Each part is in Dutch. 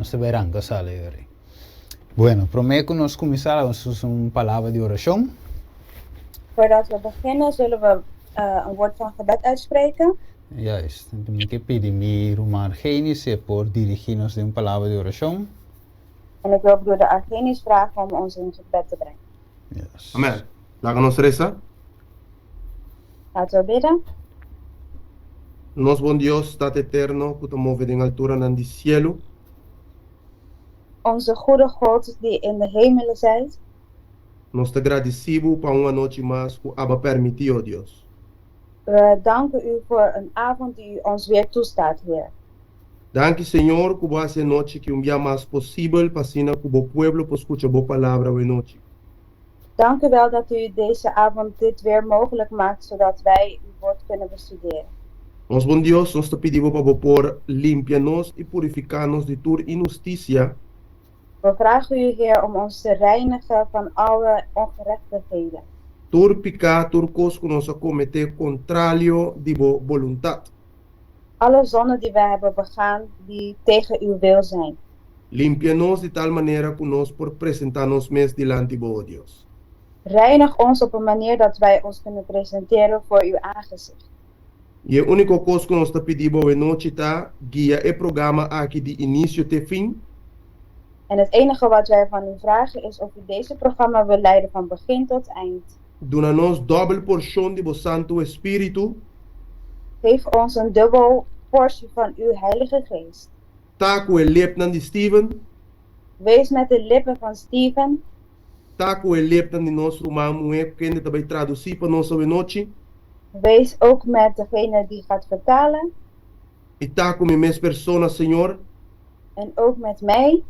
vamos a ver anche sale. Bueno, prometo nos comenzar una palabra de oración. Voordat we beginnen zullen we een woord van gebed uitspreken. Juist, ik heb mi Romar Genis por dirigirnos de una palabra de oración. En ik wil broeder Argenis vragen om ons in gebed te brengen. Yes. Amen. Laten we reza. Laten we bidden. Nos bom Dios, Tat eterno, que te move en altura en el cielo. Onze goede God die in de hemelen zijt. Nos te agradecemos por una noche más que Abba permitió, Dios. We danken u voor een avond die u ons weer toestaat, Heer. Dank je, Señor, que va a ser noche que un día más posible para que el pueblo pueda escuchar tu palabra hoy noche. Dank u wel dat u deze avond dit weer mogelijk maakt, zodat wij uw woord kunnen bestuderen. Nos bom Dios, nos te pedimos para por limpiarnos y purificarnos de tu injusticia. We vragen u, Heer, om ons te reinigen van alle ongerechtigheden. Tur pecado, tur cos que nos comete contrario de tu voluntad. Alle zonden die wij hebben begaan, die tegen uw wil zijn. Limpianos de tal manera que nos por presentarnos mes delante de Dios. Reinig ons op een manier dat wij ons kunnen presenteren voor uw aangezicht. Y el único cosa que nos te pedimos hoy noche está guía el programa aquí de inicio te fin. En het enige wat wij van u vragen is of u deze programma wil leiden van begin tot eind. Donanos doble porción de vos Santo Espíritu. Geef ons een dubbel portie van uw Heilige Geest. Taco el lepnan de Steven. Wees met de lippen van Steven. Taco el lepnan de nos romano que ne também traduzir para nós hoje noche. Wees ook met degene die gaat vertalen. E taco me mes personas, Senhor. En ook met mij.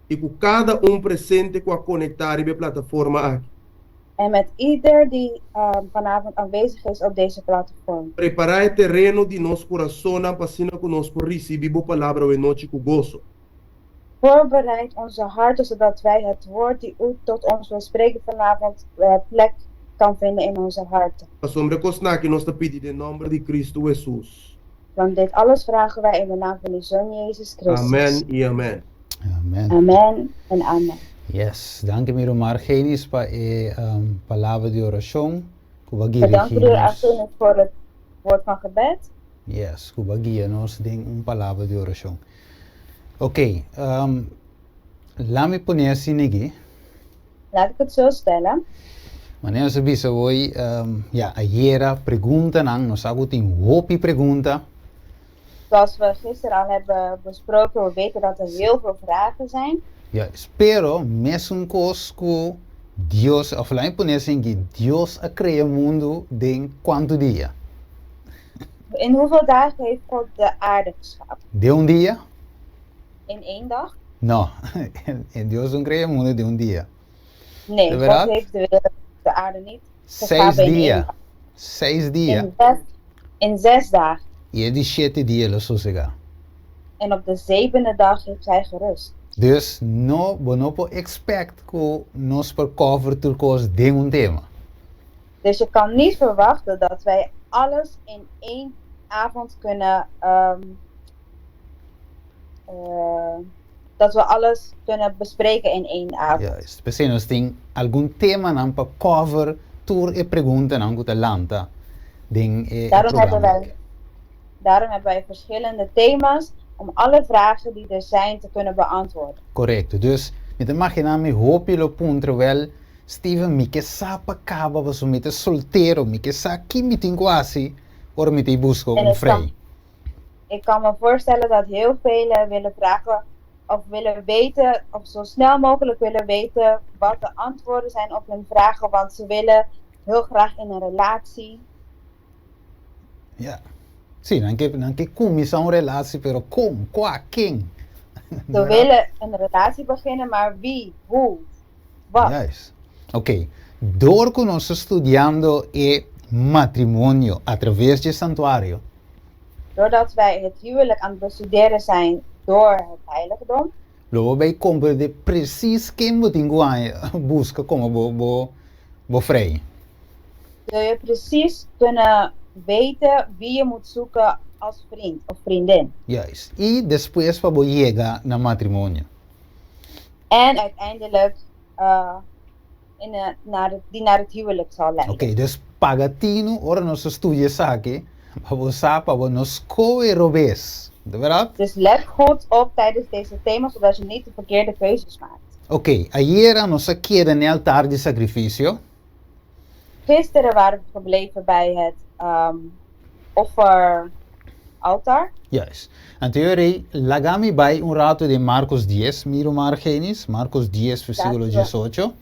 E com cada presente com a conectar e plataforma aqui. En met ieder die vanavond aanwezig is op deze platform. Preparar el terreno de nos coração para que nós por receber a palavra hoje noite com gozo. Voorbereid onze harten zodat wij het woord die u tot ons wil spreken vanavond plek kan vinden in onze harten. Sobre cosna que nos te pedi de nombre de Cristo Jesus. Want dit alles vragen wij in de naam van uw Zoon Jezus Christus. Amen e amen. Amen. Amen en amen. Yes, dank u Romar Genis para palabra de oración. Bedankt broeder Argenis voor het woord van gebed. Yes, Cuba guía-nos de una palabra de oración. Ok, laat me poner assim aqui. Laat ik het zo stellen. Wanneer ze bisa hoy, ayer pregunta nang, nos hago een hoopie pregunta. Zoals we gisteren al hebben besproken, we weten dat er heel veel vragen zijn. Ja, pero mesmo cos que Dios, of laat me poner assim que Dios ha creado mundo de quanto dia? In hoeveel dagen heeft God de aarde geschapen? De un dia? In 1 dag? No, Dios no crea mundo de un dia. Nee, God heeft de aarde niet geschapen in 1 dag. 6 dias. In 6 dagen. E de 7 dias ele sossega. En op de 7e dag heeft hij gerust. Dus no expect que nos per cover turcos de un tema. Dus je kan niet verwachten dat wij alles in 1 avond kunnen dat we alles kunnen bespreken in 1 avond. Juist. Porque nós tem algum tema não para cover tour e pergunta não que lanta. Daarom hebben wij verschillende thema's om alle vragen die er zijn te kunnen beantwoorden. Correcto. Dus met imaginar me hoop je op terwijl Steven me que sapa acaba was met de solteiro me que sa aqui me tem quase or me te busco um vrij. Ik kan me voorstellen dat heel velen willen vragen of willen weten of zo snel mogelijk willen weten wat de antwoorden zijn op hun vragen, want ze willen heel graag in een relatie. Ja. Sim, não que começar uma relação, pero como, qua, quem? Ze willen een relatie beginnen, maar wie, hoe, wat? Juist. Ok. Door que nós estudando o matrimônio através do santuário. Doordat wij het huwelijk aan het bestuderen zijn door het heiligdom. Logo wij compreender precies quem we busca como bo vrij. Zul je precies kunnen weten wie je moet zoeken als vriend of vriendin. Juist. Y después para llega na matrimonio. En uiteindelijk die naar het huwelijk zal leiden. Oké, dus pagatino ora nos studie sake, para nos coe robes. De verdad? Dus let goed op tijdens deze thema, zodat je niet de verkeerde keuzes maakt. Oké, ayer nos queda en el altar de sacrificio. Gisteren waren we gebleven bij het offeraltaar. Juist. Anterior, lagami bij un rato de Marcos 10, miro Margenis, Marcos 10, versículo 18.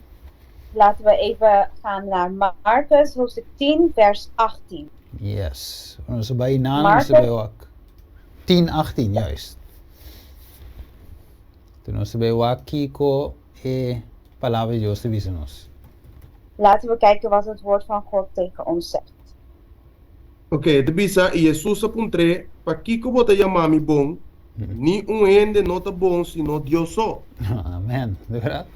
Laten we even gaan naar Marcus, hoofdstuk 10, vers 18. Yes. Nos bij na, nos Marcus? bij wak. 10, 18, juist. Toen nos bij wak kiko palavra de Dios te visenos. Laten we kijken wat het woord van God tegen ons zegt. Ok, te bisa y Jesús apuntre, pa kiko botella mami bon, ni un ende nota bon sino Dios so. Amen. De verdad?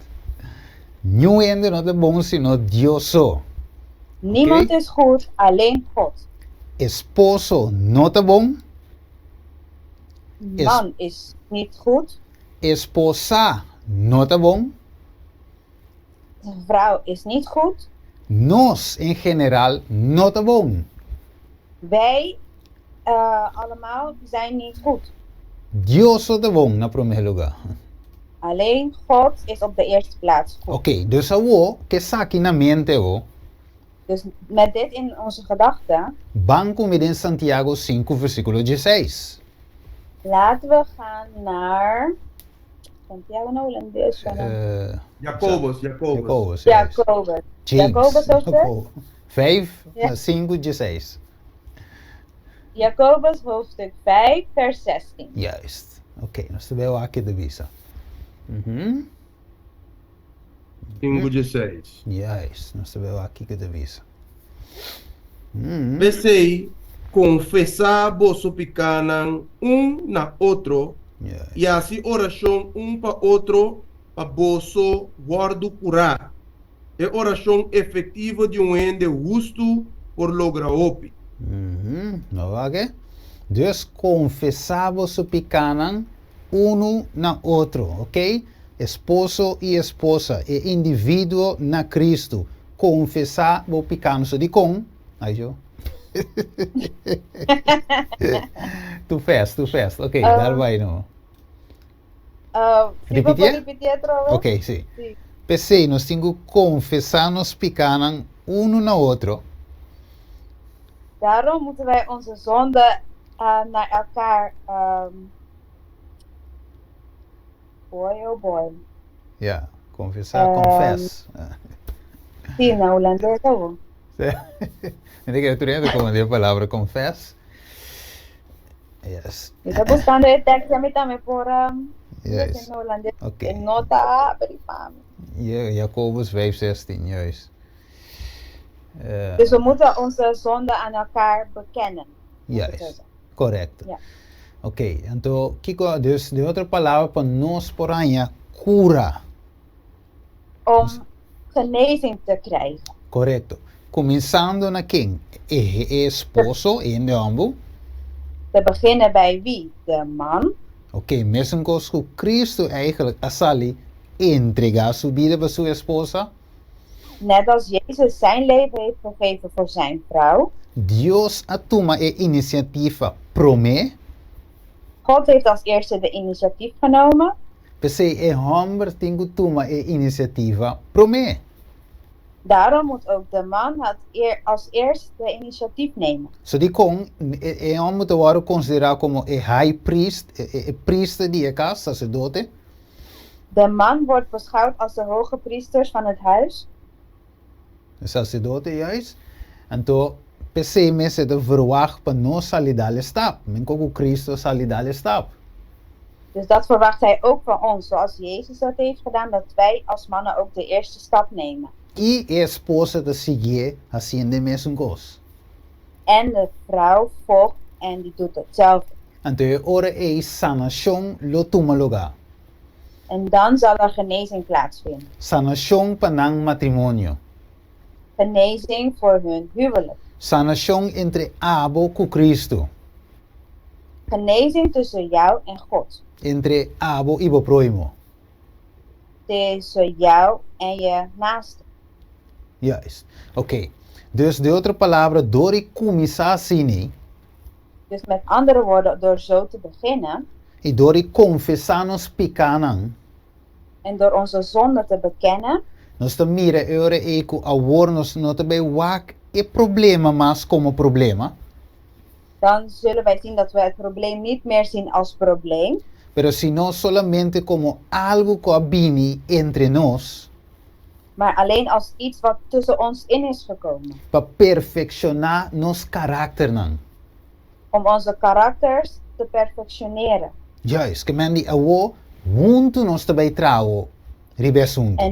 Nieuw ende not de bon sino Dioso. Niemand is goed, alleen God. Esposo not de bon. Man is niet goed, Esposa not de bon. de vrouw is niet goed. Nos en general not de bon. Wij allemaal zijn niet goed. Dioso de bon na primeiro lugar. Alleen God is op de eerste plaats goed. Ok, dus awo, que saki na mente o, Dus met dit in onze gedachten, banco me in Santiago 5, versículo 16. laten we gaan naar Santiago Holandés. Jacobus. Jacobus, juist. Jacobus. James. Jacobus hoofdstuk? Jacob. 5, Ja. 5, 16. Jacobus hoofdstuk 5, vers 16. Juist. Ok, nós tivemos aqui de visa. Uhum. 5:16. Juist, nós tivemos aqui de visa. Pensei, confessar vosso picanan na outro, Juist. e assim oração para outro, para vosso guardo curar. É oração efetiva de ende justo por lograr opi. Nou, oké. Dus confessamos o picanan uno na outro, ok? Esposo e esposa, e indivíduo na Cristo. Confessar o picano, so di con, aí jo. Tu fast, ok, daar vai no. Si può ripetere trouwens? Ok, sì. Sì. PC, nós temos que confessar nos picanan uno na outro. Daarom moeten wij onze zonden naar elkaar. Boy, oh boy. Ja, confessar, confess. Sim, na holandês tá bom. Eu que tu lembra como a palavra confess? Yes. Eu tô buscando o texto também por Yes. na holandês. Ok. En nota para Ja, Jacobus 5:16, juist. Dus we moeten onze zonden aan elkaar bekennen. Juist, correto. Ja. Ok, então, Kiko, dus de outra palavra para nós porém cura. Om genezing te krijgen. Correto. Começando na quem? Esposo, em de ambos. Te beginnen bij wie? De man. Ok, mesmo que Cristo eigenlijk asali entregar sua vida para sua esposa. Net als Jezus zijn leven heeft gegeven voor zijn vrouw. Deus atuma a iniciativa prome. God heeft als eerste de initiatief genomen. Pensei, homem tem que tomar a iniciativa prome. Daarom moet ook de man als eerste de initiatief nemen. So die kon, homem moet worden considerado como a high priest, a priester die casa, sacerdote. De man wordt beschouwd als de hoge priesters van het huis. Sacerdote juist. Então, pensei mensen de verwacht para nós salir dale stap. Men como Cristo salir dale stap. Dus dat verwacht hij ook van ons, zoals Jezus dat heeft gedaan, dat wij als mannen ook de eerste stap nemen. E a esposa de seguir haciendo a mesma coisa. En de vrouw volgt en die doet hetzelfde. Então, ora é sanação lo toma lugar. En dan zal er genezing plaatsvinden. Sanação para um matrimônio. Genezing voor hun huwelijk. Sanação entre abo com Cristo. genezing tussen jou en God. Entre abo y boproimo. Tussen jou en je naaste. Juist. Oké. Dus de andere palavra, dori kumisasini, Dus met andere woorden, door zo te beginnen y dori confessanos picanan, en door onze zonde te bekennen, nos te mire eure eku awornos no te bij wak e problema mas como problema, dan zullen wij zien dat we het probleem niet meer zien als probleem, pero sino solamente como algo que abini entre nos, maar alleen als iets wat tussen ons in is gekomen. para perfeccionar nos karakter nan. Om onze karakters te perfectioneren. Juist, que men die awo, wuntu nos te bij trouwen, ribesunto.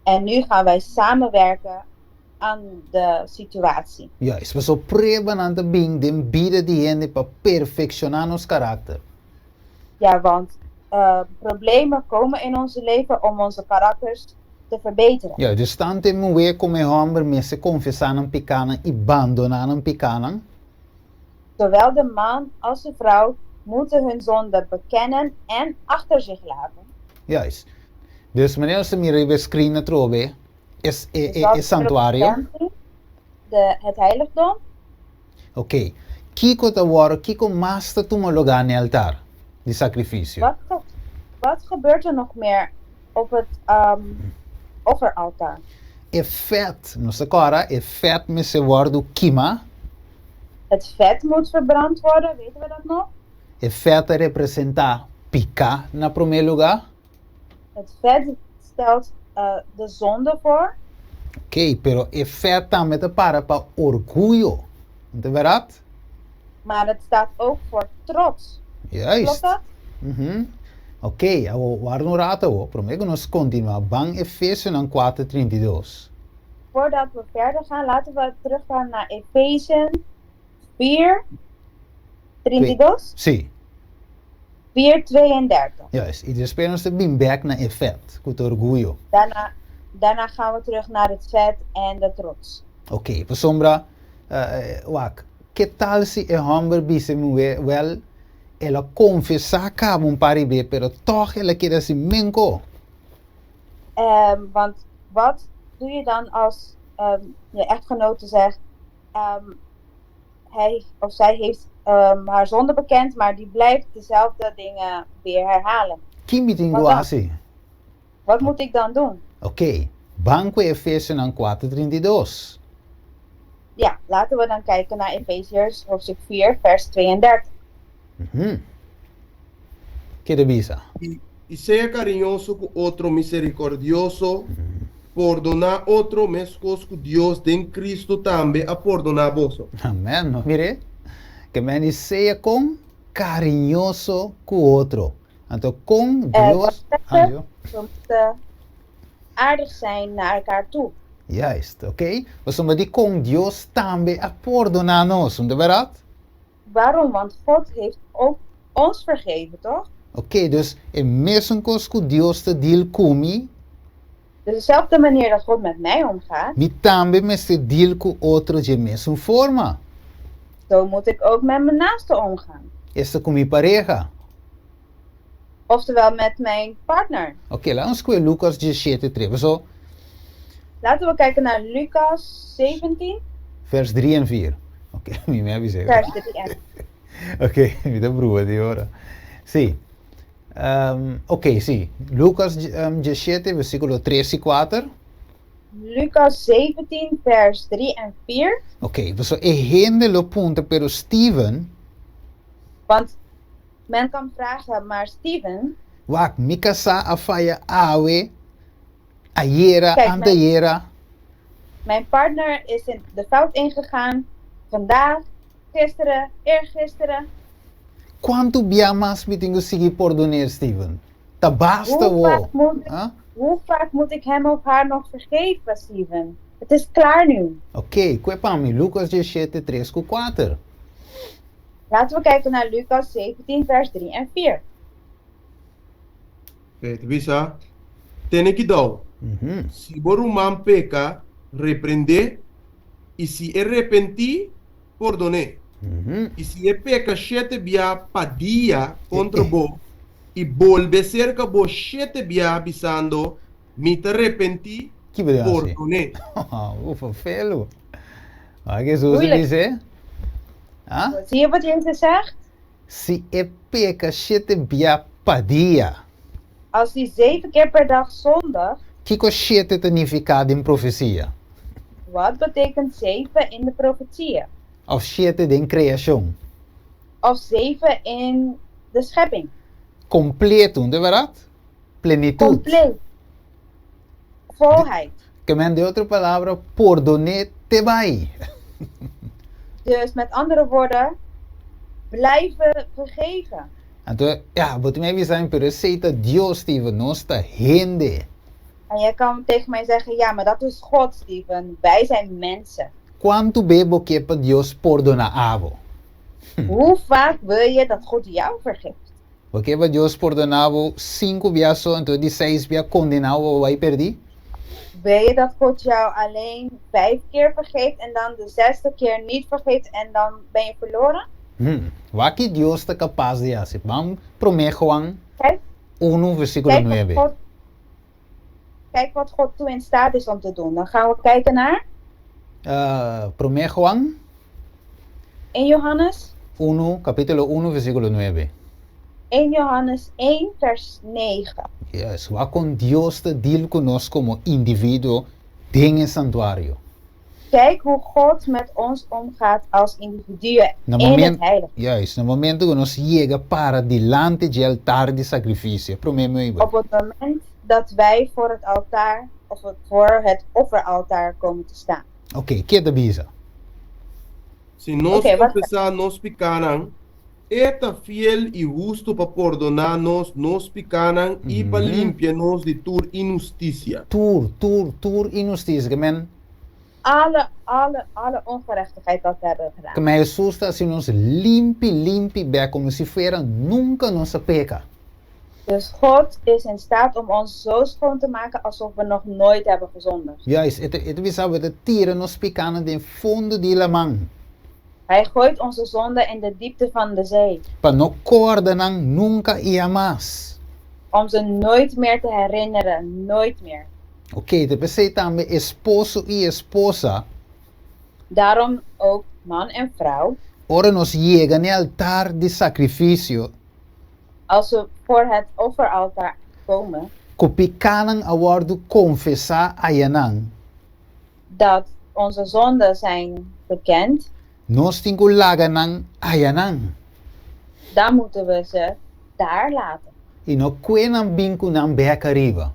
En nu gaan wij samenwerken aan de situatie. Juist, we zo prueben aan te bing, den bieden die hende para perfeccionar nos karakter. Ja, want problemen komen in onze leven om onze karakters te verbeteren. Ja, dus tante moe come hombre me se confessar een picana y abandonar een picana. Zowel de man als de vrouw moeten hun zonde bekennen en achter zich laten. Juist. Dus wanneer ze meer even screenen trobe, is santuario. Het heiligdom. Oké. Kiko te worden, kiko master tu lugar ne altar, di sacrificio. Wat gebeurt er nog meer op het offeraltaar? E vet, no se cora, e vet me se wordu kima. Het vet moet verbrand worden, weten we dat nog? E vet representa pica na primeiro lugar. Het vet stelt de zonde voor. Oké, pero e vet também te para orgulho. Não é verdade? Maar het staat ook voor trots. Juist. Klopt dat? Ok, waar nu raten we? Promego nos continuar. Bang Efesios 4:32. Voordat we verder gaan, laten we teruggaan naar Efesiën 4:32. Sim. 4:32. Juist. E depois nós também back na efet, com orgulho. Daarna gaan we terug naar het vet en de trots. Ok, por sombra, wak, que tal se é homem bise wel ela confessar cabo um paribe, pero toch ela quer assim menko. Want wat doe je dan als je echtgenote zegt, hij of zij heeft haar zonde bekend, maar die blijft dezelfde dingen weer herhalen. Kimbitingo assim. Wat moet ik dan doen? Ok, Banco Efesios 4:32. Ja, laten we dan kijken naar Efeziërs hoofdstuk 4, vers 32. Que devisa? Y sea cariñoso con otro, misericordioso, perdonar otro, mescos con Dios de Cristo también a perdonar vos. Amém. No? Mire, que men seja com carinhoso com o outro. Então, com Deus. We moeten aardig zijn naar elkaar toe. Juist, ok? Mas die com Deus também a perdonar nós, não é verdade? Waarom? Want God heeft ook ons vergeven, toch? Ok, dus é mesmo coisa que Deus te deal comigo. Dus dezelfde manier dat God met mij omgaat, Me também me se deal com outro de mesma forma. zo moet ik ook met mijn naaste omgaan. Esta com minha pareja. Oftewel met mijn partner. Ok, lá vamos com Lucas 17:3. So, Laten we kijken naar Lucas 17, vers 3 en 4. Ok, me avisei. vers 3 en 4. Ok, me dá brua de hora. Sim. Ok, sim. Lucas 17, versículo 3 e 4. Lucas 17, vers 3 en 4. Ok, so e gente lo punta, pero Steven, Want men kan vragen, maar Steven, wak, mikasa afaya awe, ayera, Kijk, antayera. mijn partner is in de fout ingegaan. Vandaag, gisteren, eergisteren. Quanto biamas me tenho seguir por doner, Steven? Ta basta Hoe vaak moet ik hem of haar nog vergeven, Steven? Het is klaar nu. Ok, kwepami, Lucas 17, 3 e 4. Laten we kijken naar Lucas 17, vers 3 en 4. Okay, visa. Tiene que dar. Si boruman peca, reprende. Y si arrepentí, perdone. Y si je peca 7 bia padia contra bo, y volve cerca bo 7 bia bisando, mi te arrepenti, Que bedoel je? perdone. Hoeveel veel. Maar Jesus Moeilijk. dice, ah? Zie je wat Jezus zegt? Si e peca 7 bia padia. Als hij 7 keer per dag zondigt, Kiko 7 significa in profecia. wat betekent 7 in de profetieën? Of 7 in creação. Of 7 in de schepping? Completo, de verdade? Plenitude. Compleet. Volheid. Que men de outra palavra, perdone te vai. Dus met andere woorden, blijven vergeven. Então, ja, wat mij we zijn per receita Dios, Steven, nossa gente. En jij kan tegen mij zeggen, ja, maar dat is God, Steven. Wij zijn mensen. Quanto bebo que para Dios perdona avo? Hoe vaak wil je dat God jou vergeeft? Porque para Dios perdonavo 5 vezes, então de 6 vezes condenado vai perder. Wil je dat God jou alleen 5 keer vergeeft en dan de 6e keer niet vergeeft en dan ben je verloren? Wat que Dios está capaz de hacer? Vamos prometer Juan Kijk, 1 versículo 9. Kijk wat God toe in staat is om te doen. Dan gaan we kijken naar Prometer Juan in Johannes 1, capítulo 1, versículo 9. 1 Johannes 1 vers 9. Yes, wat con Dios te deal conosco como individuo dentro del santuario. Kijk hoe God met ons omgaat als individuen No in het momento, heilige. yes, no momento que nos llega para delante del altar de sacrificio. Prometo Op het moment dat wij voor het altaar of voor het offeraltaar komen te staan. Ok, que te bisa? Si nos Ok, basta. confesar nos picanan, eta fiel y justo para perdonarnos nos picanan y para limpiarnos de tur injusticia. Tour, injustiça, que men, Alle ongerechtigheid dat we hebben gedaan. que me asusta si nos limpi, be como si fuera nunca nos peca. Dus God is in staat om ons zo schoon te maken alsof we nog nooit hebben gezondigd. Juist, het bisa we de tieren nos picana de fundo de la man. Hij gooit onze zonde in de diepte van de zee. Pa no coordenan nunca y jamás. Om ze nooit meer te herinneren. Nooit meer. Ok, te pensei também esposo y esposa. Daarom ook man en vrouw. Ora nos llega en el altar de sacrificio. Als we voor het offeraltaar komen. Kopikanan awardu confessa ayanan. Dat onze zonden zijn bekend. Nos tingo laganan ayanan. Dan moeten we ze daar laten. Y no kwenan binkunan bekariba.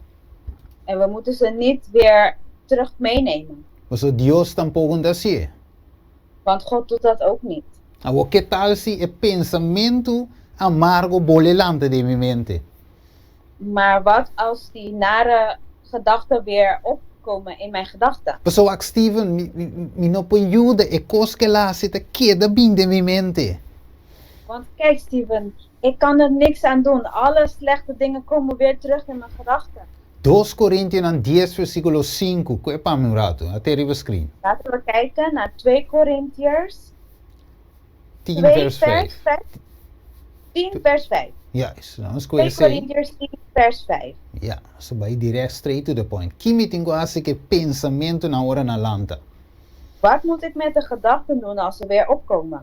En we moeten ze niet weer terug meenemen. Oso Dios tampoco así. Want God doet dat ook niet. Agora, que tal si el pensamento amargo bolelante de mi mente? Maar wat als die nare gedachten weer opkomen in mijn gedachten? Paso ak Steven, mi no puedo ayuda e cos que la hace te queda bien de mi mente. Want kijk Steven, ik kan er niks aan doen. Alle slechte dingen komen weer terug in mijn gedachten. 2 Coríntios 10 versículo 5, que pa mi rato, até riba screen. Laten we kijken naar 2 Korintiërs 10 2 vers 5. 10 vers 5. Yes, vamos 2 conhecer. Korintiërs 10 vers 5. Ja, so vai direct straight to the point. Kimi tengo hace que pensamento na hora na lanta. Wat moet ik met de gedachten doen als ze weer opkomen?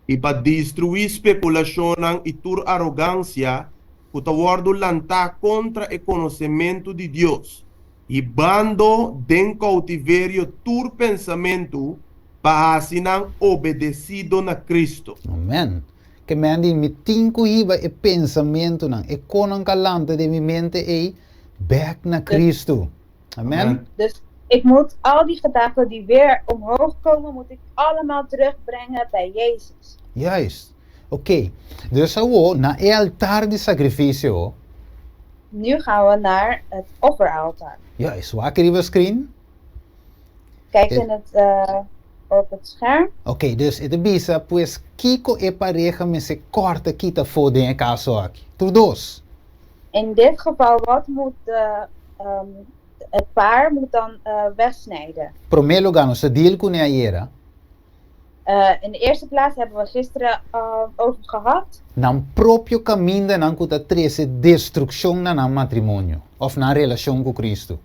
Y para destruir speculación y tur arrogancia, kutawardo lanta contra el conocimiento de Dios. Y bando den cautiverio tur pensamento para asinan obedecido na Cristo. Amen. Que me andi mi tinko hiba e pensamento nan e konan kalante de mi mente e back na Cristo. Amen. Dus ik moet al die gedachten die weer omhoog komen, moet ik allemaal terugbrengen bij Jezus. Juist. Ok. Dus zo na el altar de sacrificio. Nu gaan we naar het offeraltaar. Juist. Waar kan je screen? Kijk Ja. in op het scherm. Ok, dus het bisa pues Kiko e pareja me se corta kita foden e caso aqui. Todos. In dit geval, wat moet het paar moet dan wegsnijden. Primeiro lugar, no se deal com a era. In de eerste plaats hebben we gisteren over gehad. Nan proprio caminho nan kuta trece destrucción na nan matrimonio. Of na relación con Cristo.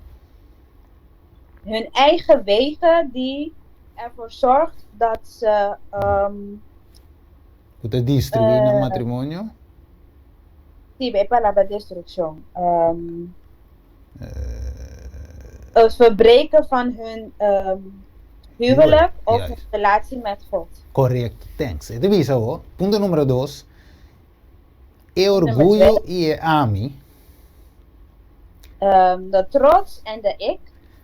Hun eigen wegen die ervoor zorgt dat ze Kuta destruir na matrimonio. sí, ve palabra destrucción. Het verbreken van hun huwelijk of juist. hun relatie met God. Correcto, thanks. Ito visa ho. Punto número 2. E orgullo y e ami. De trots en de ik,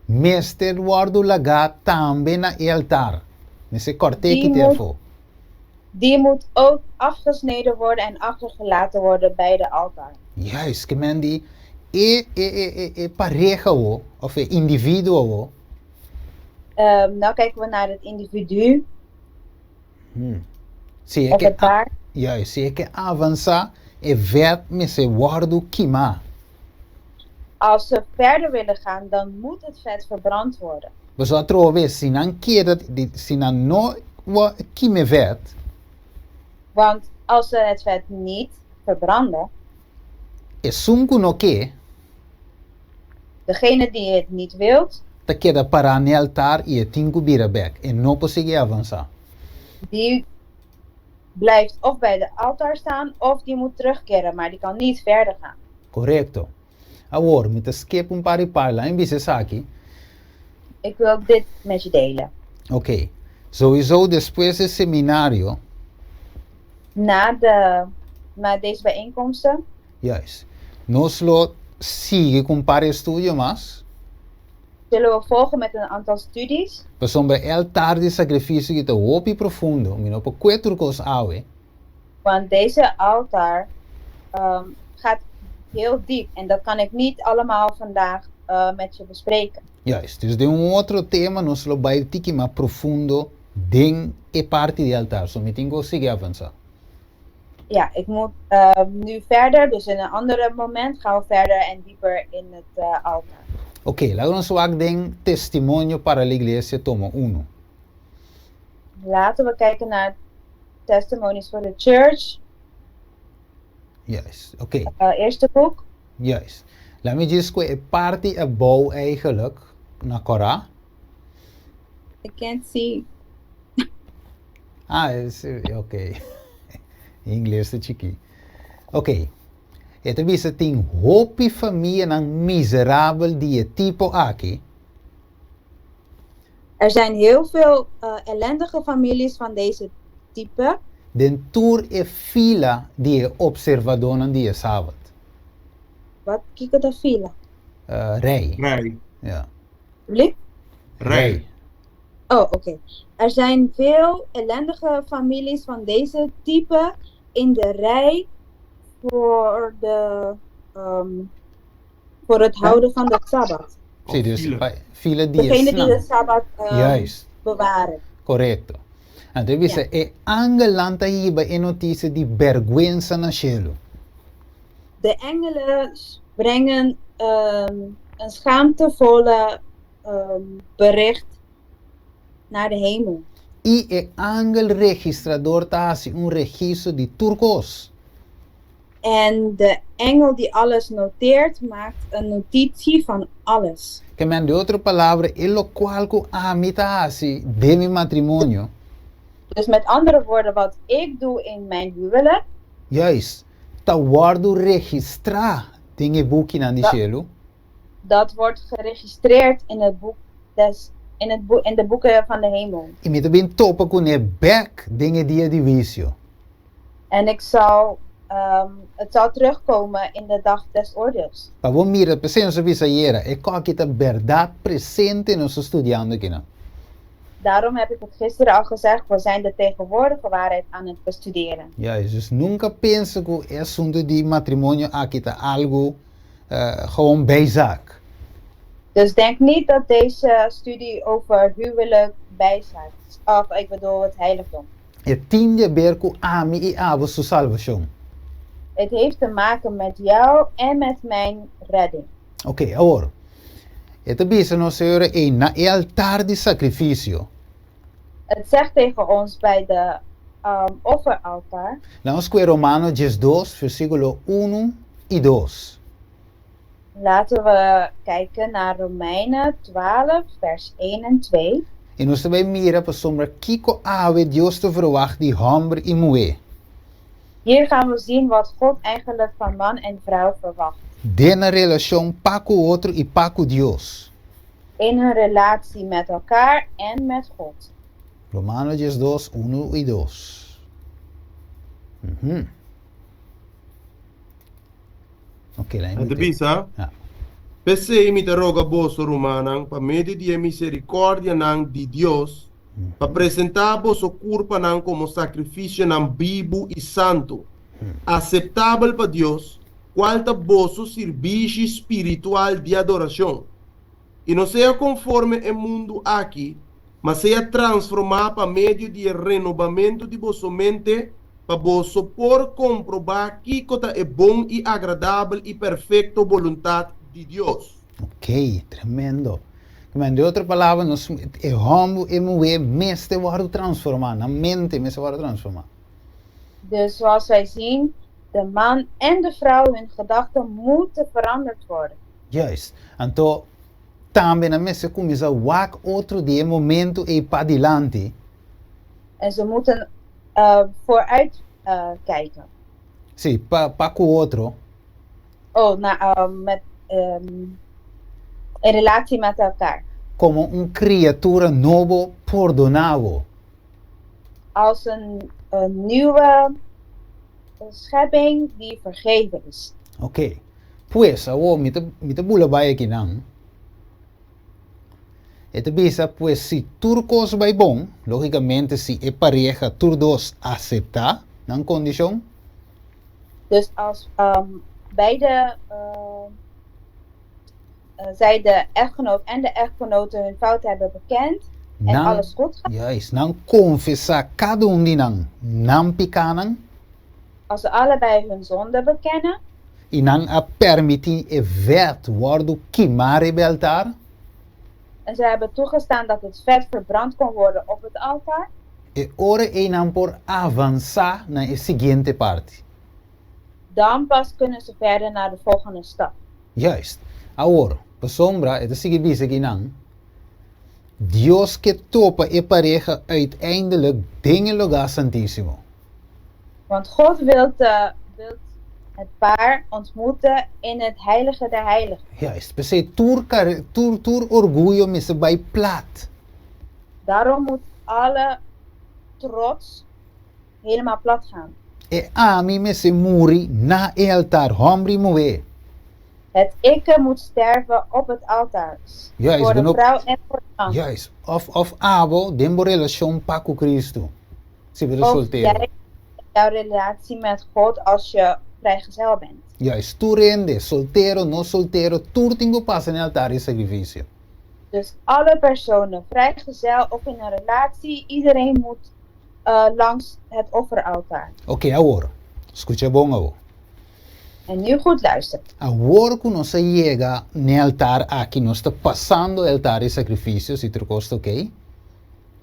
Meester worden laga tambe na e altar. Nesse corteki Die terfo. die moet ook afgesneden worden en achtergelaten worden bij de altaar. Juist, que men die e pareja ho, of e individuo ho. Nou kijken we naar het individu Se é of que het paar. juist, se é que avança e vet me se wardu kima. Als ze verder willen gaan, dan moet het vet verbrand worden. We zouden trouwen, sinan keer sinan no wa kime vet. Want als ze het vet niet verbranden, E sunku no que, degene die het niet wilt, ta queda para ne altar e tinku bira back. E no consegue avançar. die blijft of bij de altaar staan of die moet terugkeren, maar die kan niet verder gaan. Correcto. Agora, me te skip um pari parla em aqui. Ik wil dit met je delen. Ok. Sowieso depois do seminário, Na deze bijeenkomsten juist. Nós lo sigue com para estudio mas. zullen we volgen met een aantal studies. Pero sobre altar de sacrifício que te hopi profundo, me no po quatro cos awe. Want deze altaar gaat heel diep en dat kan ik niet allemaal vandaag met je bespreken. Juist. Dus de outro tema nós lo vai tiki mais profundo den e parte de altar. So me tengo sigue avançar. Ja, ik moet nu verder, dus in een ander moment gaan we verder en dieper in het altaar. Ok, laten we zo den testimonio para la iglesia tomo 1. Laten we kijken naar Testimonies for the Church, Juist. Ok. eerste boek. Juist. Laat me just e parte e bouw eigenlijk na Korah. I can't see. Ok. Inglês de chiqui. Ok. Ito bisa ting hopi família ng miserabel die tipo aqui. Er zijn heel veel ellendige families van deze type. Den tour e fila die observador die sábado. Wat kika de fila? Rij. Rij. Ja. Blik? Rij. Oh, oké. Er zijn veel ellendige families van deze type in de rij voor het houden van de Sabbat. Zie, dus File. fila die Degene die de Sabbat Juist. bewaren. Correcto. Então, bisa e angelanta hiba e notícia de vergüenza na cielo. De engelen brengen een schaamtevolle bericht naar de hemel. E e angel registrador tasi registro de turcos. En de engel die alles noteert, maakt een notitie van alles. Que men de outra palavra, lo qual ku amitasi de mi matrimonio. Dus met andere woorden, wat ik doe in mijn huwelijk, Juist. Ta guardo registra dinge boeki na di Ja. cielo. dat wordt geregistreerd in het boek in de boeken van de hemel. E mi ben topa ku ne back dinge dia divisio. En het zal terugkomen in de dag des oordeels. Pa vo mira presença visayera e ko kita verdad presente nos studiando kina. Daarom heb ik het gisteren al gezegd, we zijn de tegenwoordige waarheid aan het bestuderen. Juist. Dus nunca pensa ku e assunto di matrimonio akita algo gewoon bijzaak. Dus denk niet dat deze studie over huwelijk bijstaat. Of ik bedoel het heiligdom. E tinha a ver com ami e abo su salvação. Het heeft te maken met jou en met mijn redding. Ok, agora. Esta bisa no senhora é na e altar de sacrifício. Het zegt tegen ons bij de offeraltaar. Vamos com Romanos 2, versículo 1 y 2. Laten we kijken naar Romeinen 12, vers 1 en 2. E nós também mira para sombra Kiko ave Deus te verwacht die hombre y mujer. Hier gaan we zien wat God eigenlijk van man en vrouw verwacht. Dena relação pa com o outro e pa com Deus. In hun relatie met elkaar en met God. Romanos 2, 1 y 2. Ok, lá Ante bisa, Ja. PC mi te roga boso rumanang, pa medio di misericordia nang di Dios, pa presentar boso curpa nang como sacrificio nang vivo y santo, aceptable pa Dios, cual ta boso servicio espiritual de adoración. Y no sea conforme el mundo aquí, mas sea transformado pa medio de renovamento de vosso mente, para vosso por comprobar que é bom e agradável e perfeita vontade de Deus. Ok, tremendo. Maar de outra palavra, nós é homem e mulher meeste worden transformar, na mente meeste worden transformar. Dus zoals wij zien, de man en de vrouw, hun gedachten moeten veranderd worden. Juist. Então, também na mesa começa a wak outro dia momento e para adiante. En ze moeten vooruit kijken. Sim, para com o outro. Oh, in relatie met elkaar. Como criatura novo perdonado. Als een nieuwe schepping die vergeven is. Ok. Pues, agora, me te bula vai aqui não. E te bisa, pues, se turcos vai bom, logicamente, se é pareja, tur dos aceitar, na condição. Dus als beide zij de echtgenoot en de echtgenote hun fout hebben bekend en alles goed gaat. Juist, dan confessar cada die nan picanan. Als ze allebei hun zonde bekennen. E dan a permitir e vet worden queimar bij altaar. En ze hebben toegestaan dat het vet verbrand kon worden op het altaar. E ora e dan por avançar na seguinte parte. Dan pas kunnen ze verder naar de volgende stap. Juist. Agora, para sombra, het is seguir aqui não. Deus que topa e pareja uiteindelijk dingen lugar santíssimo. Want God wil het paar ontmoeten in het heilige der heiligen. Juist. Você tur orgulho me se bij plat. Daarom moet alle trots helemaal plat gaan. E ami me se muri na e altar, hombre e mulher. Het ikke moet sterven op het altaar. Juist, voor de vrouw en voor de man. Juist. Of abo, dembo relação pa com Cristo. Se we solteiro. Jouw relatie met God als je vrijgezel bent. Juist. Tu rende, solteiro, no solteiro, tu tingo passa in altar e sacrifício. Dus alle personen, vrijgezel of in een relatie, iedereen moet langs het offeraltaar. Ok, agora. Escucha bom agora. En nu goed luisteren. Agora que nós chega no altar aqui, nós está passando o altar e sacrifício, se tu gosta, ok?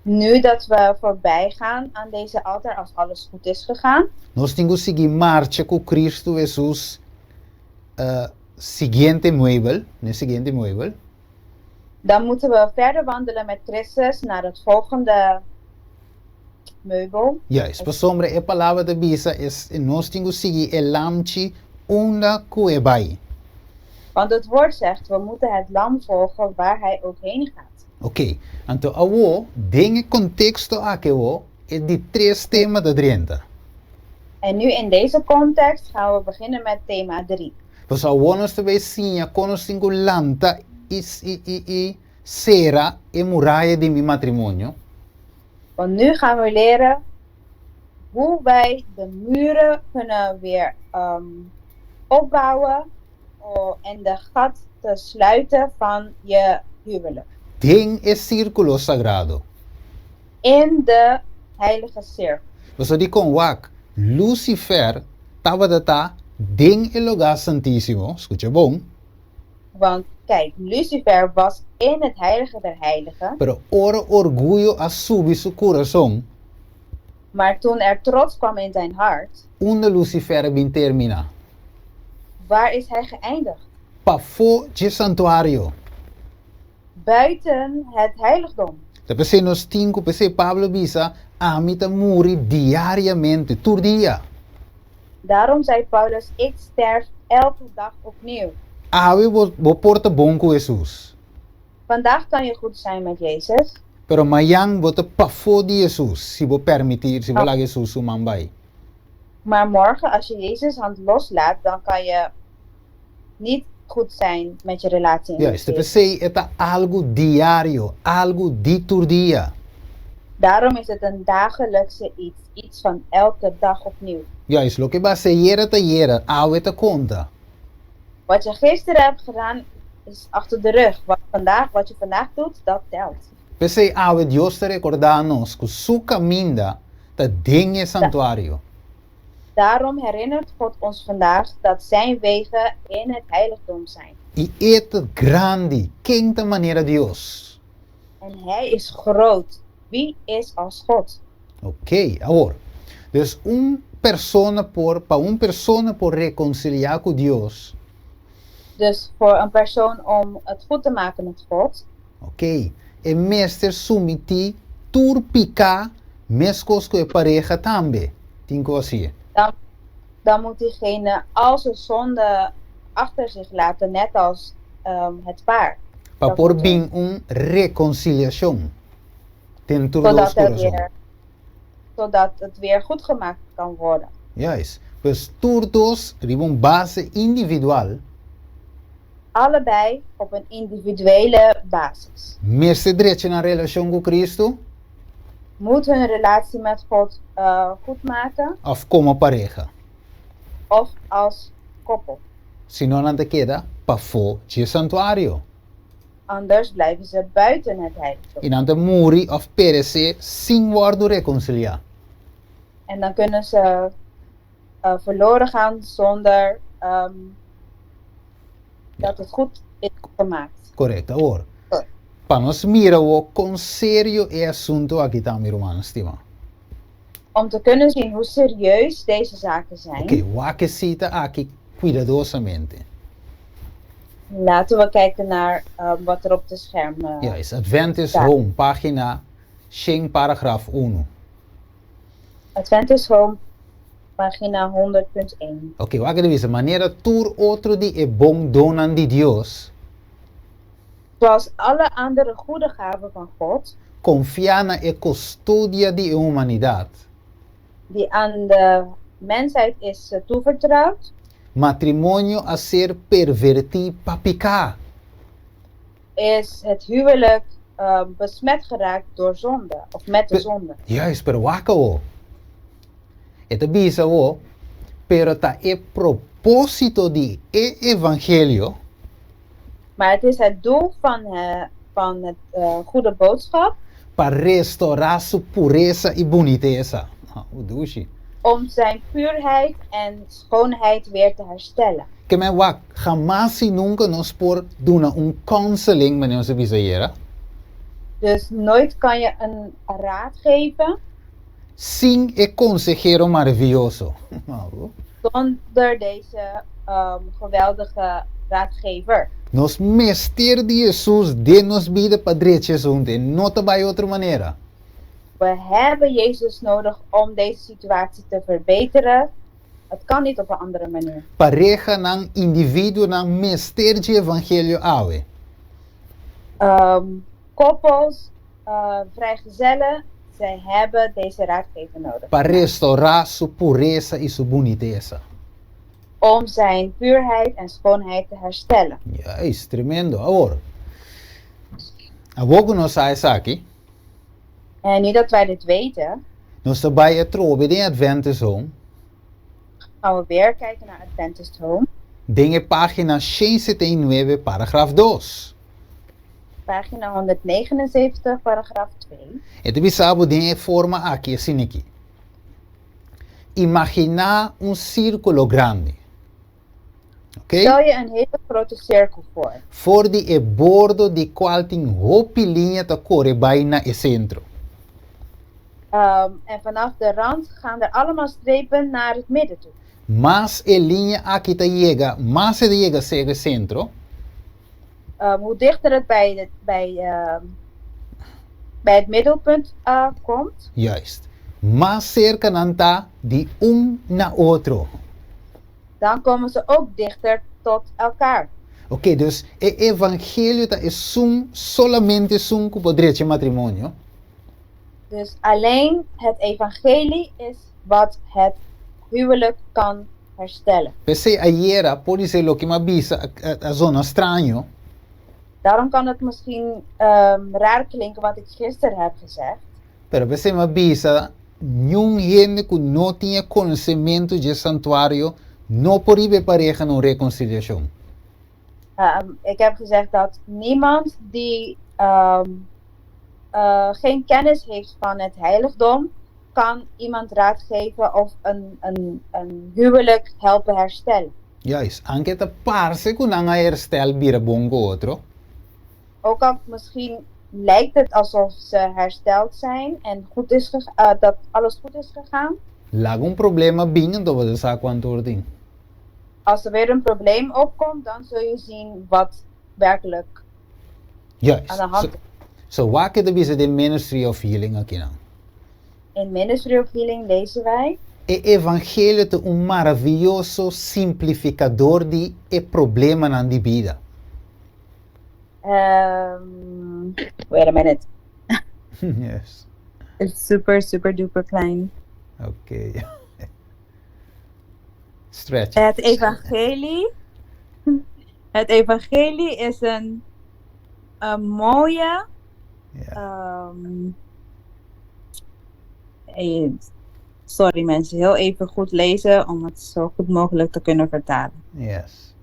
Nu dat we voorbij gaan aan deze altaar, als alles goed is gegaan. Nós temos que seguir marcha com Cristo Jesus, seguinte muevel, ne seguinte muevel. Dan moeten we verder wandelen met Christus naar het volgende meubel. Juist, para sombra a palavra da Bisa é nós temos que seguir el lamchi onda kuebai. Want het woord zegt, we moeten het lam volgen waar hij ook heen gaat. Ok, então agora, dengue contexto aqui, é de três temas da direita. En nu in deze context gaan we beginnen met thema 3. Dus agora nós também sim, quando nós temos lanta e cera e muralha de meu matrimônio. Want nu gaan we leren hoe wij de muren kunnen weer opbouwen en de gat te sluiten van je huwelijk. Ding é círculo sagrado. In de heilige cirkel. Dus die kon wak, Lucifer, tava data, ding el lugar santíssimo, escucha bom. Want Kijk, Lucifer was in het heilige der heiligen, Pero ora orgullo a subir su corazón, maar toen er trots kwam in zijn hart, onde Lucifer bin termina. waar is hij geëindigd? Pa fo de santuario. Buiten het heiligdom. Te se nos tinco, se Pablo bisa, amita muri diariamente, tur dia. Daarom zei Paulus, ik sterf elke dag opnieuw. Ave bo porta bom com Jesus. Vandaag kan je goed zijn met Jezus, Pero mayang bota pa fo de Jesus, si bo permitir, si bo la Jesus sumambay. maar morgen als je Jezus hand loslaat, dan kan je niet goed zijn met je relatie in Ja, Jezus. te se eta algo diario, algo di tur dia. Daarom is het een dagelijkse iets van elke dag opnieuw. Ja, is lo que va se yera, ave te conta. Wat je gisteren hebt gedaan, is achter de rug. Wat je vandaag doet, dat telt. Pese ave Dios te recordanos que su caminda te dengue santuario. Daarom herinnert God ons vandaag dat zijn wegen in het heiligdom zijn. Y et grande, quinta manera Dios. En hij is groot. Wie is als God? Ok, agora. Dus para un persona por reconciliar con Dios. Dus voor een persoon om het goed te maken met God, Ok, e meester sumiti turpica mescos com a pareja tambe. Tinko assim. dan moet diegene al zijn zonde achter zich laten, net als het paar. Para Dat por moet bem reconciliação dentro Zodat dos het, corações. zodat het weer goed gemaakt kan worden. Yes. Pues todos ribon base individual. Allebei op een individuele basis. Meeste direito na relação com Cristo Moet hun relatie met God goed maken of como pareja. of als koppel. Senão nada queda para fora de santuário. Anders blijven ze buiten het heiligdom. E nada muri of perecer sem worden reconciliar. En dan kunnen ze verloren gaan zonder dat het goed is gemaakt. Correto, agora. Oi. Para nós mirar o quão sério é assunto aqui também, irmão, estima. Om te kunnen zien hoe serieus deze zaken zijn, Ok, o que cita aqui cuidadosamente. laten we kijken naar wat er op de scherm Ja, is Adventist Ja. Home, pagina 100, paragraaf 1. Adventist Home, pagina 100.1. Ok, o que diz, maneira tur outro de é bom donan de Deus, Zoals alle andere goede gaven van God, confiar na custódia de humanidade. die aan de mensheid is toevertrouwd, Matrimônio a ser pervertido para picar. is het huwelijk besmet geraakt door zonde, of met de zonde. Juist, pero waka o. Ito bisa o, pero ta propósito de evangelio, Maar het is het doel van het goede boodschap para restaurar su pureza e boniteza. O dushi. om zijn puurheid en schoonheid weer te herstellen. Que me wak, jamás e nunca nos por duna counseling, meneer se bisa Dus nooit kan je een raad geven sin consejero maravilloso. zonder deze geweldige raadgever. Nos mester de Jesus de nos vida padreche zonte, nota bij outra maneira. We hebben Jezus nodig om deze situatie te verbeteren. Het kan niet op een andere manier. Pareja ng individuo ng mester de evangelio awe. Koppels, vrijgezellen, zij hebben deze raadgever nodig. Para restaurar su pureza e su boniteza. Om zijn puurheid en schoonheid te herstellen. Ja, is tremendo. Agora, a nos sai aqui, En nu dat wij dit weten, nos trabalha trove de Adventist Home, gaan we weer kijken naar Adventist Home. dengue página 179, paragraaf 2. Pagina 179, paragraaf 2. Ito bisabo de forma aqui, assim aqui. Imaginar um círculo grande. Ok? Stel je een hele grote cirkel voor. For di e bordo di qual ting hopi linha ta corre bijna e centro. En vanaf de rand gaan er allemaal strepen naar het midden toe. Mas e linha aqui ta llega, mas e llega se centro. Hoe dichter het bij het middelpunt komt, Juist. Mas cerca nanta di na outro. dan komen ze ook dichter tot elkaar. Ok, dus e evangelho ta é solamente com poder matrimônio. Dus alleen het evangelie is wat het huwelijk kan herstellen. Pensei aiera pode ser lo que me avisa a zona estranho. Daarom kan het misschien raar klinken wat ik gisteren heb gezegd. Pero pensei me avisa, nenhum gente que não tinha conhecimento de santuário não podia pareja uma reconciliação. Ik heb gezegd dat niemand die geen kennis heeft van het heiligdom, kan iemand raad geven of een huwelijk helpen herstellen. Juist, anche te parse que não herstel bira bongo outro. Ook al misschien lijkt het alsof ze hersteld zijn en dat alles goed is gegaan. Lago problema bingo do você sabe quanto ordem. Als er weer een probleem opkomt, dan zul je zien wat werkelijk Juist. aan de hand is. So waar que de de ministry of healing aqui não. In Ministry of Healing lezen wij. E evangelho é maravilhoso simplificador de problema na vida. Wait a minute. Yes. It's super, super duper klein. Okay. Stretch. Het evangelie is een mooie. Yeah. Sorry mensen, heel even goed lezen om het zo goed mogelijk te kunnen vertalen. Yes.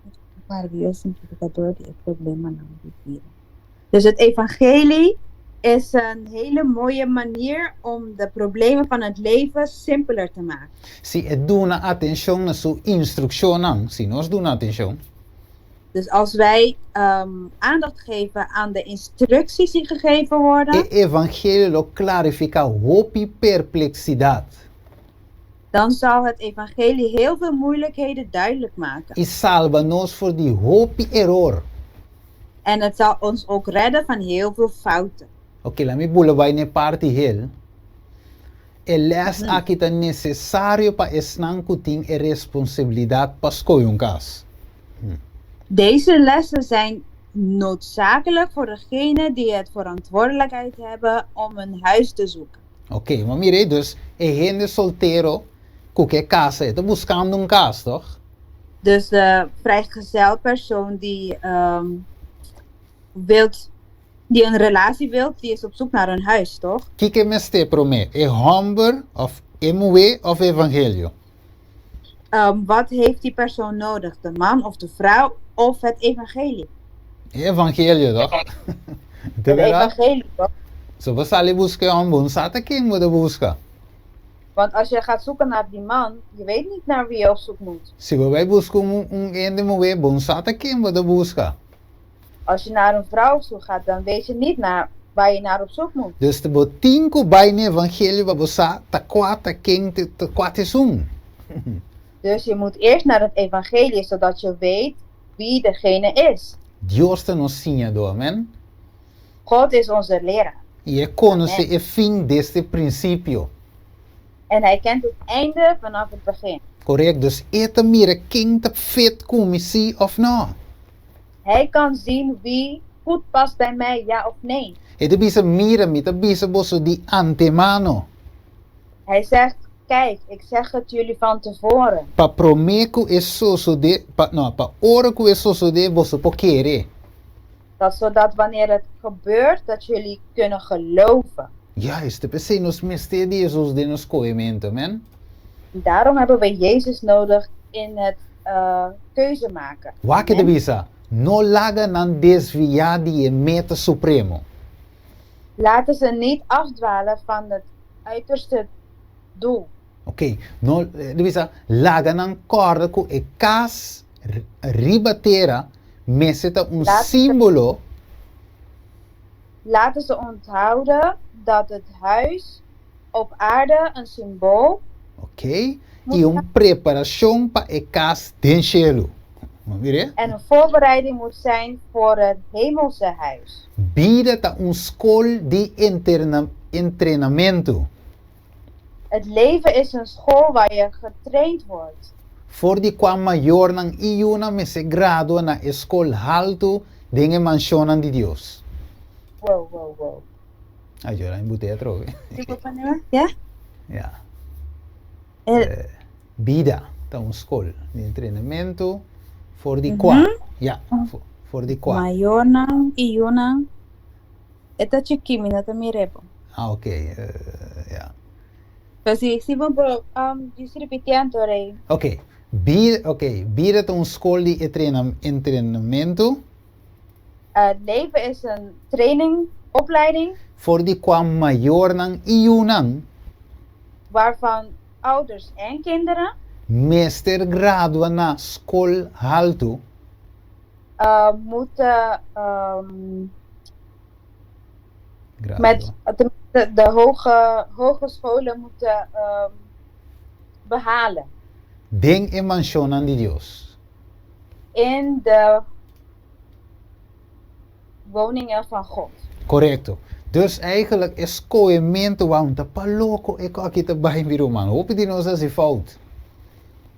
Dus het evangelie is een hele mooie manier om de problemen van het leven simpeler te maken. Si é duna atenção na sua instrução, se nós duna atenção. Dus als wij aandacht geven aan de instructies die gegeven worden. E evangelho clarifica hopi perplexidade. Dan zal het evangelie heel veel moeilijkheden duidelijk maken. E salva nos voor die hopi error. En het zal ons ook redden van heel veel fouten. Ok, la mi bula vai ne parte heel. E les aqui tá necessário para esnan kuting e responsabilidade para escolher um caso. Deze lessen zijn noodzakelijk voor degenen die het verantwoordelijkheid hebben om een huis te zoeken. Ok, maar mire, dus e gente solteiro que casa, tá buscando um caso, toch? Dus de vrijgezel persoon die een relatie wilt, die is op zoek naar een huis, toch? Que me este promet? E homber of MW of evangelio? Wat heeft die persoon nodig? De man of de vrouw of het evangelie? Evangelio, toch? Het evangelie, toch? So você ali busca um bom sata quem você busca? Want als je gaat zoeken naar die man, je weet niet naar wie je op zoek moet. Se você busca ende mover bom sata quem você busca? Als je naar een vrouw op zoek gaat, dan weet je niet waar je naar op zoek moet. Dus de botinko bij het evangelio wat você ta kwata quem te kwata zoom. Dus je moet eerst naar het evangelie, zodat je weet wie degene is. Dios te nos enseña, amen. God is onze leraar. E conoce el fin de este principio. En hij kent het einde vanaf het begin. Correct, dus ete mire quem te fit commissie of no. Hij kan zien wie goed past bij mij, ja of nee. Ete bisa mire mi te bisa boso di antemano. Hij zegt, kijk, ik zeg het jullie van tevoren. Pa promeco e soso de, pa oraco e soso de boso pokere. Dat zodat wanneer het gebeurt, dat jullie kunnen geloven. Juist, de PC nos mistérios de nos coimento, man. Daarom hebben we Jezus nodig in het keuze maken. Wakke de bisa, no laga nan desviar die meta supremo. Laten ze niet afdwalen van het uiterste doel. Ok, no, de bisa, laga nan corda ku e cas ribatera, meseta un Laten- símbolo. Laten ze onthouden dat het huis op aarde een symbool Ok? E uma preparação para a casa den cielo. Vamos ver? en een voorbereiding moet zijn voor het hemelse huis. Vida tá school de treinamento. Het leven is een school waar je getraind wordt. For di qua maior nang iuna me se grado na escola alto dinge mansionan di Dios. Wow, wow, wow. Ayora in buteatro. Ja? Ja. Eh, Vida tá school de treinamento for di qua. Ja, for di qua. Mayona, Iona. Ito chikimi na tamirepo. Ah, ok. Ja. Pues si vamos por repitiendo, rey. Ok. Vida tá school de treinamento. Het leven is een training, opleiding, For di qua maior nang iunang waarvan ouders en kinderen meester grado na school alto. moeten Grado. met de hogescholen moeten behalen Den e mansionan di Dios. in de woningen van God. Correcto. Dus eigenlijk is coemento want de paloko ik ook te bij biro man. Hoop je die nou als fout?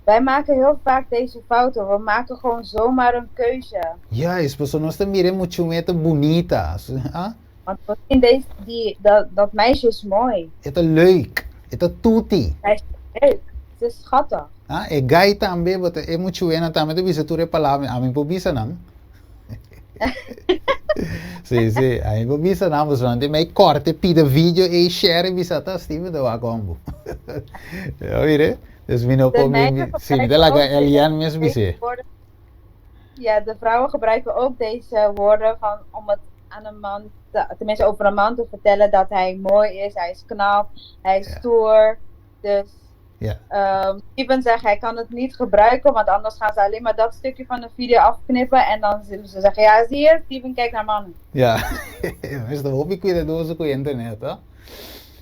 Wij maken heel vaak deze fouten. We maken gewoon zomaar een keuze. Juist, pues nós te mire mucho meta bonitas. Ah? Want we zien dat meisje is mooi. Het is leuk. Het is tutti. Hij is leuk. Ze is schattig. Ah, e gai tambe, but e mucho ena tambe te bisa ture palavra, a mim po bisa nang. Sim, a mim po bisa nang, mas não tem mais corte, pida vídeo e share bisa tá Steve do acombo. Ja, vire? Dus min op De min, meiden sim, de gebruiken laga ook Elian mes deze bise. woorden. Ja, de vrouwen gebruiken ook deze woorden om het aan een man, tenminste over een man te vertellen dat hij mooi is, hij is knap, hij is Ja. stoer. Dus Ja. Steven zegt hij kan het niet gebruiken, want anders gaan ze alleen maar dat stukje van de video afknippen en dan zullen ze zeggen, ja zie je, Steven kijkt naar mannen. Ja. Mas de hoop ik weer dat ko internet, hè?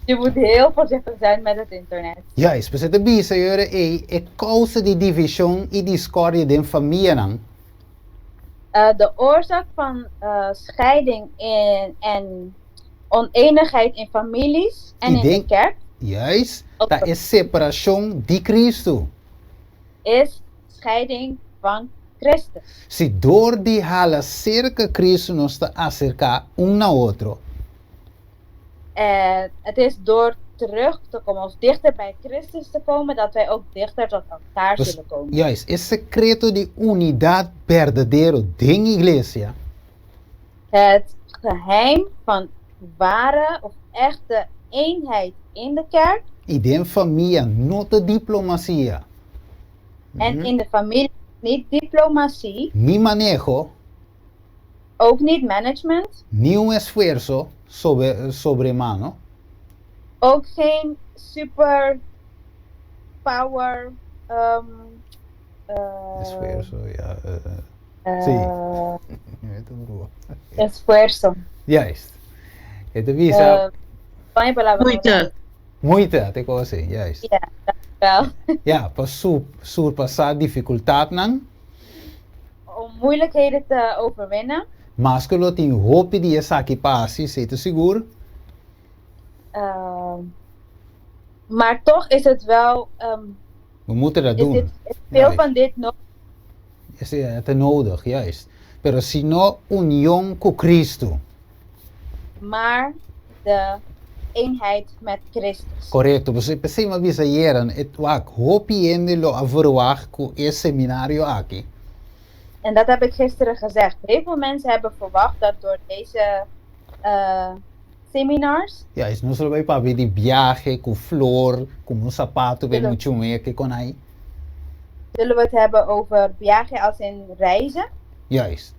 Je moet heel voorzichtig zijn met het internet. Juist, pues ito bisa yore e causa di division e discordia den família nang. De oorzaak van scheiding en oneenigheid in families en in de denk- kerk Juist, ta is separação de Cristo. is scheiding van Christus. Se door die hala cerca Cristo nos te acercar um na outro. Het is door terug te komen of dichter bij Christus te komen dat wij ook dichter tot elkaar Dus, zullen komen. juist, es secreto de unidade verdadeiro den igreja. Het geheim van ware of echte eenheid in de kerk E den família, não de diplomacia. en in de familie niet diplomatie, Ni manejo, ook niet management, ni esfuerzo sobre mano. ook geen super power Esfuerzo, ja. sí. Esfuerzo. Juist. Ito bisa, Van je palabra. Moeite. muita te cosa, juist. Ja, dankjewel. Ja, para surpassar dificuldade nang, Om moeilijkheden te overwinnen. mas que lo tem hope de essa que passe, sei te seguro. Maar toch is het wel, We moeten dat is doen. veel Juist. van dit nog. Is het nodig, juist. Pero si no unión con Cristo, Maar de eenheid met Christus. correto. Você pensei uma vez ayer, het wak hope ende lo averwacht com esse seminário aqui. En dat heb ik gisteren gezegd. Heel veel mensen hebben verwacht dat door deze seminars, Ja, is não só vai para ver de viaje com flor, com um sapato, bem Hello. muito meio que com aí. zullen we het hebben over viaje als in reizen. Juist.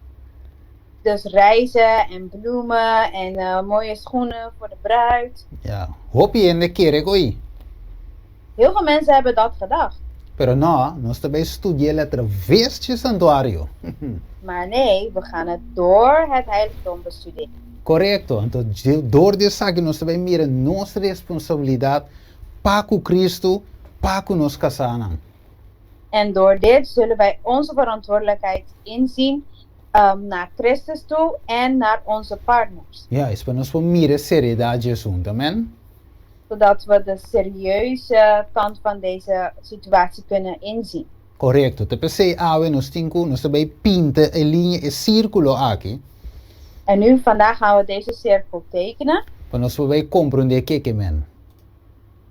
Dus reizen en bloemen en mooie schoenen voor de bruid. Ja, hope ende querer coi. Heel veel mensen hebben dat gedacht. Pero no, nós também estudamos através do santuário. Maar nee, we gaan het door het heiligdom bestuderen. Correto. Então, door de zaken, nós também mira nossa responsabilidade para com Cristo, para com nós casaram. En door dit zullen wij onze verantwoordelijkheid inzien naar Christus toe en naar onze partners. Ja, is para nós mira seriedade junto, amen? Zodat we de serieuze kant van deze situatie kunnen inzien. Correto. Te pensei, nós também pinta a linha, e círculo aqui, En nu, vandaag gaan we deze cirkel tekenen, para nós poder compreender o que é, men.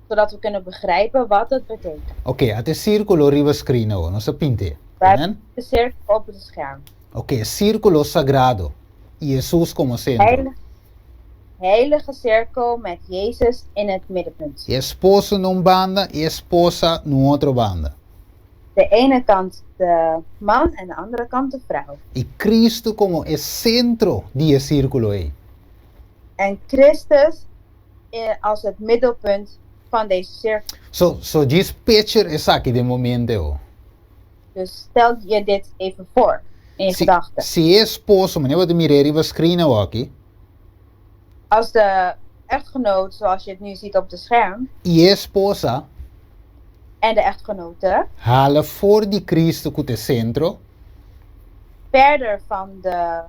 zodat we kunnen begrijpen wat het betekent. Ok, até círculo riba screen, nós pinte. Wij Amen? hebben de cirkel op het scherm. Ok, círculo sagrado. E Jesus como centro. Heilige cirkel met Jezus in het middenpunt. E esposo num banda e esposa num outro banda. De ene kant de man en de andere kant de vrouw. E Cristo como é centro de círculo aí. En Christus als het middelpunt van deze cirkel. So this picture is aqui de momento. Dus stel je dit even voor in je gedachten. Se esposo, meneer wat de mireri was screen aqui. Als de echtgenoot, zoals je het nu ziet op het scherm, E esposa en de echtgenote hala voor die Cristo que é centro. verder van de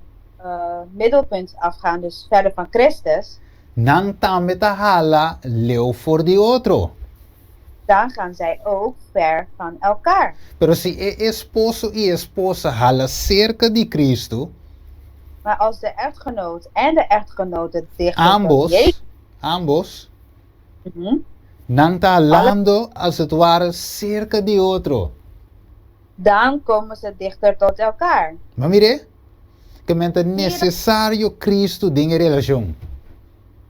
middelpunt afgaan, dus verder van Christus, Nang tambe ta hala leu voor die outro. dan gaan zij ook ver van elkaar. Pero se esposo e esposa hala cerca de Cristo, Maar als de echtgenoot en de echtgenote dichter tot Jezus, ambos, Mhm. nang ta halando als het ware cerca de outro. dan komen ze dichter tot elkaar. Maar mire, que mente necessário Cristo dinge relação.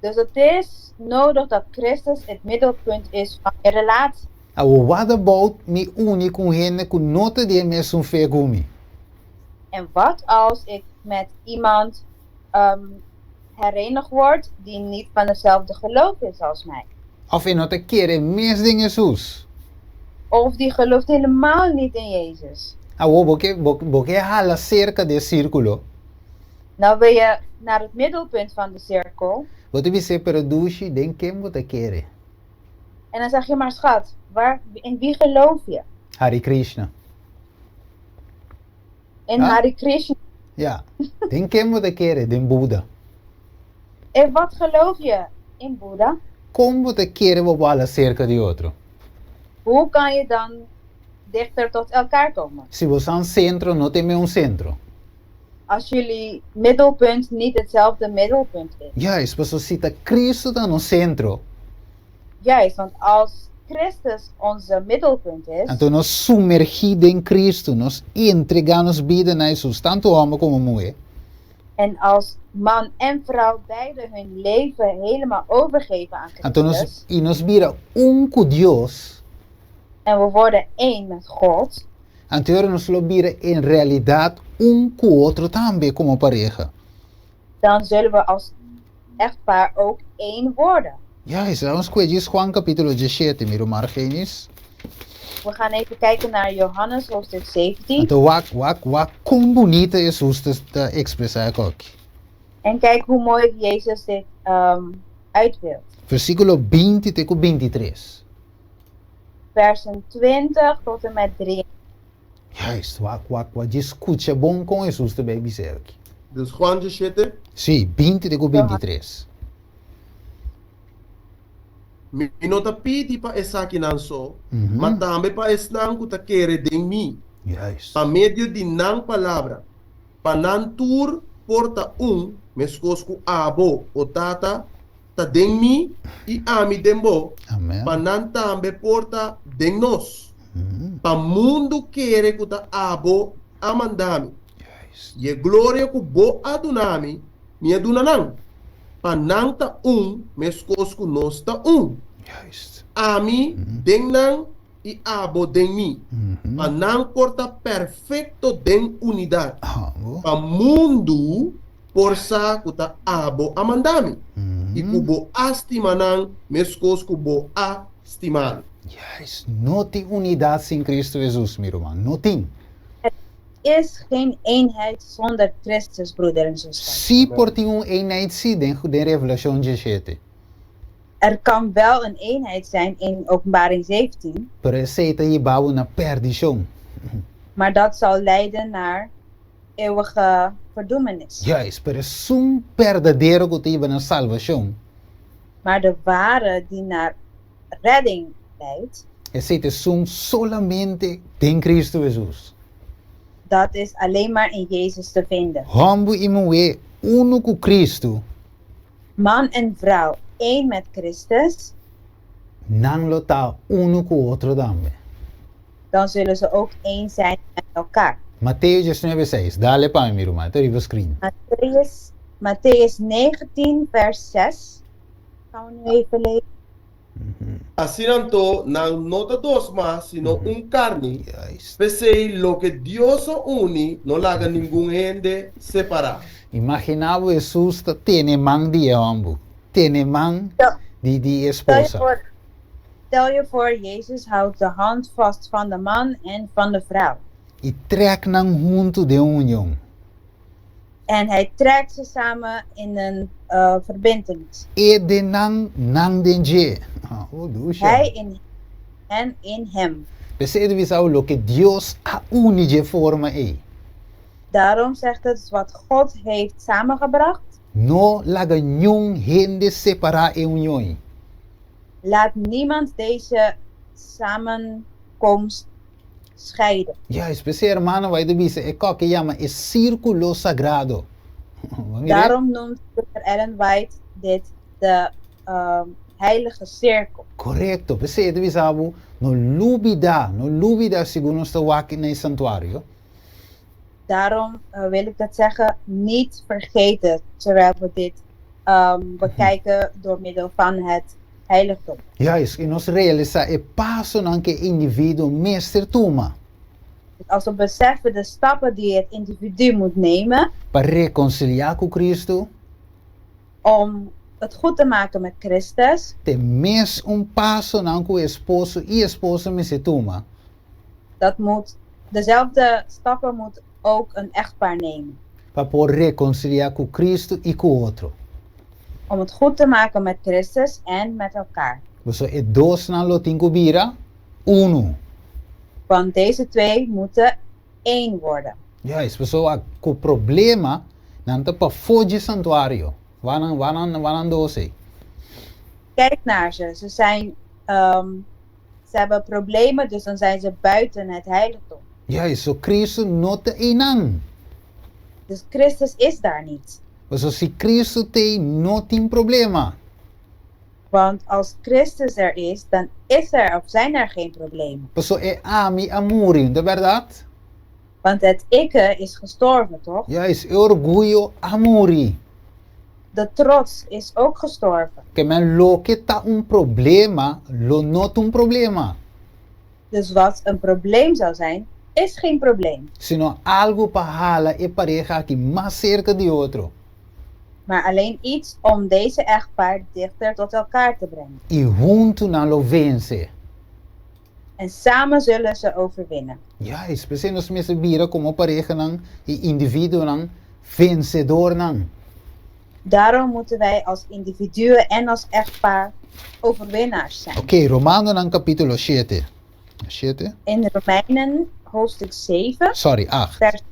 Dus het is nodig dat Christus het middelpunt is van je relatie. What about me uni com gente que nota de mesmo fé gumi? En wat als ik met iemand herenigd word die niet van hetzelfde geloof is als mij? Of in nota querer mes de Jesus. Of die gelooft helemaal niet in Jezus. Porque hala cerca de círculo. Nou wil je naar het middelpunt van de cirkel. Wat we zeggen, pero dushi, den quem você quer? En dan zeg je maar schat, in wie geloof je? Hare Krishna. In Ah. Hare Krishna. Ja, den quem você quer? Den Buddha. En wat geloof je in Boeddha? Como você quer hala cerca de outro? Hoe kan je dan dichter tot elkaar komen? Se você é um centro, não tem centro. Als jullie middelpunt niet hetzelfde middelpunt is. Juist, você cita Cristo tá no centro. Juist, want als Christus onze middelpunt is, Então nós sumergidos em Cristo, nós entregamos vida a Jesus, tanto homem como mulher. en als man en vrouw beide hun leven helemaal overgeven aan Então Christus, nós vira com Deus. en we worden één met God, Então nós lo vira em realidade com o outro também como pareja. dan zullen we als echtpaar ook één worden. Juist, vamos com Juan capítulo 17, miro Margenis. We gaan even kijken naar Johannes hoofdstuk 17 Então wat quão bonita Jesus está expressar aqui. en kijk hoe mooi Jezus dit uitbeeldt. Versículo 20 até 23. Versen 20 tot en met 3. Juist, wat discute bom com Jesus também dizer aqui. Dus Juan 17, Sim, 20 até 23. minota pidi pa esaki nan so, Mhm. matambe pa esnan ku ta kere de mi, Juist. pa medio di nang palavra, pa nan tur porta meskos ku abo o tata, ta den mi i ami dembo, Amém. pa nan tambe porta den nos, Mhm. pa mundo kere ku ta abo amandami, Juist. ye gloria ku bo adunami, mi adunanan, pa nan ta meskos ku nos ta Juist. Ami den nan i abo den mi. Mhm. Anang porta perfecto den unidad. Ah, boa. Pa mundo por sa kuta abo amandami. Mhm. I kubo astimanang meskos kubo a stiman. Juist, no tem unidade sem Cristo Jesus, meu irmão. No tem. Is geen eenheid zonder Christus, broeder en zuster. Se por tem eenheid zie, de Revelação 17. Er kan wel een eenheid zijn in Openbaring 17, Pero aceita e bouwen na perdição. maar dat zal leiden naar eeuwige verdoemenis. Juist, pero sum verdadeiro que tem na salvação. Maar de ware die naar redding leidt, Aceita sum solamente em Cristo Jesus. dat is alleen maar in Jezus te vinden. Hombo e mulher, uno com Cristo, Man en vrouw, één met Christus, não lota uno com o outro também. dan zullen ze ook één zijn met elkaar. Mateus 19:6. Dale para mim, irmão. Estou aí screen. Matthäus 19, vers 6. Gaan we nu even lezen. Assim não não nota dos mas, sino carne. Juist. Pensei lo que Dios une, no laga ningún gente separar. Imaginava Jesus tiene man de hombo. Tiene man de esposa. Stel je voor, Jezus houdt de hand vast van de man en van de vrouw. E trek nang junto de união. En hij trekt ze samen in een verbintenis. E de nang denje. Oh, ducha. Hij in en in hem. Percebe visão lo que Deus a une de forma aí. Daarom zegt het, wat God heeft samengebracht, No laga nenhum gente separar a união. laat niemand deze samenkomst scheiden. Ja, especially hermano, vai de bisa, é qual que chama, é círculo sagrado. Daarom noemt Ellen White dit de heilige cirkel. Correcto, percebe visavo, no lubida segundo sta waki na santuario. Daarom wil ik dat zeggen, niet vergeten, terwijl we dit bekijken door middel van het heiligdom. Juist, e nós realizar é passo que indivíduo meester toma. Als we beseffen de stappen die het individu moet nemen Para reconciliar com Cristo, om het goed te maken met Christus, tem mes passo que o esposo e esposa me se toma. dat moet, dezelfde stappen moet ook een echtpaar nemen. Para poder reconciliar com Cristo e com o outro. Om het goed te maken met Christus en met elkaar. So, é dois na lotinho bira, uno. Want deze twee moeten één worden. Juist, so, com problema, não tá para fugir santuário. Wanneer doze. Kijk naar ze. Ze hebben problemen, dus dan zijn ze buiten het heiligdom. Juist, so Cristo não tá inang. Dus Christus is daar niet. So, se Cristo tem, não tem problema. Want als Christus er is, dan is er of zijn er geen problemen. So, é ami amori, não é verdade? Want het ikke is gestorven, toch? Juist, é orgulho amori. De trots is ook gestorven. Que men lo que tá problema, lo not problema. Dus wat een probleem zou zijn, is geen probleem. Sino algo para hala e pareja que mais cerca de outro. Maar alleen iets om deze echtpaar dichter tot elkaar te brengen. E junto na lo vence. En samen zullen ze overwinnen. Juist, we zijn ons met z'n bieren como pareja nang, e individuo nang, vencedor nang. Daarom moeten wij als individuen en als echtpaar overwinnaars zijn. Oké, Romano nang capítulo 7. 7? In Romeinen hoofdstuk 7. Sorry, 8.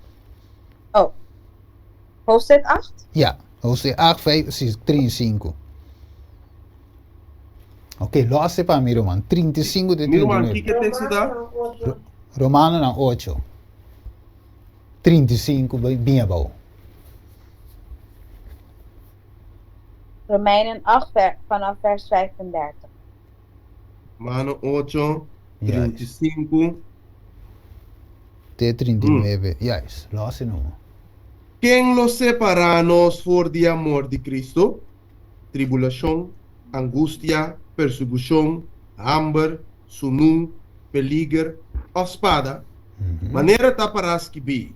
Hoofdstuk 8? Ja, hoofdstuk 8, 5, 6, 3 en 5. Oké, lo hace para mí, Romano. 35 de Mira, man, 39. ¿qué texto da? Romano nang 8. 35, bem abajo. Romeinen 8 vanaf vers 35. Mano 8, Juist. 35. T 39. Juist, lo hace no. ¿Quién los separanos por de amor de Cristo? Tribulación, angustia, persecución, hambre, sunum, peligro o espada. Maneira taparás que bi.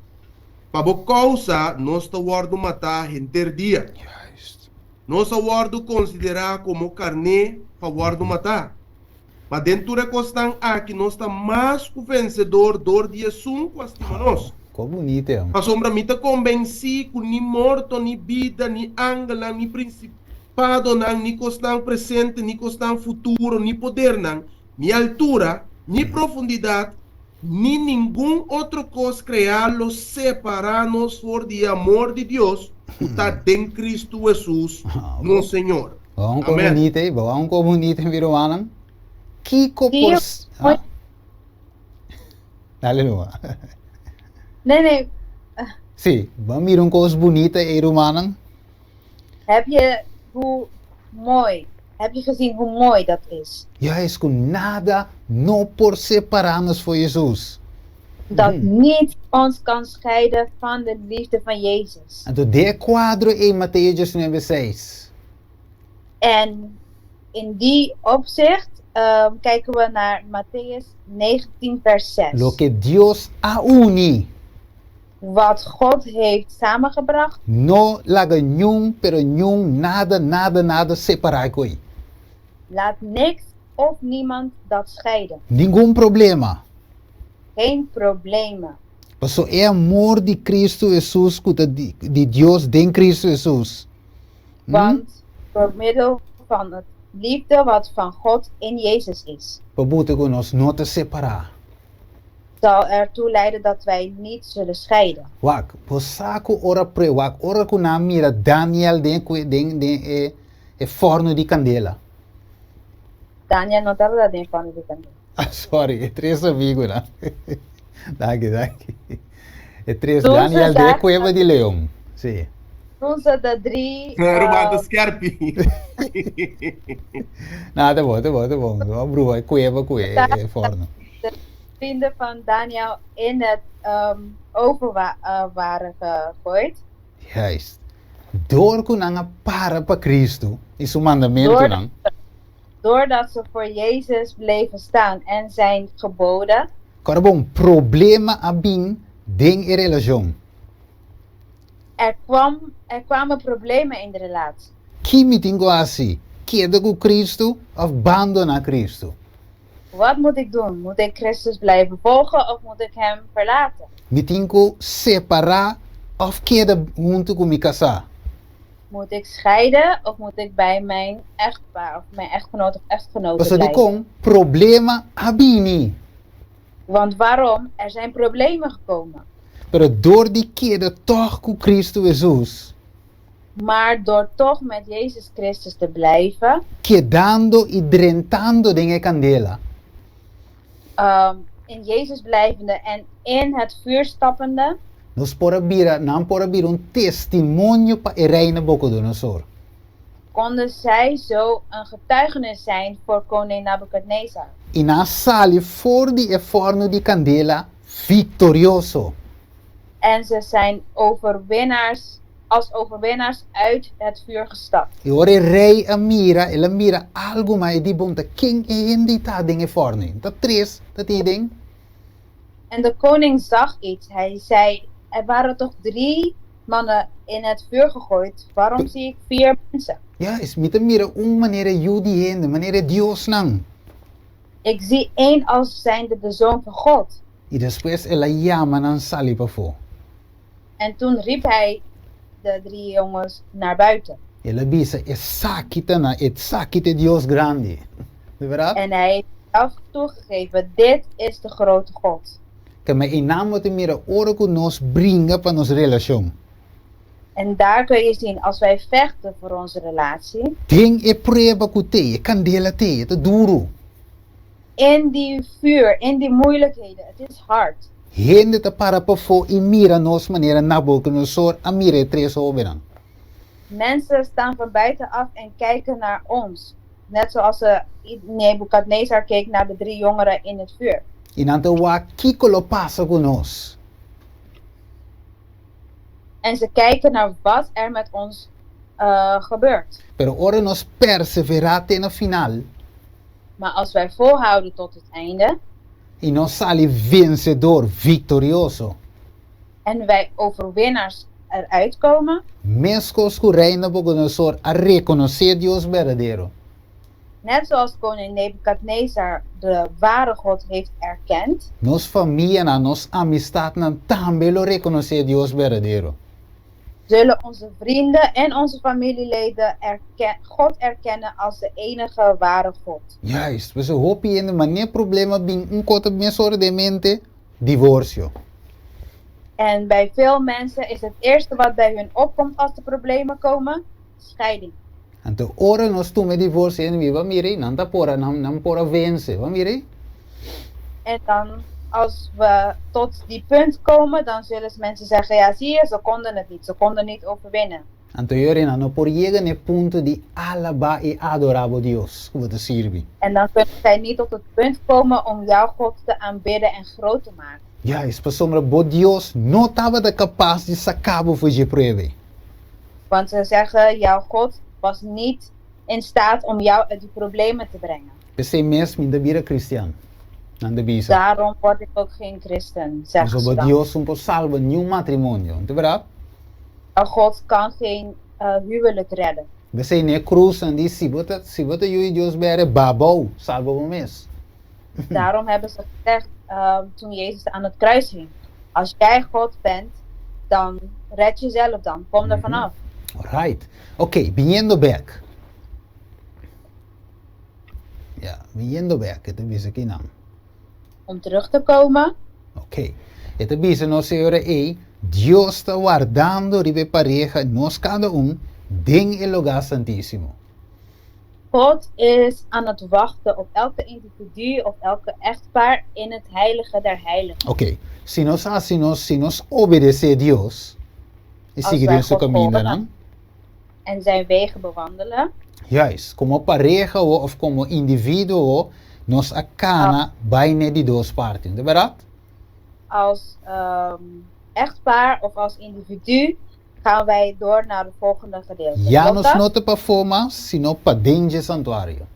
Para causa, nós te guardo matar gente dia. Juist. Nós te guardo considerar como carne para guardo matar. Mas dentro da questão aqui, nós estamos mais que vencedor de Jesus, nós. Como bonito, é. A sombra me está convencido, nem morto, nem vida, nem ángel, nem principado, nem questão presente, nem questão futuro, nem poder, nem altura, nem profundidade, nem nenhum outro coisa criá-lo, separar-nos por de amor de Deus, que está em Cristo Jesus, nosso Senhor. Bom, Amém. comunite, bom, comunite, viruanang. Kiko Zie je por... mooi- Dale, Luma. Nee, Sim, vamos ver coisa bonita, Irumanang. heb je heb je gezien hoe mooi dat is? Juist, com nada não por separar-nos voor Jesus. Dat niet ons kan scheiden van de liefde van Jezus. Então, de quadro em Mateus 9:6. En in die opzicht kijken we naar Matthäus 19 vers 6. Lo que Deus a uni, Wat God heeft samengebracht, no laga nenhum, pero nenhum, nada separar com ele. laat niks of niemand dat scheiden. Nenhum problema. Geen problemen. Paso é amor de Cristo Jesus, de Deus em Cristo Jesus. Want door middel van het liefde wat van God in Jezus is, Pabuta com nós não te separar. zal ertoe leiden dat wij niet zullen scheiden. Wak, posaku ora pre, wak, ora kuna mira Daniel den forno di candela. Daniel, não estava lá dentro van de kant. Ah, sorry, é três amigos, né? Daqui. É três, Doze Daniel de dagen. Cueva de Leão. Sim. Toen ze de drie Romano Scarpi. Não, tá bom. Vamos pro Cueva, forno. vrienden van Daniel in het oven waren gegooid. Juist. Door kunanga para Cristo, is een mandamento, Door- não? Doordat ze voor Jezus bleven staan en zijn geboden, Agora, bom, problema abin den e relação. er kwamen problemen in de relatie. Que me tenho assim? Queda com Cristo of abandona Cristo? Wat moet ik doen? Moet ik Christus blijven volgen of moet ik hem verlaten? Me tenho separar of queda junto com me casar? Moet ik scheiden of moet ik bij mijn echtpaar of mijn echtgenoot of echtgenote Paso de blijven? com problema abini. Want waarom? Er zijn problemen gekomen. Pero door die queda toch com Cristo Jesus, Maar door toch met Jezus Christus te blijven, quedando e drentando den candela, in Jezus blijvende en in het vuur stappende, nos não pode vir testemunho para a reina Nabucodonosor. konden zij zo een getuigenis zijn voor koning Nabukadnezar. E na sala for de forno de candela vitorioso. En ze zijn als overwinnaars uit het vuur gestapt. E ora o rei ela mira algo mais de bom, quem é die tá dingen forno? Dat tres, dat ding. En de koning zag iets. Hij zei, er waren toch 3 mannen in het vuur gegooid. Waarom zie ik 4 mensen? Ja, is met mira maneira Judi hende, maneira Dios nang. Ik zie 1 als zijnde de zoon van God. E depois ela llama nan sali para fora. En toen riep hij de 3 jongens naar buiten. Ela bisa, sakita Dios grande. De verdade? En hij heeft zelf toegegeven, dit is de grote God. Que me in naam wat mira ora que nos bringa para nos relação. En daar kun je zien, als wij vechten voor onze relatie, Tem e preba que te, candela te, te duro. in die vuur, in die moeilijkheden, het is hard. Hende te para para fora e mira nos maneira Nabucodonosor a mira tres oberan. Mensen staan van buitenaf en kijken naar ons. Net zoals Nebukadnezar keek naar de 3 jongeren in het vuur. E nanto wa kiko lo passa com nós. En ze kijken naar wat er met ons gebeurt. Pero ora nos perseverar até no final. Maar als wij volhouden tot het einde E nos sale vencedor, vitorioso. en wij overwinnaars eruit komen, Mesmo que o rei Nabucodonosor a reconhecer Deus verdadeiro. Net zoals koning Nebukadnezar de ware God heeft erkend, nos familia na nos amistad na también lo reconoce Dios verdadero. zullen onze vrienden en onze familieleden God erkennen als de enige ware God. Juist, we hopen in de manier problemen bin un kote bien sobre de mente divorcio. En bij veel mensen is het eerste wat bij hun opkomt als de problemen komen, scheiding. En te oren nos tu me divorcio en wie mire, nanta pora nam pora vence, wa mire? En dan, als we tot die punt komen, dan zullen mensen zeggen, ja zie je, ze konden het niet, ze konden niet overwinnen. En te yore no por llegar ne punto di alaba y adorabo Dios, como te sirvi. En dan kunnen zij niet tot het punt komen om jouw God te aanbidden en groot te maken. Ja, es pa sombra bo Dios no estaba de capaz de sacabo voor je pruebe. Want ze zeggen, jouw God was niet in staat om jou uit die problemen te brengen. Ese mes min de bira Christian. Nan de bisa. Daarom word ik ook geen christen, zeggen Zo ze bo dan. Dios un po salva nieuw matrimonio, te verdad? Jouw God kan geen huwelijk redden. We zijn ne cruz en die si bota you Dios bere babou, salva bo mes. Daarom hebben ze gezegd, toen Jezus aan het kruis hing, als jij God bent, dan red jezelf dan, kom er vanaf. Alright. Okay, viniendo back. Ja, viniendo back, ito bisa kinang. Om terug te komen, Ok. Ito bisa no señora A. Dios está guardando ribe pareja nos cada ding el lugar santísimo. God is aan het wachten op elke individu of elke echtpaar in het heilige der heiligen. Ok. Si nos obedece Dios y Als sigue wij en su God camino, volgen ¿no? en zijn wegen bewandelen, Juist. Como pareja of como individuo nos acana bijna die dos partes, ¿de verdad? als echtpaar of als individu gaan wij door naar het volgende gedeelte. Ya Klopt nos dat? no te pa forma, sino pa dentro santuario.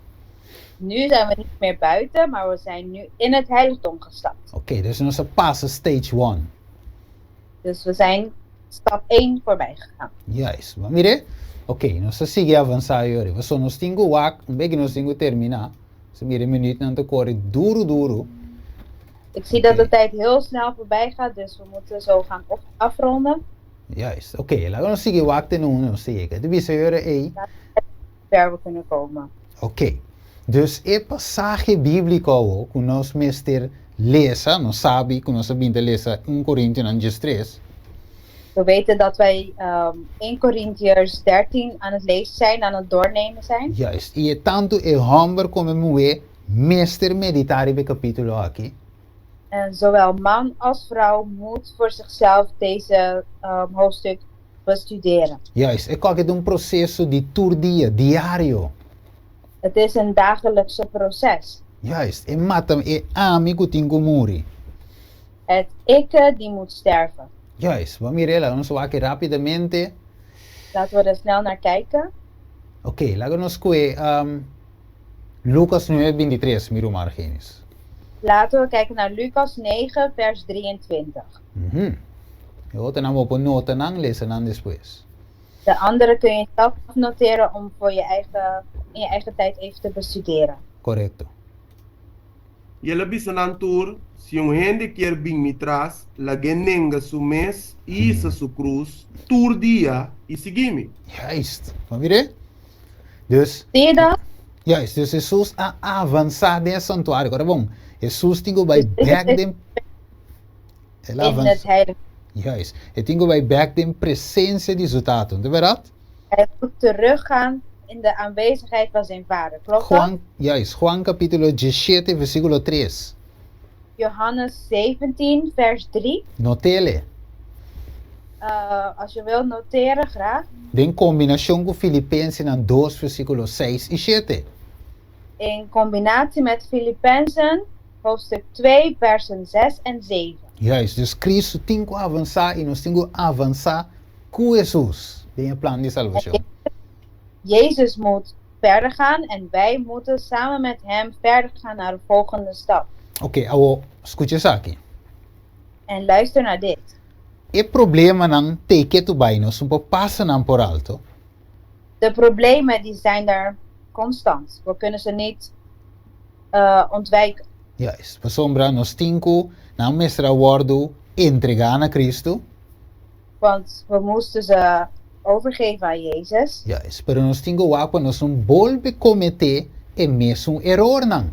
Nu zijn we niet meer buiten, maar we zijn nu in het heiligdom gestapt. Ok, dus nos passa stage 1. Dus we zijn stap 1 voorbij gegaan. Juist. Maar mire, ok, nos sigue avançar yori. We nos tingo wak, un begi nos tingo terminar. Se mire minuut na te corre duro. Ik zie dat Oké. de tijd heel snel voorbij gaat, dus we moeten zo gaan afronden. Juist. Ok, laten we nos sigue wak ten uno, sigue. De bisa yori, Hoe ver we kunnen komen. Ok. Dus e passage bíblico que nos meester lesa, nos sabe que nos sabinte lesa 1 Corinthians 3. We weten dat wij 1 Corinthiërs 13 aan het lezen zijn, aan het doornemen zijn. Juist. E tanto e hombre como mulher meester meditare be capítulo aqui. En zowel man als vrouw moet voor zichzelf deze hoofdstuk bestuderen. Juist. E qualquer um processo de tour dia, diário. Het is een dagelijkse proces. Juist. E matam e amigo tingo muri. Het ikke die moet sterven. Juist. Vamos mirela, vamos aqui rapidamente. Laten we er snel naar kijken. Ok, laten we que Lucas 9:23, miro margenis. Laten we kijken naar Lucas 9 vers 23. Eu tenho op een nota nang lezen dan después. De andere kun je zelf noteren om voor in je eigen tijd even te bestuderen. Correcto. Yela bisanan tour, si un gente quiere bin mitras, la genenga su mes, isa su cruz, tour dia, y sigimi. Juist. Van mire? Dus, Zie je dat? juist. Dus Jesus a avançar de santuário. Agora, bom, Jesus tingo bij back dem. Ela In het avança. heilige. Juist. Ele tingo bij back dem presença de resultado. De verdade? Hij moet teruggaan in de aanwezigheid van zijn vader. Klopt dat? Juan, juist. Juan capítulo 17, versículo 3. Johannes 17 vers 3. Notele. Als je wilt noteren, graag. De combinação com Filipenses na 2, versículo 6 e 7. In combinatie met Filippenzen, hoofdstuk 2, versen 6 en 7. Juist. Dus Cristo tem que avançar e nós temos que avançar com Jesus. Tem plan de salvação. Jezus moet verder gaan en wij moeten samen met hem verder gaan naar de volgende stap. Ok, agora, escute isso aqui. En luister naar dit. E problema não tem que tu vai nós passa não por alto. De problemen die zijn er constant. We kunnen ze niet ontwijken. Yes, pasombra nos tinko na mesra wordo entregar a Cristo. Want we moesten ze overgeven aan Jezus. Yes, pero nos tinko wapa nos un bolbe comete e mesmo error nang.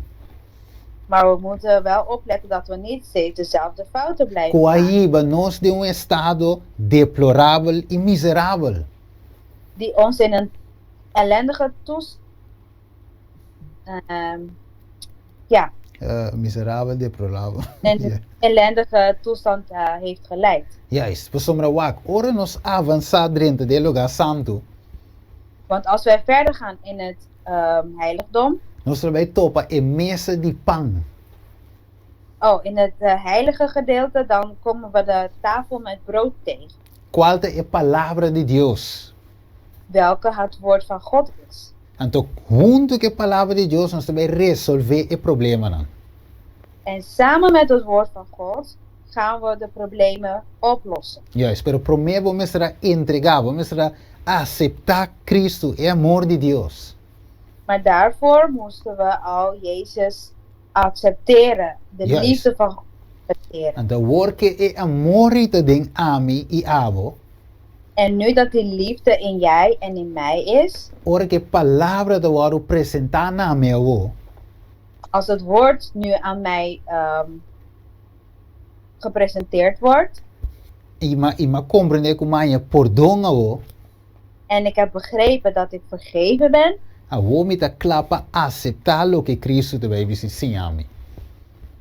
Maar we moeten wel opletten dat we niet steeds dezelfde fouten blijven maken. Coaíba nos de um estado deplorável e miserável. Die ons in een ellendige Miserável, deplorável. ellendige toestand heeft geleid. Yes, pasombra wak. Ora nos avançar dentro del lugar santo. Want als wij verder gaan in het heiligdom, Nós vai topa e mesa de pão. in het heilige gedeelte, dan komen we de tafel met brood tegen. Qual é a palavra de Deus? Welke het woord van God is. Então, junto com a palavra de Deus, nós vai resolver o problema. Não? En samen met het woord van God gaan we de problemen oplossen. Yes, pero primeiro vamos entregar, vamos aceitar Cristo, o amor de Deus. Maar daarvoor moesten we al Jezus accepteren. De Juist. liefde van God accepteren. Então, porque o amor te den a mim e avo, En nu dat die liefde in jij en in mij is, ora que a palavra de Deus apresentar na meu, als het woord nu aan mij gepresenteerd wordt, ima compreender como é perdão avo, en ik heb begrepen dat ik vergeven ben, avo me ta clapa aceitar lo que Cristo te vai dizer a mim.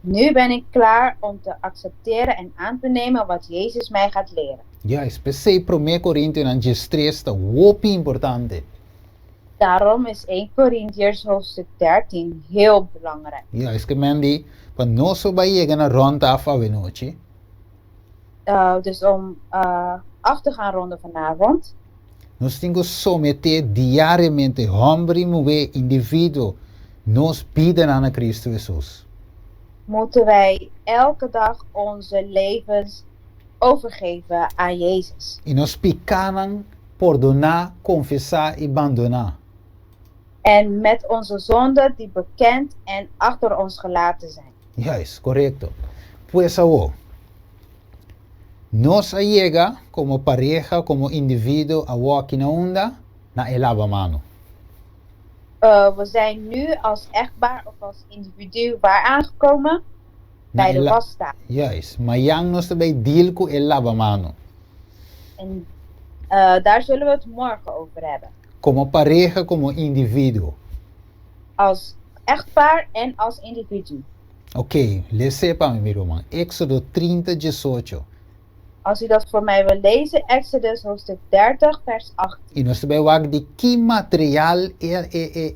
nu ben ik klaar om te accepteren en aan te nemen wat Jezus mij gaat leren. Ja, especially 1 Corinthians 3 está muito importante. Daarom is 1 Korintiërs hoofdstuk 13 heel belangrijk. Ja, es que mendi, para nós vai chegar na ronda af a noite. Dus om af te gaan ronden vanavond, Nós temos que someter diariamente homem e mulher, indivíduo, nos piden aan Cristo Jesus. moeten wij elke dag onze levens overgeven aan Jezus. E nós picaram, perdonar, confessar e abandonar. En met onze zonden die bekend en achter ons gelaten zijn. Yes, correcto. Pues ahora, nos llega como pareja, como individuo, a aqui na onda, na el lavamano. We zijn nu als echtpaar of als individu waar aangekomen bij de wasstaaf. Yes, mayang nos também deal com el lavamano. En daar zullen we het morgen over hebben. Como pareja, como individuo. Als echtpaar en als individu. Ok, lees para mim, irmão. Éxodo 30:18. Als u dat voor mij wil lezen, Exodus hoofdstuk 30, vers 8. E nós também vamos de que material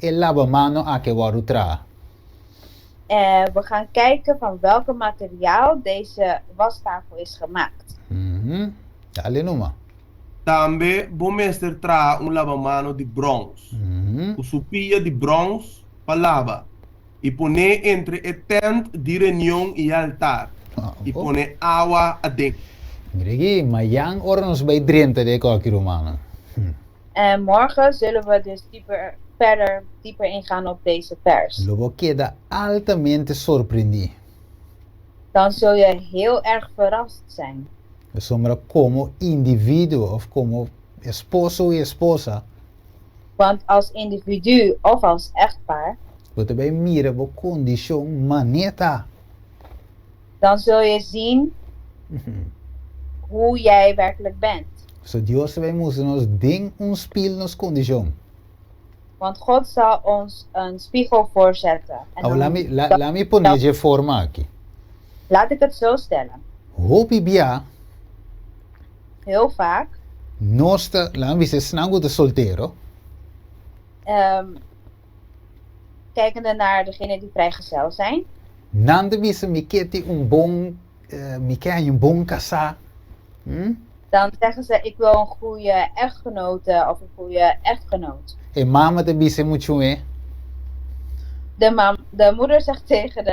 el lavamano a que vai tra. We gaan kijken van welke materiaal deze wastafel is gemaakt. Dale numa. Também vamos tra lavamano de bronze. O supia de bronze para lava. E pone entre o tent de reunião e altar. E pone água adentro. Gregi, mayang ora nos vai drenta de qualquer romano. En morgen zullen we dus dieper ingaan op deze vers. Logo queda altamente surpreendido. Dan zul je heel erg verrast zijn. Sombra como individuo of como esposo y esposa. Want als individu of als echtpaar, Você vai mirar a condição maneta. dan zul je zien hoe jij werkelijk bent. So Deus vai mostrar nos ding spiel nos condição. Want God zal ons een spiegel voorzetten. En dan- Laat me poner de forma aqui. Laat ik het zo stellen. Hopi bia, Heel vaak, nós lá me se snango de solteiro. kijkende naar degenen die vrijgezel zijn, Nanda visa me quer um bom casar. dan zeggen ze ik wil een goede echtgenote of een goede echtgenoot. E mama te visa muito De moeder zegt tegen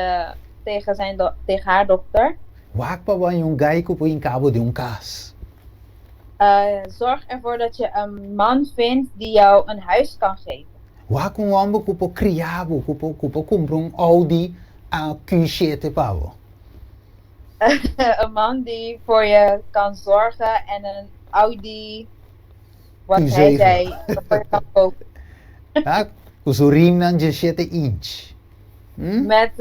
haar dochter, Wak pa ba yung gaico po in cabo de cas. zorg ervoor dat je een man vindt die jou een huis kan geven. Waku wambo kupo criabo, kupo kumprum Audi a Q7 pavo. Een man die voor je kan zorgen en een Audi, wat Q7. hij zei, voor je kan kopen. Ah, kuso rim nan 17 inch. Met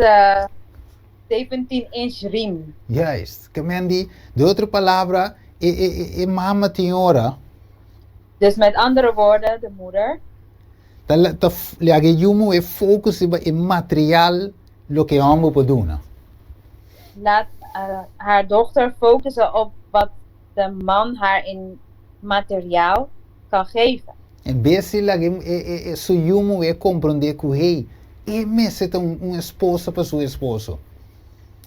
17-inch riem. Juist. Kamendi, de otra palabra, mama tiora. Dus met andere woorden, de moeder Lagi yumu e focus in materiaal lo que amo poduna. laat haar dochter focussen op wat de man haar in materiaal kan geven. En besi lagi so yumu e comprender que hey, meseta esposa para su esposo.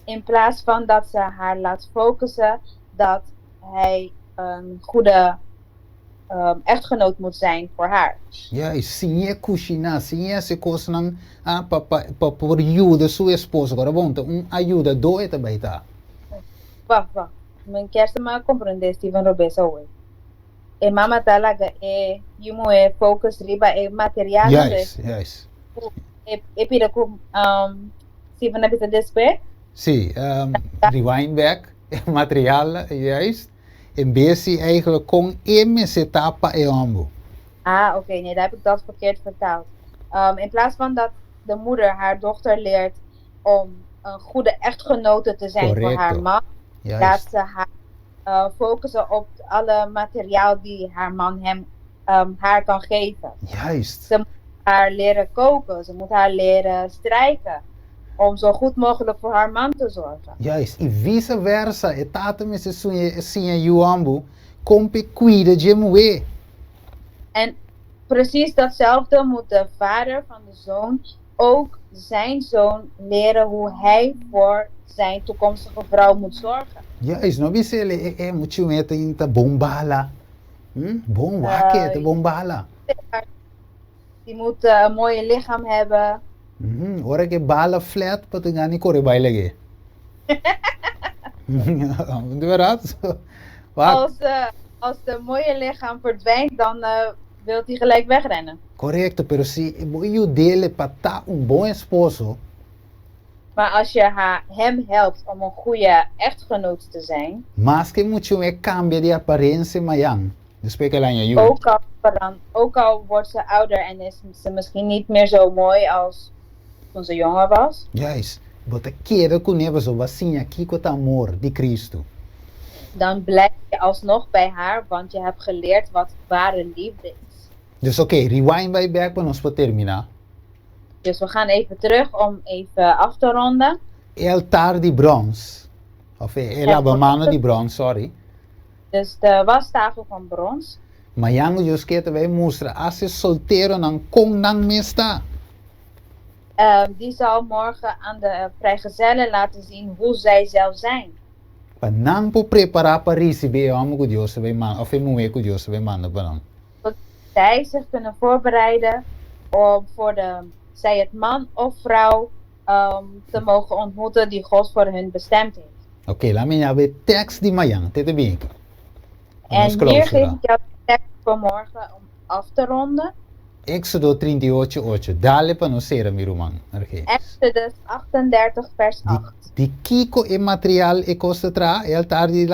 In plaats van dat ze haar laat focussen dat hij een goede echtgenoot moet zijn voor haar. Ja, sinye kushina, sinye se kosnang por ayuda su esposo. Agora bom, ayuda do eta baita. Wacht. Mijn kerst maar comprende Steven Robeso hoor. E mama talaga yumu e focus riba e materiaal Juist. e pide kum Steven na bisa despe. Zie, rewind back, materiaal, juist. En besi eigenlijk kon se tapa e ambo. Ah, oké, nee, daar heb ik dat verkeerd vertaald. In plaats van dat de moeder haar dochter leert om een goede echtgenote te zijn voor haar man, laat ze haar focussen op alle materiaal die haar man haar kan geven. Juist. Ze moet haar leren koken, ze moet haar leren strijken, om zo goed mogelijk voor haar man te zorgen. Juist, e vice versa, e tata me se sinha yuambu, kompe cuida de moe. En precies datzelfde moet de vader van de zoon ook zijn zoon leren hoe hij voor zijn toekomstige vrouw moet zorgen. Juist, no bisele moet je met in ta bombala. Bom wake, bombala. Die moet een mooie lichaam hebben. Ora ke bala flat patungani kore bailage. De verat? Als de mooie lichaam verdwijnt, dan wil hij gelijk wegrennen. Correcto, pero si you dele pata un bom esposo. Maar als je hem helpt om een goede echtgenoot te zijn, Mas que mucho me cambia de apariencia mayang. Después que el año you. ook al wordt ze ouder en is ze misschien niet meer zo mooi als toen ze jonger was. Juist. Bota quiero con eva zo vacinha aqui com amor de Cristo. Dan blijf je alsnog bij haar, want je hebt geleerd wat ware liefde is. Dus oké, rewind by back para nós para terminar. Dus we gaan even terug om even af te ronden. El altar de bronze. Of el lavamano de bronze, sorry. Dus de wastafel van brons. Mayang Deus quer também mostrar as solteiro não com não me está. Die zal morgen aan de vrijgezellen laten zien hoe zij zelf zijn. Para não po preparar para receber o amo que Deus vai mandar, of moe que Deus vai mandar para nós. Dat zij zich kunnen voorbereiden om zij het man of vrouw te mogen ontmoeten die God voor hun bestemd heeft. Oké, laat me nou weer tekst die Mayang, dit ben ik. En hier geef ik jou de tekst voor morgen om af te ronden. Éxodo 38:8. Dale para nós ser, meu irmão. Exodus 38 vers 8. De Kiko e material e costa tra, e altar di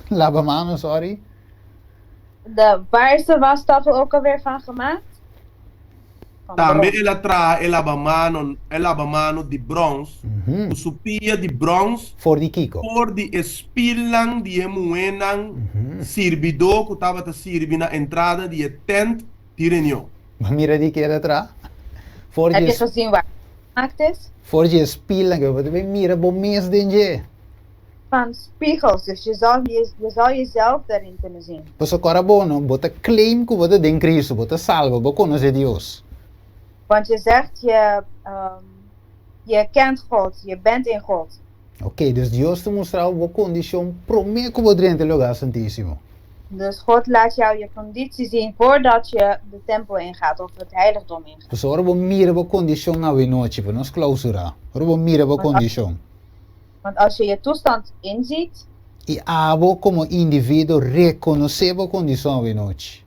lavamano, sorry. Waar is de wastafel ook alweer van gemaakt? Também ela traz el lavamano de bronze, o supia de bronze, for de Kiko. Por de espilan de emuenan, servidor que estava te servir na entrada de tent de reunião. Maar mira die keer tra. Heb je gezien waar het gemaakt is? Voor je spielen, wat we mira bom mes denje. Van spiegels, dus je zal jezelf daarin kunnen zien. Pues agora bono, bota claim que bota den Cristo, bota salva, bota conoce Deus. Want je zegt je kent God, je bent in God. Oké, dus Deus te mostrar uma condição prometo que podria entrar lugar santíssimo. Dus God laat jou je conditie zien voordat je de tempel ingaat of het heiligdom ingaat. Dus ora bom mira bo condição na noite, para nós clausura. Ora bom mira bo condição. Want als je je toestand inziet, E abo como indivíduo reconhecer bo condição na noite.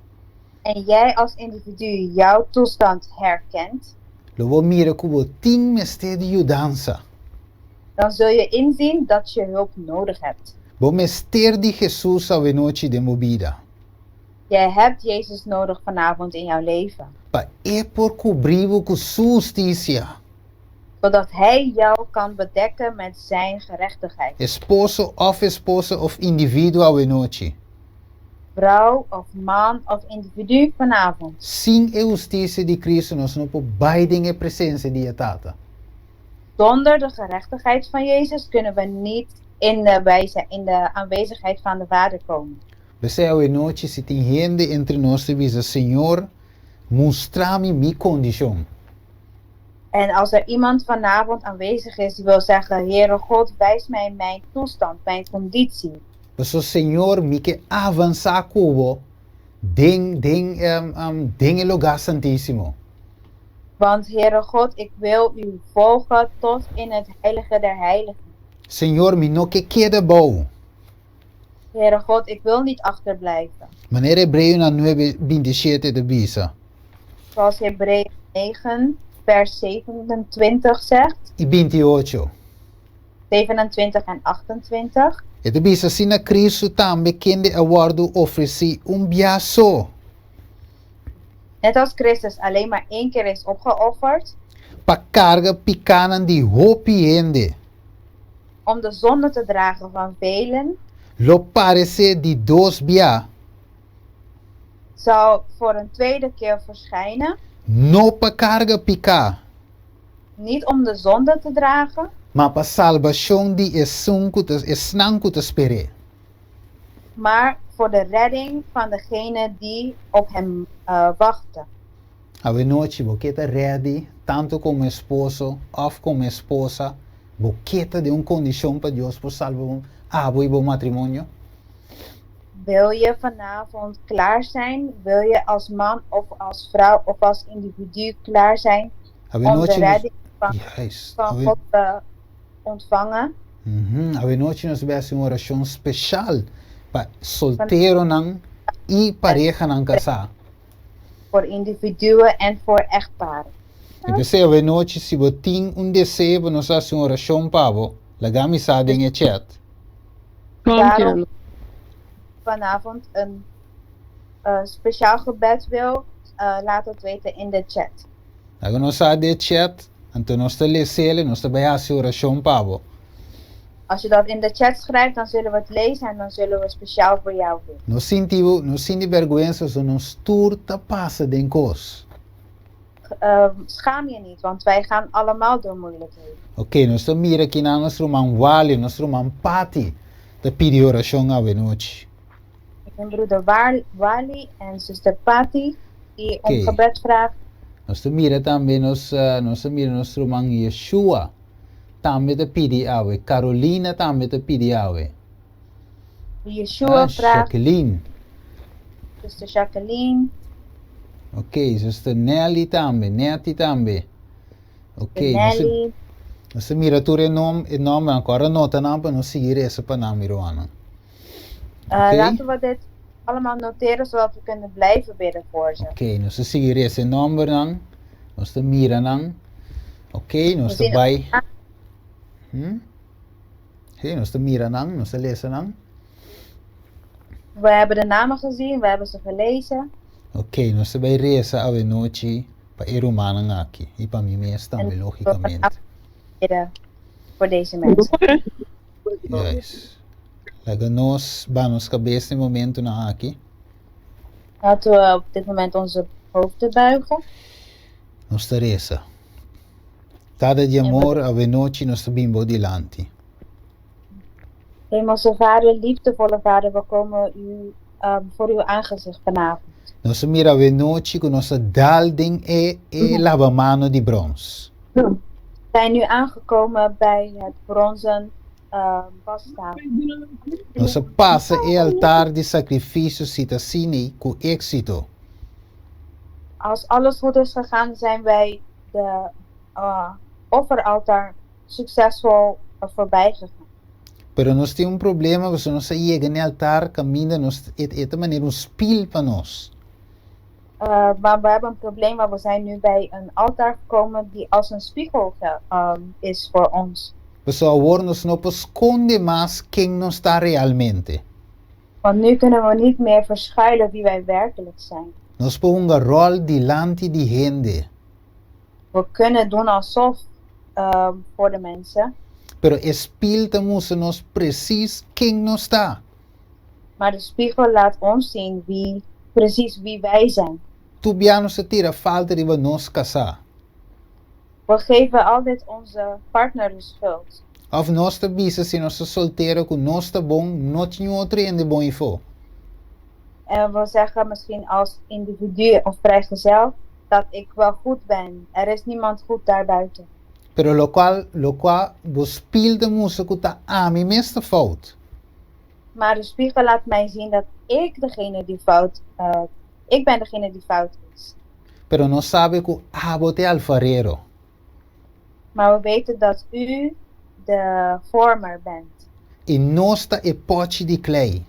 en jij als individu jouw toestand herkent, lo vou mira kubo ting meste de judança. dan zul je inzien dat je hulp nodig hebt. Vou mester de Jesus a noite de movida. Jij hebt Jezus nodig vanavond in jouw leven, Pa é por cobrir com justiça. zodat Hij jou kan bedekken met zijn gerechtigheid. Esposo of indivíduo a noite. Vrouw of man of individu vanavond. Sem a justiça de Cristo, nós não podemos baidem a presença de Tata. Zonder de gerechtigheid van Jezus kunnen we niet in de aanwezigheid van de Vader komen. Você a noite se tem gente entre nós que diz, Senhor, mostra-me minha condição. En als er iemand vanavond aanwezig is die wil zeggen, Heere God, wijs mij mijn toestand, mijn conditie. Mas o Senhor me que avançar cubo, den lugar santíssimo. Want Heere God, ik wil u volgen tot in het heilige der heiligen. Senhor, me não que queda bom. Heere God, ik wil niet achterblijven. Maneira Hebreu na 9:27 de bisa. Zoals Hebreeën 9, vers 27 zegt, E 28. 27 en 28. E de bisa sina Cristo também kende awardo ofereci biaso. Net als Christus alleen maar 1 keer is opgeofferd, Pa carga picanan de hopiende. om de zonde te dragen van velen, Lo parece de dos bia. zal voor een tweede keer verschijnen. No pa carga pica. Niet om de zonde te dragen, Ma pa salvação de esnanco te spere. maar voor de redding van degene die op hem wachten. A noite, boqueta ready, tanto como esposo, of como esposa, boqueta de condição para Deus por salvar abo e bom matrimônio. Wil je vanavond klaar zijn? Wil je als man of als vrouw of als individu klaar zijn A om de noite, redding yes. van God te ontvangen? A noite nós vamos uma oração especial para solteiro não e pareja não casar. Voor individuen en voor echtparen. E você a noite se você tem desejo nós fazemos uma oração para lagar mensagem em chat. Daarom vanavond een speciaal gebed wil, laat het weten in de chat. Laga nós a de chat, então nós te lezen, nós te vai fazer oração para. Als je dat in de chat schrijft, dan zullen we het lezen en dan zullen we speciaal voor jou doen. Nós sentimos vergonha, so nós turta passa den cos. Schaam je niet, want wij gaan allemaal door moeilijkheden. Ok, nós te mira aqui na nosso man Wally, nosso man Patty, te pedi oração a noite. Ik ben broeder Wali en zuster Patty die om Oké. gebed vraagt. Nós te mira também nós mira nosso man Yeshua, também te pedi awe. Carolina também te pedi awe. Yeshua vraagt, Jacqueline. zuster Jacqueline, Ok, zuster Nelly também, Neti também. Ok, Nelly. nós mira tu nome agora nota não para nós seguir essa para não miroana. Oké. Laten we dit allemaal noteren zodat we kunnen blijven bidden voor ze. Ok, nós seguir esse nome não, nós te mira não. Ok, nós te zien vai. Hey, nós te mira não, nós te lezen não. We hebben de namen gezien, we hebben ze gelezen. Ok, nós te vai reza a noite para ir humana aqui e para mim mesmo também logicamente. Bidden voor deze mensen. Yes. Laga nós vamos cabeça no momento na aqui. Laten we op dit moment onze hoofden buigen. Nós te reza. Tada de amor a noite nós te bimbo dilante. Hemelse Vader, liefdevolle Vader, we komen voor uw aangezicht vanavond. Nós mira a noite com nossa dalding e lavamano de bronze. We zijn nu aangekomen bij het bronzen wastafel. Nós passa e altar de sacrifício citacine com êxito. Als alles goed is gegaan, zijn wij de offeraltaar succesvol voorbij gegaan. Pero nós temos problema, você não chega no altar, caminha, nós de maneira spil para nós. Maar we hebben een probleem, waar we zijn nu bij een altaar gekomen die als een spiegel is voor ons. Pessoal, agora nós não esconde mais quem não está realmente. Want nu kunnen we niet meer verschuilen wie wij werkelijk zijn. Nós põe uma rol diante de gente. We kunnen doen alsof voor de mensen, Pero espírito mostra nós precies quem não está. maar de spiegel laat ons zien precies wie wij zijn. Tubiano se tira falta de nós casar. We geven altijd onze partner de schuld. Of nós te bisa se nós solteiro com nós te bom, não tinha outro ainda bom info. En we zeggen misschien als individu of vrijgezel dat ik wel goed ben. Er is niemand goed daarbuiten. Pero lo qual o espírito mostra que tá a mim meeste fout. Maar de spiegel laat mij zien dat ik ben degene die fout is. Pero não sabe que abote alfarero. Maar we weten dat u de vormer bent. E nós tá e pote de klei.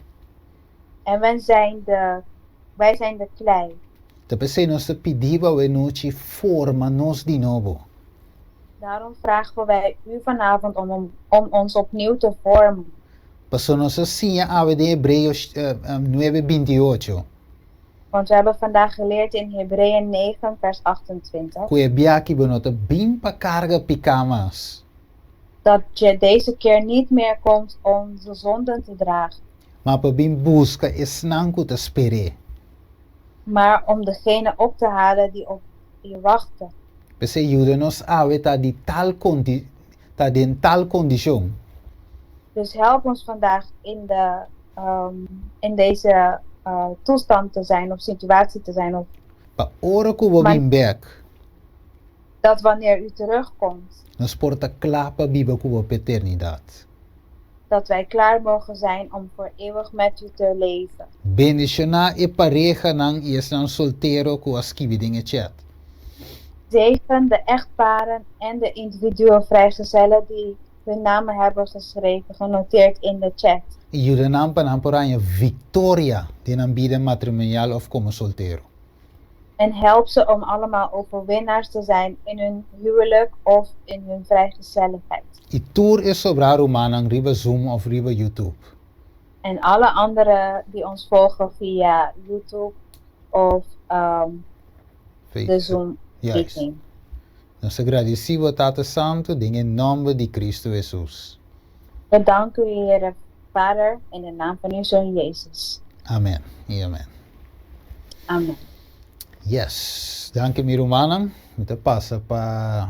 En wij zijn de klei. Depois se nós te pediva we noite forma nós de novo. Daarom vragen wij u vanavond om ons opnieuw te vormen. Passou nós assim a de Hebreus 9:28. Want we hebben vandaag geleerd in Hebreeën 9 vers 28. Que biaki benota bim pa carga picamas. Dat je deze keer niet meer komt om de zonden te dragen. Maar pa bim busca esnanco te spere. Maar om degene op te halen die op je wachten. Pese ajuda-nos a ta de tal condition. Dus help ons vandaag in deze toestand te zijn of situatie te zijn. Of Pa ora que we bim back. dat wanneer u terugkomt, Nos porta clapa biba que we eternidade. dat wij klaar mogen zijn om voor eeuwig met u te leven. Bendicionar e pareja nang is dan solteiro que as kibidinge chat. Zegen de echtparen en de individuele vrijgezellen die hun namen hebben geschreven, genoteerd in de chat. E ajuda nam pa nam poranya victoria de nam bida matrimonial of como solteiro. En help ze om allemaal overwinnaars te zijn in hun huwelijk of in hun vrijgezelligheid. E tour is sobrar humanang riba Zoom of riba YouTube. En alle anderen die ons volgen via YouTube of de Zoom Juist. meeting. Nós agradecemos Tata Santo em nome de Cristo Jesus. We danken u, Heer Vader, in de naam van uw Zoon Jezus. Amen. E amen. Amen. Yes. Dank je, Mirumanang. Kita passa para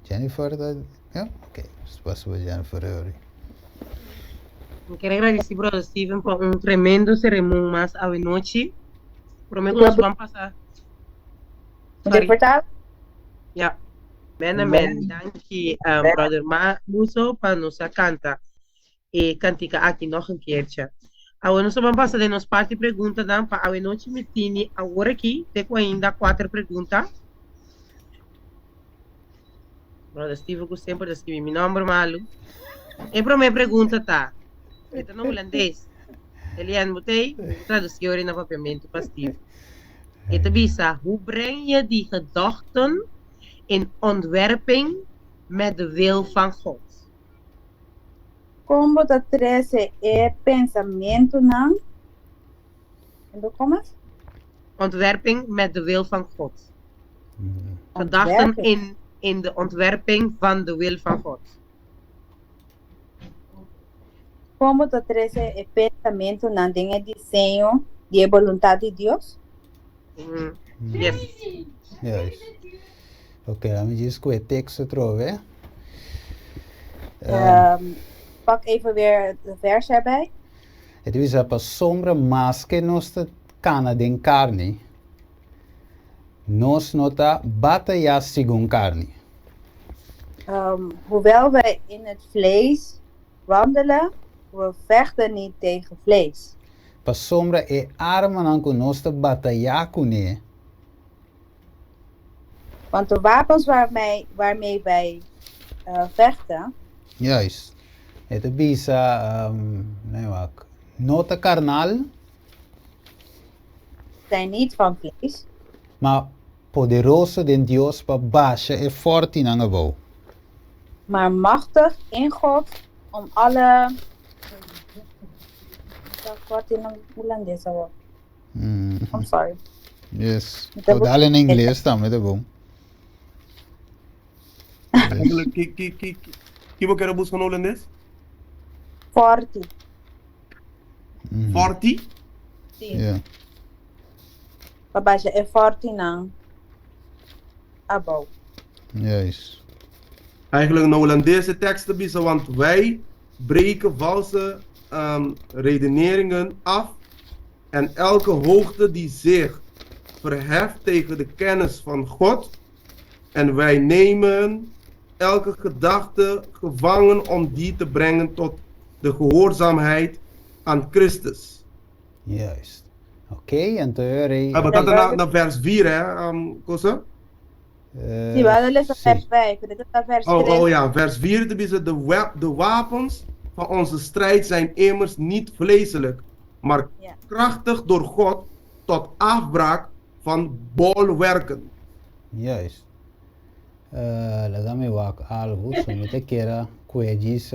Jennifer. Ja? Oké. Dus passa para Jennifer. Quero agradecer, brother Steven, por um tremendo sermão mais à noite. Prometo que nós vamos passar. Moet ik vertalen? Ja. Amen. Dank je, brother Muso, para nos canta. E cantica aqui nog een keertje. Agora nós vamos passar de nossa parte pergunta dan para a noite me tini agora aqui, tenho ainda 4 perguntas. Brother Steven, que sempre escrevi meu nome malo. E para minha pergunta tá. Ito no holandês. Elian Botei, traduzione na papiamento para Steve. Ito bisa, hoe breng je die gedachten in ontwerping met de wil van God? Como te trece pensamento não? Como? Ontwerping met de wil van God. Gedachten in de ontwerping van de wil van God. Como te trece pensamento não tem desenho de vontade de Deus? Yes. Juist. Oké, laten we eens kwijt tekst trove. Pak even weer de vers erbij. Het is op een sombra mas que nos cana den carne. Nos nota batalha según carne. Hoewel wij in het vlees wandelen, we vechten niet tegen vlees. Pa sombra e arma nan ko nos te batalha kune. Want de wapens waarmee wij vechten, Juist. Het bisa nota carnal. zijn niet van vlees, mas poderoso de Dios para baixa e forte na ngabo. maar machtig in God om alle... Dat wordt in een Holandese woord. I'm sorry. Yes. Então, Vou dar em inglês também, tá bom? Que vou querer buscar no holandês? Forte. Forte? Sim. Yeah. Babasha é forte não. Abo. Juist. Eigenlijk een Hollandese teksten bieden, want wij breken valse redeneringen af en elke hoogte die zich verheft tegen de kennis van God en wij nemen elke gedachte gevangen om die te brengen tot de gehoorzaamheid aan Christus. Juist. Oké, então eu Maar dat naar vers 4 hè, Kosse? Sim, mas ele é vers 5. Dit is vers 3. Oh ja, vers 4 te bieden, de wapens van onze strijd zijn immers niet vleeselijk, maar Ja. krachtig door God tot afbraak van bolwerken. Juist. Laat me wak algo, somente que era coedis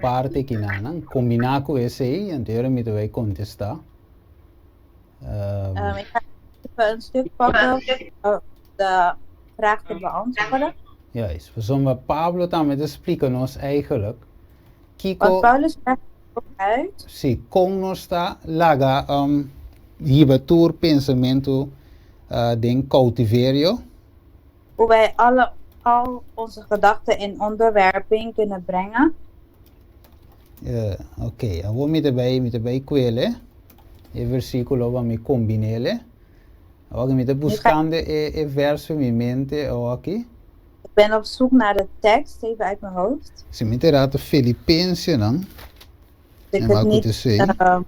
parte que nana, combinar com esse aí, então eu me vai contestar. Ik ga even een stuk pakken de vraag te beantwoorden. Juist. Zonder Pablo também explica nos eigenlijk. Want Kiko, Paulus legt ook uit sim, como nós está laga hibatur pensamento den cautiverio. hoe wij al onze gedachten in onderwerping kunnen brengen. Ok, eu vou me bem com ele. E versículo vai me combinele. Agora me buscando e verso in mijn mente aqui. Ik ben op zoek naar de tekst, even uit mijn hoofd. Se me terá de Filipenses dan. Ik En het wat niet, moet zeggen?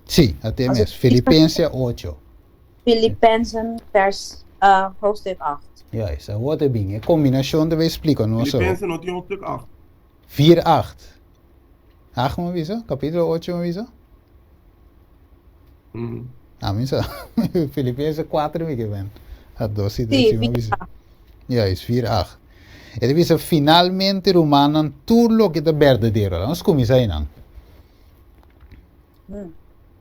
Sim, até Als mesmo. ik- Filipenses 8. Filippenzen hoofdstuk 8. Juist, dat wordt bem. A combinação de explica não só. Filippenzen hoofdstuk 8. 4:8. 8 me avisa? Capítulo 8 me avisa? Ah, misa. Filipenses 4 me que ben. A 12 Sim, me avisa. Juist, 4:8. Ele diz finalmente Romanan tudo lo que é verdadeiro. Nós começamos aí não.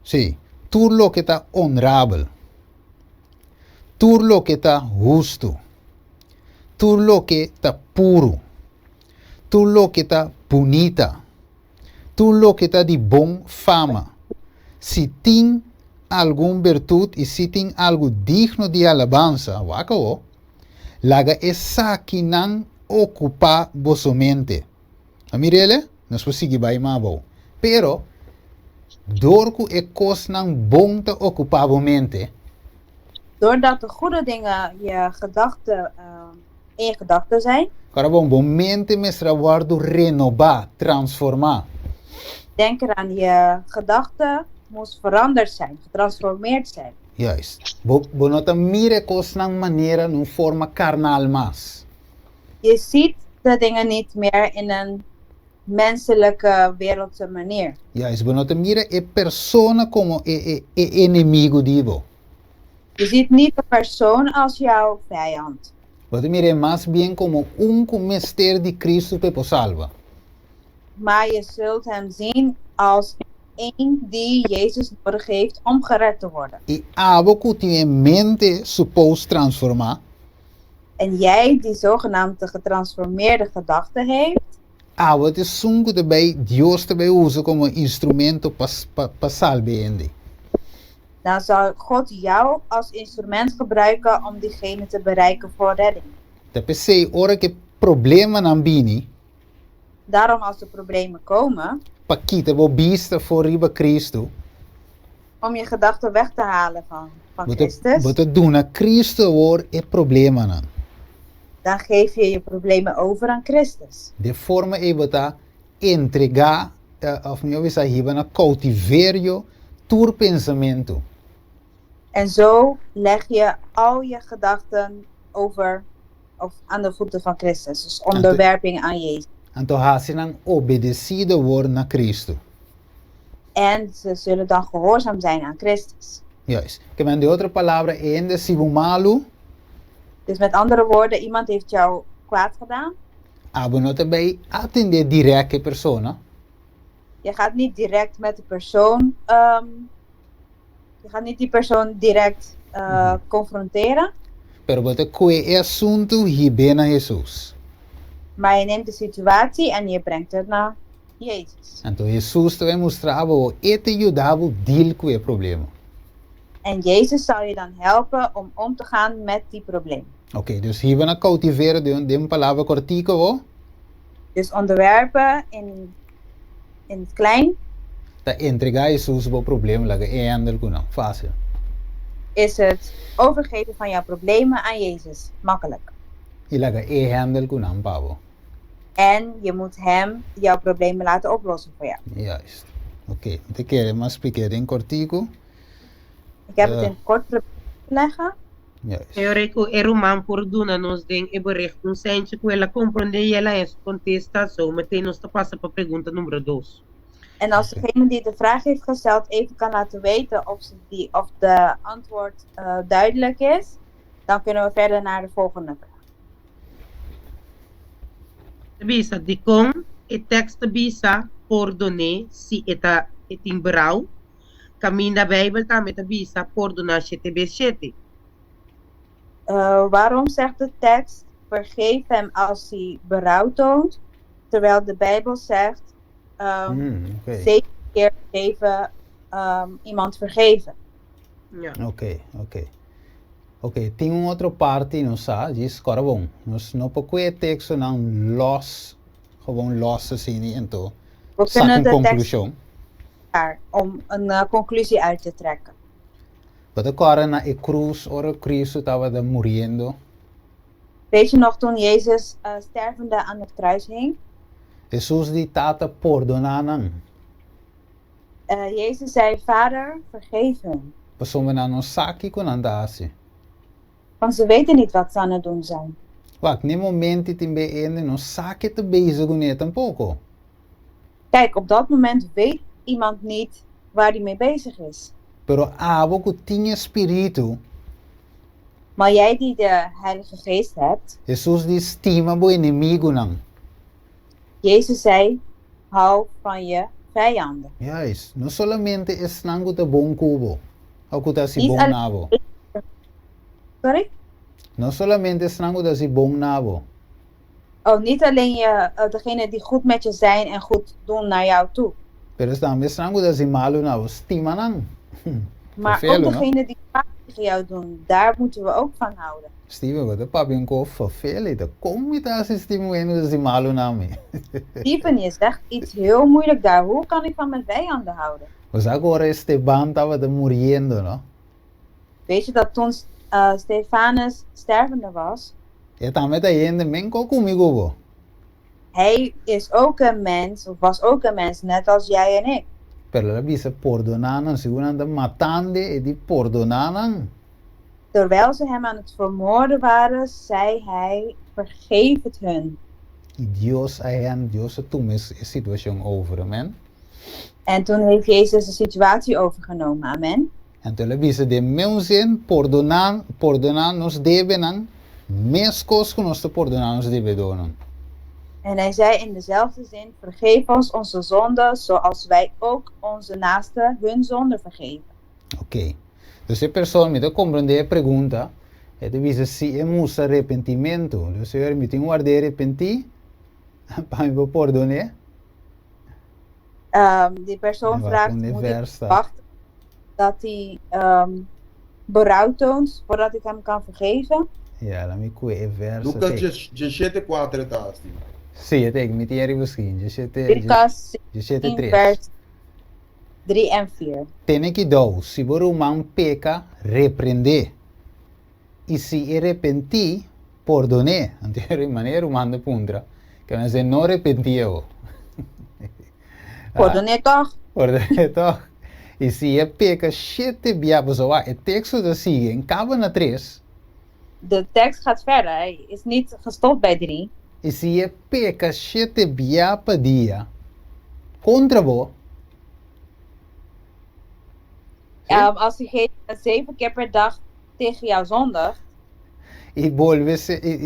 Sim, tudo lo que está honorável. Tudo lo que está justo. Tudo lo que está puro. Tudo lo que está bonita. Tudo lo que está de bom fama. Se tem alguma virtude e se tem algo digno de alabança, wako, laga essa que não ocupa vossa mente. Amirele, nós vamos seguir by mabo. Pero, doordat e kos não bom te ocupar vossa mente, Doordat de goede dingen in je gedachten zijn, cara bom mente mestra waardo renovar, transformar. denk eraan, je gedachten moest veranderd zijn, getransformeerd zijn. Juist. Bo nota mire kos ng manera nung forma carnal mas. Je ziet de dingen niet meer in een menselijke, wereldse manier. Juist. Bo nota mire e persona como e inimigo divo. Je ziet niet de persoon als jouw vijand. Bo mire más bien como comester de Cristo pe salva. Maar je zult hem zien als één die Jezus nodig heeft om gered te worden. E abo que tu mente supposed transformar, En jij die zogenaamde getransformeerde gedachten heeft, abo te sungo te bij Dios te bij usa como instrumento pa salve ende. dan zal God jou als instrument gebruiken om diegene te bereiken voor redding. Te pensei, ora que problema não bini, Daarom als er problemen komen, pa kita bo bista for riba Cristo, om je gedachten weg te halen van Christus, bota duna Cristo or e problema nan. dan geef je je problemen over aan Christus. De forma e bota entregar, of não visa hiba na cautiverio tur pensamento. En zo leg je al je gedachten over of aan de voeten van Christus. Dus onderwerping aan Jezus. Então hasinang obedecido word na Cristo. En ze zullen dan gehoorzaam zijn aan Christus. Juist. Que men de outra palavra ainda se malu, Dus met andere woorden, iemand heeft jou kwaad gedaan. abo não também atender direct a persona, Je gaat niet direct met de persoon, je gaat niet die persoon direct confronteren. pero bote que assunto hier na Jesus. Maar je neemt de situatie en je brengt het naar Jezus. Então Jesus também mostrava o te ajudava deal com o problema. En Jezus zal je dan helpen om te gaan met die probleem. Ok, dus hier we na cautiveiro de uma palavra cortica, ho? Dus onderwerpen in het klein Ta entregar Jesus o problema, laga e handel com não, fácil. is het overgeven van jouw problemen aan Jezus. Makkelijk. E laga e handel com não, pavo. En je moet hem jouw problemen laten oplossen voor jou. Juist. Ok, te quero mais explicar em cortico. Ik heb het in het kort proberen te leggen. Juist. Eu reco era man por duna nos den e bericht um sente com ela compreender ela esse contestação, meteen nos te passa para pergunta número 2. En als degene die de vraag heeft gesteld even kan laten weten of de antwoord duidelijk is, dan kunnen we verder naar de volgende vraag. Bisa di com e texto bisa perdone si eta etin berau. Caminho da Bijbel tá met bisa perdona shete beshete. Waarom zegt de tekst vergeef hem als hij berouw toont, terwijl de Bijbel zegt Ok. 7 keer iemand vergeven. Ja. Ok, ok. Ok, tem outra parte, não sabe? Diz, agora bom. Nós não podemos texto não gewoon los assim, então. We Saca kunnen een de tekst conclusie. daar om een conclusie uit te trekken. Wat agora na cruz, ora Cristo estava morrendo. Weet je nog toen Jezus stervende aan het kruis hing? Jesus die tata perdonanan. Jezus zei, Vader, vergeef hen. Passou na não saque com andasse. Want ze weten niet wat ze aan het doen zijn. Wacht, nem momento tem bem não saque te bezig com ele tampouco. Kijk, op dat moment weet iemand niet waar hij mee bezig is. Pero abo que tinha espírito, Maar jij die de Heilige Geest hebt, Jesus die estima bo inimigo não. Jezus zei, hou van je vijanden. Yes, não solamente es nango te bom cubo, ou que tá si Niet bom alleen- nabo. Sorry? Não solamente es nango tá si bom nabo. Oh, niet alleen degene die goed met je zijn en goed doen naar jou toe. Pero es também es nango tá si malo nabo, estima nang. Maar Vervelen, ook no? degene die kwaad tegen jou doen, daar moeten we ook van houden. Steven, wat de papi een kof vervelend. Kom je daar systeem in dat si malo nami. Steven, je zegt iets heel moeilijk daar. Hoe kan ik van mijn vijanden houden? Os agora Esteban tava de muriendo, no? Weet je dat toen Stefanus stervende was, E também tá indo menco comigo, bo. hij is ook een mens, of was ook een mens, net als jij en ik. Pero la bisa perdonanan, seguramente matande e di perdonanan. Terwijl ze hem aan het vermoorden waren, zei hij, vergeef het hun. E Dios ayan, Dios tome a situação over, amen? En toen heeft Jezus de situatie overgenomen, amen. Então la bisa de meu zin, perdonar nos debenan, mescos que nos te perdonar nos debedonan. En hij zei in dezelfde zin, vergeef ons onze zonden, zoals wij ook onze naasten hun zonden vergeven. Ok. Dus a pessoa me dá compreender a pergunta, é de dizer se é musa arrependimento. O senhor me tem guardar arrepentir, para me perdonar. Die persoon Ja, vraagt, van die moet ik vers staat. wachten dat hij berouw toont voordat ik hem kan vergeven? Ja, dan me coe verso. Lucas 17:4 tá, Steve. Sim, eu tenho que me tirar misschien. Je zit Lucas 17 10 3. vers 3 en 4. Tem que dar, se por um man peca, repreender. E se arrepentir, perdonar. Anterior maneira, o man de puntra. Que mas é não arrepentiu. Pardonneer toch? Perdonar toch? E se é peca, sete biabos ou é texto da siga, em cabo na 3. De tekst gaat verder, hij is niet gestopt bij 3. E se é peca, sete biapa dia. Contra bo. Als diegene 7 keer per dag tegen jou zondigt, Y vuelve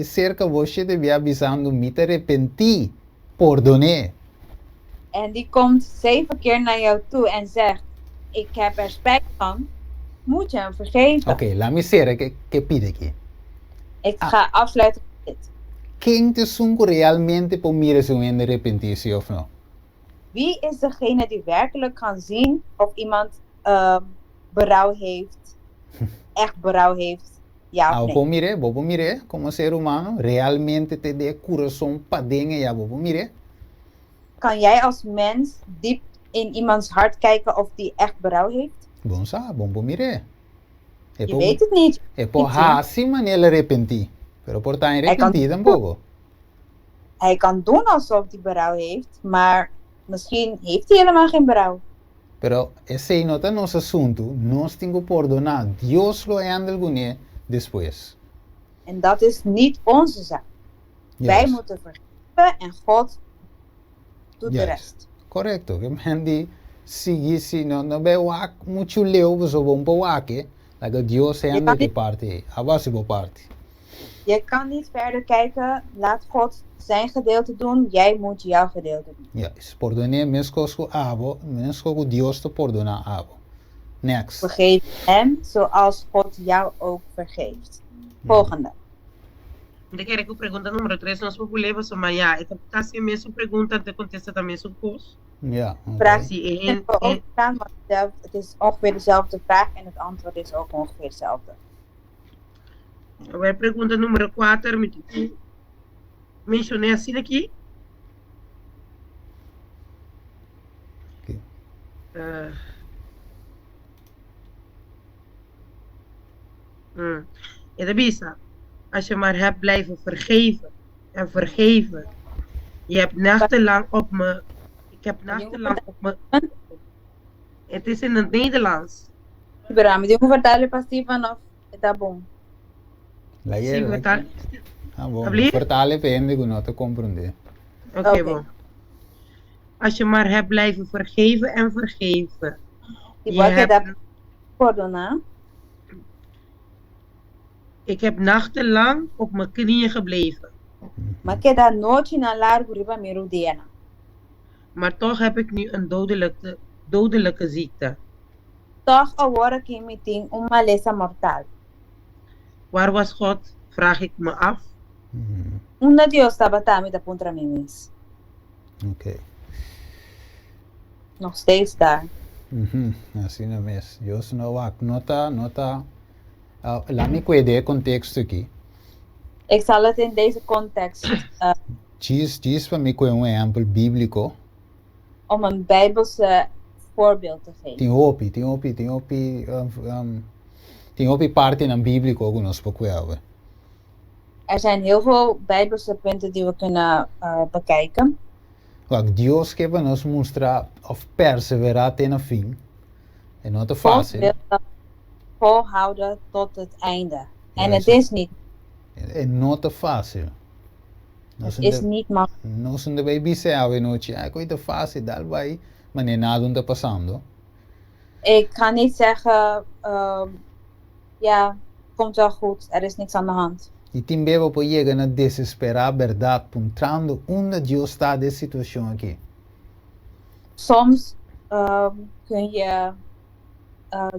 cerca vos te ve avisando, me te arrepentí, perdoné. en die komt 7 keer naar jou toe en zegt, ik heb er spijt van, moet je hem vergeven. Ok, la miseria que pide aquí. Ik ga afsluiten met dit. ¿Quién te sunco realmente por mirar si en arrepentirse of no? Wie is degene die werkelijk kan zien of iemand berouw heeft, echt berouw heeft, ja of nee? Bobo mire, como ser humano, realmente te de corazón pa dingen, ja, bobo mire. Kan jij als mens diep in iemands hart kijken of die echt berouw heeft? Bom sa, bobo mire. Je weet het niet. E por hasi manera arrepenti, pero por tan arrepenti tampoco. Hij kan doen alsof hij berouw heeft, maar misschien heeft hij helemaal geen berouw. Pero ese no está nos asunto, nos tengo perdonar. Dios lo handle algune después. En dat is niet onze zaak. Wij moeten vergeven en God doet de rest. Correcto, que mendi si no be wak mucho leo zo bom po wake, like Dios handle de parte, abasibo parte. Je kan niet verder kijken, laat God zijn gedeelte doen, jij moet jouw gedeelte doen. Yes, perdone mesco abo, mesco Dios te perdona abo. Next. Vergeef hem zoals God jou ook vergeeft. Volgende. Eu quero pergunta número 3 nós vamos levar só amanhã. Esta casi a mesma pergunta te contesta também seu curso. Ja. Vraag die ook staan, want het is ongeveer dezelfde vraag en het antwoord is ook ongeveer hetzelfde. Agora pergunta número 4, me mencionei assim aqui. Okay. En de bisa, als je maar hebt blijven vergeven en vergeven. Je hebt nachtenlang op me, ik heb nachtenlang op me, het is in het Nederlands. Pero me dio un vertale pasiva no está bom. Sim, vertale. Vertale pende que não te compreender. Oké, bon. Als je maar hebt blijven vergeven en vergeven. Je hebt perdonar. Ik heb nachtenlang op mijn knieën gebleven. Maar queda noite na largo riba merudiana. Maar toch heb ik nu een dodelijke ziekte. Toch agora que me tem uma lesa mortal. Waar was God? Vraag ik me af. Onde Deus estava também da contra mim. Oké. Nog steeds daar. Assim não é. Deus não vai nota. Laat me cuidar contexto aqui. Ik zal het in deze context. Diz para mim um exemplo bíblico. Om een bijbelse voorbeeld te geven. Tem hopi parte in bíblico que nós spokuelwe. Er zijn heel veel bijbelse punten die we kunnen bekijken. Wat Deus quer nos mostrar of perseverar até no fim. É não te fácil. God wil volhouden tot het einde. En het is niet. É não te fácil. Het is niet makkelijk. Nós não vai bisear noite. Ah, coisa fácil, dal vai, mas nem nada está passando. Ik kan niet zeggen, ja, komt wel goed, er is niks aan de hand. E também vou chegar a desesperar, verdade, puntrando onde Deus está de situação aqui. Soms kun je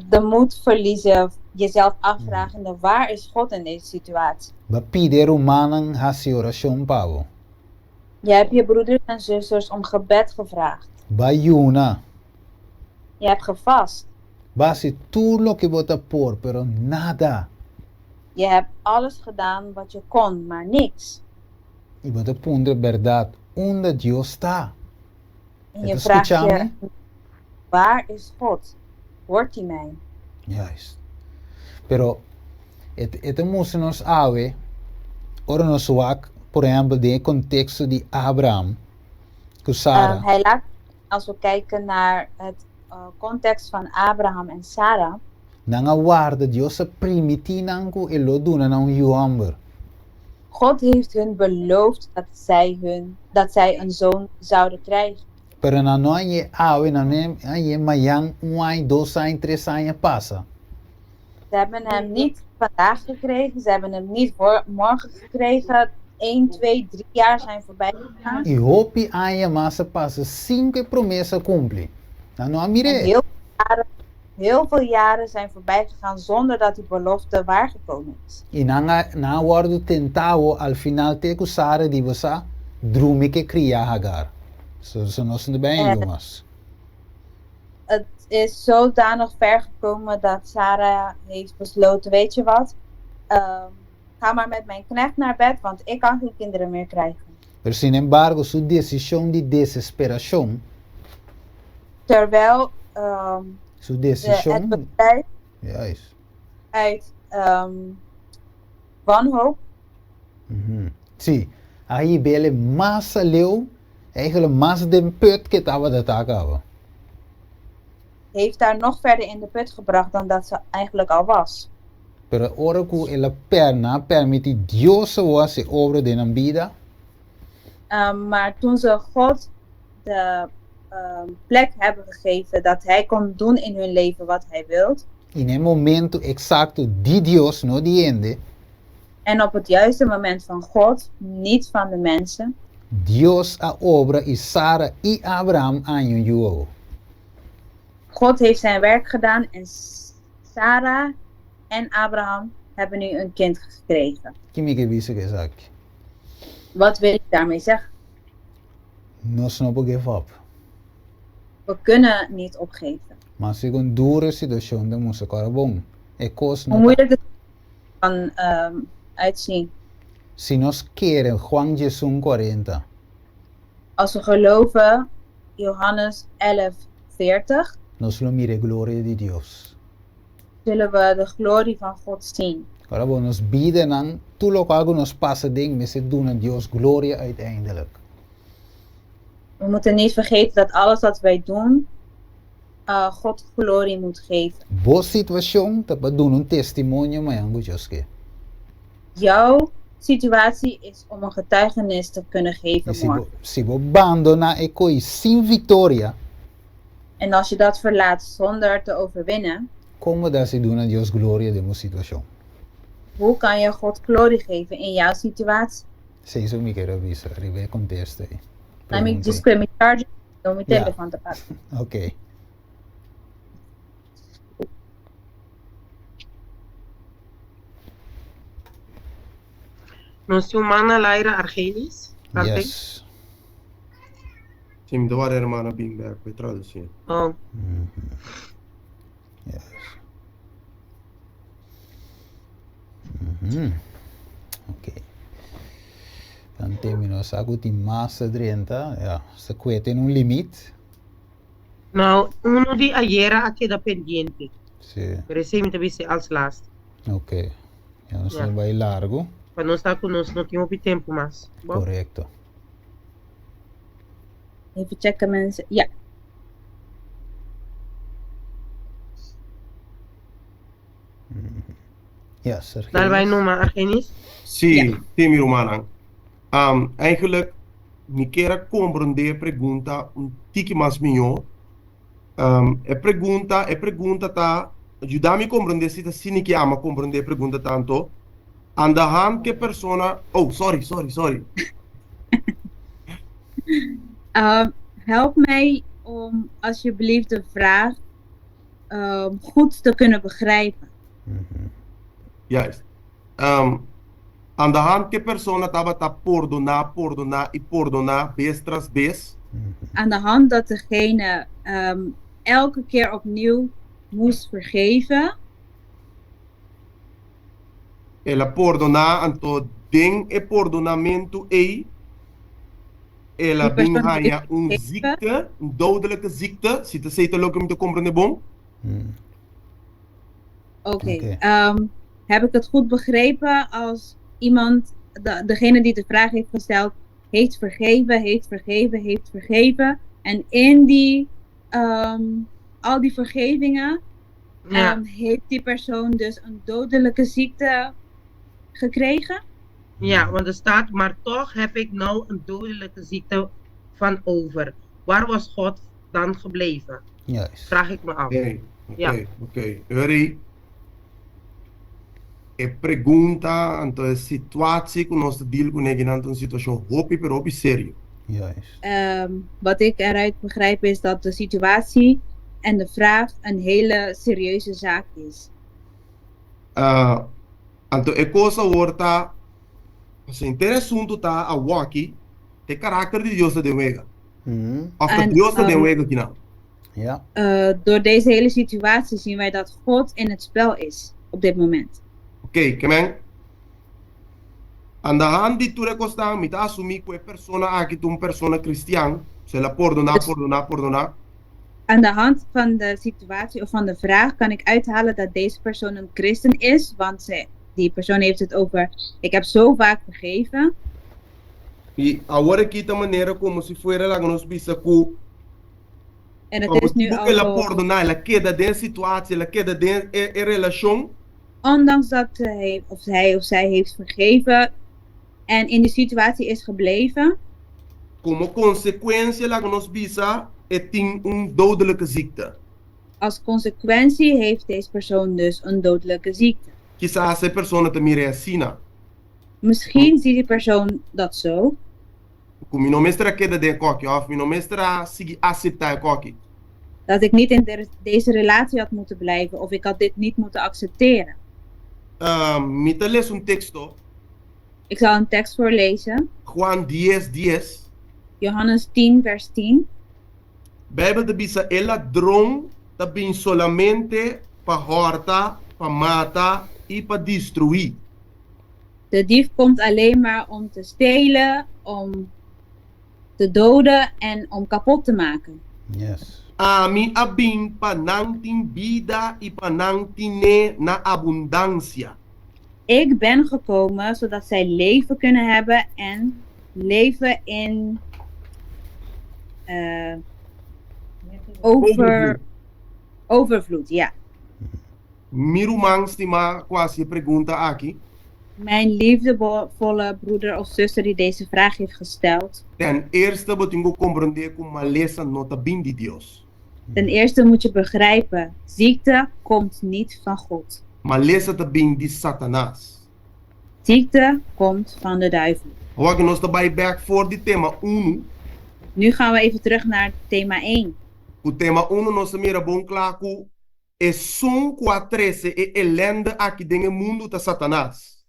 de moed verliezen, jezelf afvragende, waar is God in deze situatie? Ba pedir humano hasi oração pavo. Je hebt je broeders en zusters om gebed gevraagd. Ba yuna. Je hebt gevast. Ba si tudo lo que bota por, pero nada. Je hebt alles gedaan wat je kon, maar niks. E bota pondre verdade onde Deus está. En je vraagt je, waar is God? Hoort hij mij? Juist. Pero het moest nos ave, ora nos wak, por ejemplo, de contexto de Abraham, que Sarah. Hij laat, als we kijken naar het context van Abraham en Sarah. Nanga waarde Dios se primitinanku e lo duna na un God heeft hun beloofd dat zij een zoon zouden krijgen. Pero na no anye awe na ne anye mayang uai 2 zijn 3 zijn passa. Ze hebben hem niet vandaag gekregen, ze hebben hem niet morgen gekregen. 1, 2, 3 jaar zijn voorbij gegaan. E hopi anye massa passa 5 promessa cumpli. Na no En amire. heel veel jaren zijn voorbij gegaan zonder dat die belofte waargekomen is. E na wordo tentavo al final te kusare di vosa drumi que cria Hagar. So nós não bem, jongens. Het is zodanig ver gekomen dat Sarah heeft besloten, weet je wat, ga maar met mijn knecht naar bed, want ik kan geen kinderen meer krijgen. Pero sin embargo, su decisión de desesperación, Terwijl su het decisión, besluit juist. uit wanhoop, Sim, aí bele massa leu, eigenlijk massa den put que tava de takava. heeft haar nog verder in de put gebracht dan dat ze eigenlijk al was. Pero ora que ela perna permite Dios was se obra de nambida, Maar toen ze God de plek hebben gegeven dat hij kon doen in hun leven wat hij wil. in el momento exacto de Dios, no de ende, En op het juiste moment van God, niet van de mensen. Dios a obra y Sara y Abraham año yuo. God heeft zijn werk gedaan en Sarah en Abraham hebben nu een kind gekregen. Kimi que vise que sak. Wat wil ik daarmee zeggen? Nos no po give up. We kunnen niet opgeven. Mas se con dura situación de musa carabón. E cos Hoe no moeilijk het kan uitzien. si nos quiere Juan Jesús 40. Als we geloven, Johannes 11:40, Nos lo mire gloria de Dios. zullen we de glorie van God zien. Carabón nos biden aan tulo ko algo nos pasa ding me se doen aan Dios gloria uiteindelijk. We moeten niet vergeten dat alles wat wij doen, God glorie moet geven. Bo situación te pa doen un testimonio mayango Joske. Jouw situatie is om een getuigenis te kunnen geven morgen. Si bo abandona e coi sin victoria, En als je dat verlaat zonder te overwinnen, como da se doen aan Dios gloria de mo situación. hoe kan je God glorie geven in jouw situatie? Se hizo mi quiero avisar, arriba conteste. Laat me discrimineren door mijn Ja. telefoon te pakken. Okay. Nos humana Laira Argenis. Yes. Sim, do ar hermana Bingberg, vai traduzir. Oh, Yes. Mhm. Okay. Dan termino sa gut in massa 30, ja, se quete in un limit. nou, uno di ayer a queda pendiente. Sì. Pero ese me dice als last. Ok. Ja, non Ja. sono vai largo. Para não estar conosco, não temos tempo mais. Bom, Correcto. Even checken mensen. Ja, Yes, er daar wij noemen Argenis. Sim, sim, irmã. Eigenlijk, me quero compreender pergunta tiki mais minho. Pergunta tá, ajudar-me a compreender se tá sim que ama compreender pergunta tanto. Aan de hand que persona, oh, sorry. help mij om alsjeblieft de vraag goed te kunnen begrijpen. Juist. Aan de hand que persona tava tá perdonar, vez tras vez. Aan de hand dat degene elke keer opnieuw moest vergeven. Ela perdonar anto ding e perdonamento ela Die persoon binhaya die ziekte, een dodelijke ziekte. Zit te zeker ook om te comprender bom? Oké. Heb ik het goed begrepen als iemand, degene die de vraag heeft gesteld, heeft vergeven. En in die, al die vergevingen Ja. heeft die persoon dus een dodelijke ziekte gekregen? Ja, want er staat, maar toch heb ik nou een dodelijke ziekte van over. waar was God dan gebleven? Juist. Vraag ik me af. Ja. Ok. Uri, e pergunta, entonces, situatie que nós deal com een situatie hopi, pero hopi sério. Juist. Wat ik eruit begrijp is dat de situatie en de vraag een hele serieuze zaak is. Anto e cosa horta, se interessunto ta a waki, te karakter di Dios de wega. Of de En, Dios de wega kina. Ja. Door deze hele situatie zien wij dat God in het spel is op dit moment. Ok, kemen. Andahan di tu recostan, mita assumi que persona aqui tu persona cristian, se la perdona. Aan de hand van de situatie of van de vraag kan ik uithalen dat deze persoon een christen is, want die persoon heeft het over, ik heb zo vaak vergeven. E agora aqui da maneira como se fuera la nos bisa ku. En het is nu ela al perdona, ela queda de situatie, ela queda de relação. Ondanks dat hij of zij heeft vergeven en in de situatie is gebleven. Como consequência la nos bisa een dodelijke ziekte. Als consequentie heeft deze persoon dus een dodelijke ziekte. Quizás essa persona também é assim. Misschien ziet die persoon dat zo. Como não mestra queda de coque, of não mestra seguir aceitar coque. Dat ik niet in deze relatie had moeten blijven of ik had dit niet moeten accepteren. Me te lees texto. Ik zal een tekst voorlezen. Juan 10:10. Johannes 10 vers 10. Bijbel de bisa ela drong ta bin solamente pa horta, pa mata e pa destruir. De dief komt alleen maar om te stelen, om te doden en om kapot te maken. Yes. Ami abin pa nang tin vida e pa nang tine na abundância. Ik ben gekomen zodat zij leven kunnen hebben en leven in overvloed, ja. Mirumang stima quasi pergunta aqui. Mijn liefdevolle broeder of zuster die deze vraag heeft gesteld. Ten eerste moet je comprender que maleza nota bin de Dios. Ten eerste moet je begrijpen, ziekte komt niet van God. Maleza te bin de Satanás. Ziekte komt van de duivel. Hoor je ons daarbij back voor die thema 1. Nu gaan we even terug naar thema 1. O tema 1 nós mira bom claro é som 4:13 e ellende aqui dentro do mundo de Satanás.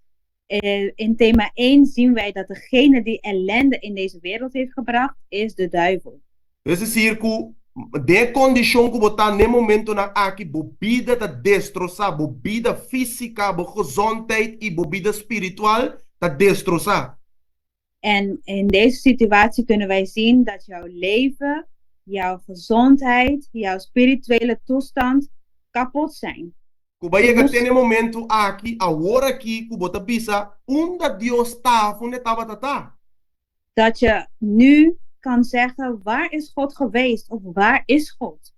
In thema 1 zien wij dat degene die ellende in deze wereld heeft gebracht, is de duivel. Esse circo, de condição que botar no momento na aqui, bebida te destroçar, bebida física, gezondheid e bebida spiritual te destroçar. En in deze situatie kunnen wij zien dat jouw leven, jouw gezondheid, jouw spirituele toestand kapot zijn. Kubaye que tem momento aqui, agora aqui, que bota bisa, onde Deus está, onde estava tata. Dat je nu kan zeggen, waar is God geweest? Of waar is God?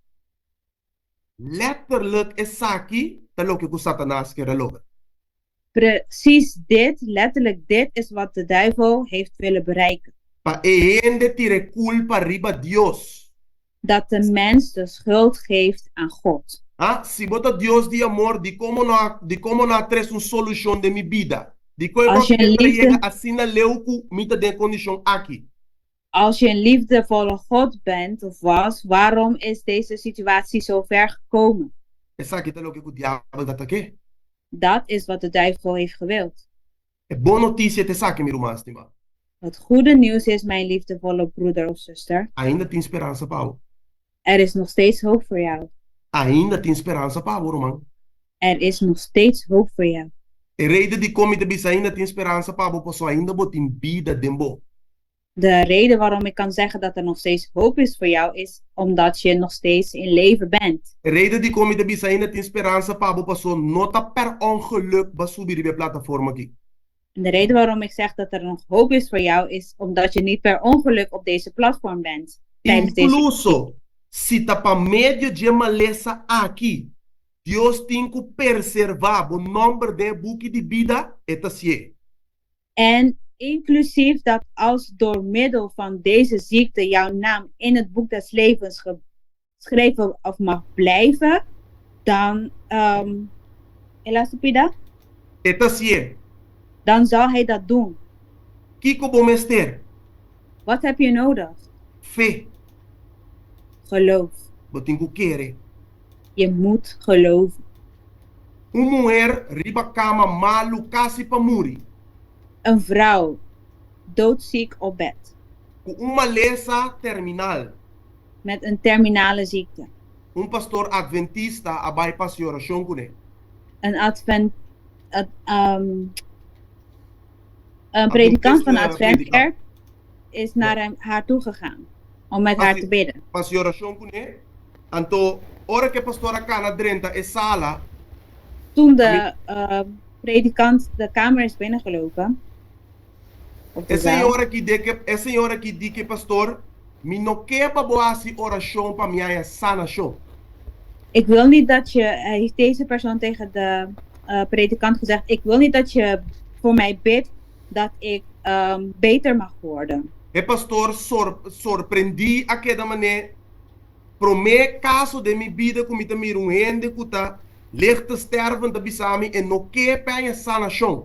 Letterlijk is aqui, dat loop je Satanas keren lopen. Precies dit, letterlijk dit is wat de duivel heeft willen bereiken. Pa eende tire culpa riba Dios. Dat de mens de schuld geeft aan God. Si bota Dios de amor, de como na tres un solución de mi vida. De como llega assim na leuku mita de condition aqui. Als je een liefdevolle God bent of was, waarom is deze situatie zo ver gekomen? Essa aqui tá lo que o diabo dat aqui. Dat is wat de duivel heeft gewild. É boa notícia te saque, meu irmão, estima. Het goede nieuws is, mijn liefdevolle broeder of zuster. Ainda tem esperança, Paulo. Er is nog steeds hoop voor jou. Ainda tem esperança, Paulo, irmão. Er is nog steeds hoop voor jou. E reden die kom te bisa ainda tem esperança, Paulo, posso ainda botin vida dembo. De reden waarom ik kan zeggen dat er nog steeds hoop is voor jou is omdat je nog steeds in leven bent. De reden die kom te bisa ainda tem esperança, Paulo, posso nota per ongeluk basubir de plataforma aqui. De reden waarom ik zeg dat er nog hoop is voor jou is omdat je niet per ongeluk op deze platform bent. Incluso, se tá pa medio de maleza aqui, Deus tem que preservar o nome de book de vida, eta sie. En inclusief dat als door middel van deze ziekte jouw naam in het boek des levens geschreven of mag blijven, dan, Elastipida, Eta sie. dan zal hij dat doen. Kiko bomester. Wat heb je nodig? Fe. Geloof. Botingu kere. Je moet geloven. Mujer riba kama malu kasi pamuri. Een vrouw, doodziek op bed, Ku malesa terminal. met een terminale ziekte. Pastor adventista abay pas oración kune. Een predikant van de Adventkerk is naar haar toe gegaan om met haar te bidden. Pas oración kune. Anto ora que pastora kana drenta e sala. Toen de predikant de kamer is binnengelopen, op de Essa zaal, senhora que diz que pastor, mi no quepa boasi oração pa minha sanação. ik wil niet dat je, heeft deze persoon tegen de predikant gezegd, ik wil niet dat je voor mij bidt dat ik beter mag worden. E pastor sorprendi aquela maneira, pro me caso de mi vida como te mir hende kuta, ligt te sterven de bisami en no quepa minha sanação.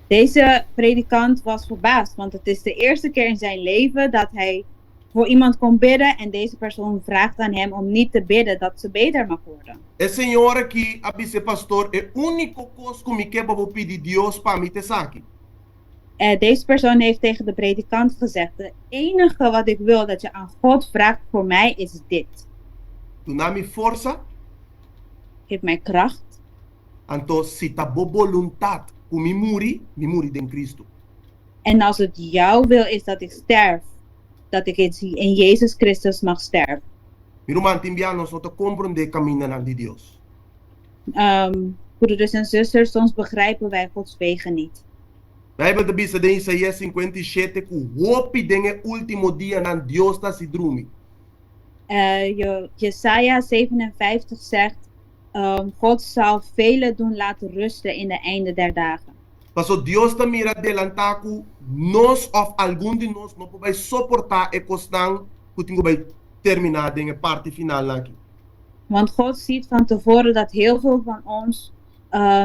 Deze predikant was verbaasd, want het is de eerste keer in zijn leven dat hij voor iemand kon bidden en deze persoon vraagt aan hem om niet te bidden dat ze beter mag worden. E senhora que abise pastor é único coisa que me quebra vou pedir Deus para me te saki. Deze persoon heeft tegen de predikant gezegd, het enige wat ik wil dat je aan God vraagt voor mij is dit. Tu na mi força, Geef mij kracht. anto si ta bo voluntad, ku mi muri den Cristo. En als het jouw wil is dat ik sterf, dat ik in Jezus Christus mag sterven. Mi roman timbiano so te comprende camina naar die Deus. Broeders en zusters, soms begrijpen wij Gods wegen niet. Bijbel de bisa de Isaías 57 ku hopi denge último dia nan Deus ta si drumi. Jesaja 57 zegt, God zal velen doen laten rusten in de einde der dagen. Paso Deus ta mira adelantar ku nos of algum de nós não pode suportar e costan ku tingo by terminar denge parte final aqui. Want God ziet van tevoren dat heel veel van ons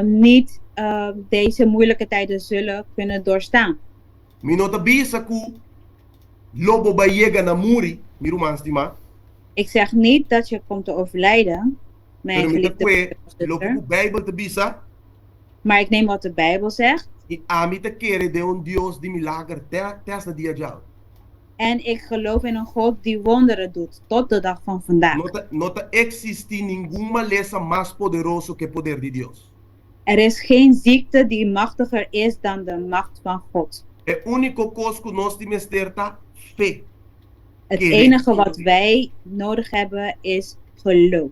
niet deze moeilijke tijden zullen kunnen doorstaan. Mi nota bisa ku lobo by yega na muri, mi romanstima. Ik zeg niet dat je komt te overlijden, mijn Pero mi te geliefde kwe lobo ku Bijbel te bisa. maar ik neem wat de Bijbel zegt. E a mi te quere de un Deus de milagre testa dia já. En ik geloof in een God die wonderen doet tot de dag van vandaag. Nota existe nenhuma maleza mais poderoso que poder de Deus. Er is geen ziekte die machtiger is dan de macht van God. É único coisa que nós temos ter tá fé. Het enige wat wij nodig hebben is geloof.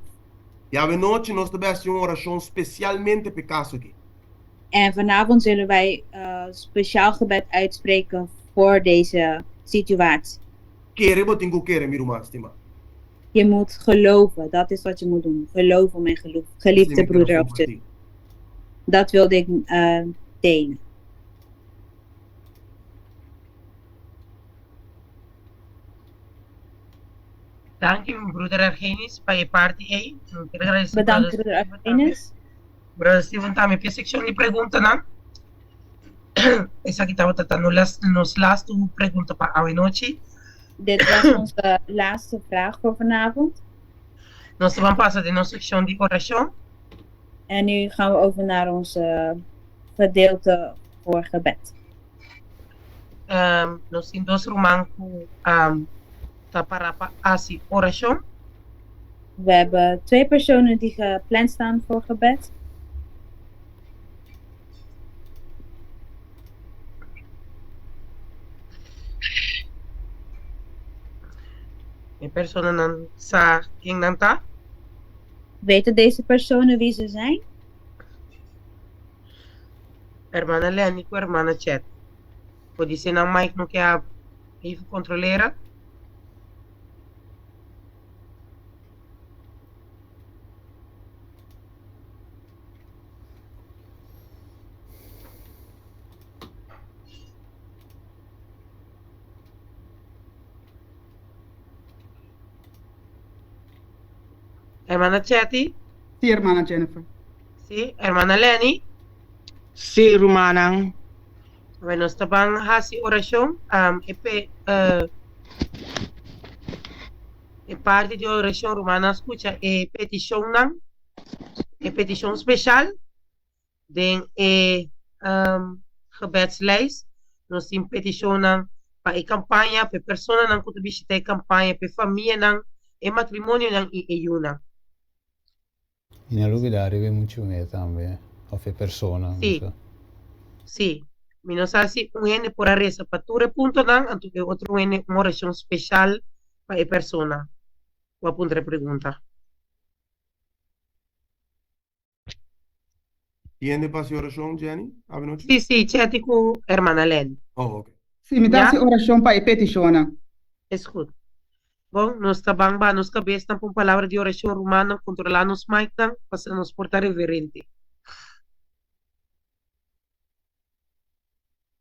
Ja, we noite nós tivemos uma oração especialmente por caso aqui. En vanavond zullen wij speciaal gebed uitspreken voor deze situatie. Querer, eu tenho que querer, meu irmão, estima. Je moet geloven, dat is wat je moet doen. Geloven, mijn geliefde broeder of zus. Dat wilde ik delen. Dank je, broeder Argenis, para je parte aí. Bedankt, broeder Argenis. Brother Steven, também a secção de perguntas, não? Essa aqui estava tratando nos laatste pergunta para a noite. Dit was onze laatste vraag voor vanavond. Nós vamos passar de nossa secção de oração. En nu gaan we over naar ons gedeelte voor gebed. Nós temos dois romanos para a oração. We hebben 2 personen die gepland staan voor gebed. Die persoon dan sa king dan ta? Weten deze personen wie ze zijn? Hermana Leani com hermana Chet. Pode ser na Mike no que a even controleren. Hermana Chetty? Sí, hermana Jennifer. Sí. Hermana Lenny? Sí, Rumana. Bueno, estaban haciendo oración. Parte de oración romana, escucha, petición, petición special. Den gebedslijst. Nos in petitionen pa e campaña, pe persona nan kutu bisita e campaña, pe família nan e matrimonio nan e yuna. In Alubida arriva mucho me también, o fe persona. Sí. So. Sí. Minos así un ene por arresa pa ture punto nan, antu que otro ene uma oração special pa e persona. O apuntre pregunta. ¿Tiene pasión oración, Jenny? Sí, sí, chati ku hermana Len. Oh, ok. Sí, me dá oração para peticionar. Es goed. Bom, nós está bem, nós cabeça com palavra de oração romana, controlar nos mic, para nos portar reverente.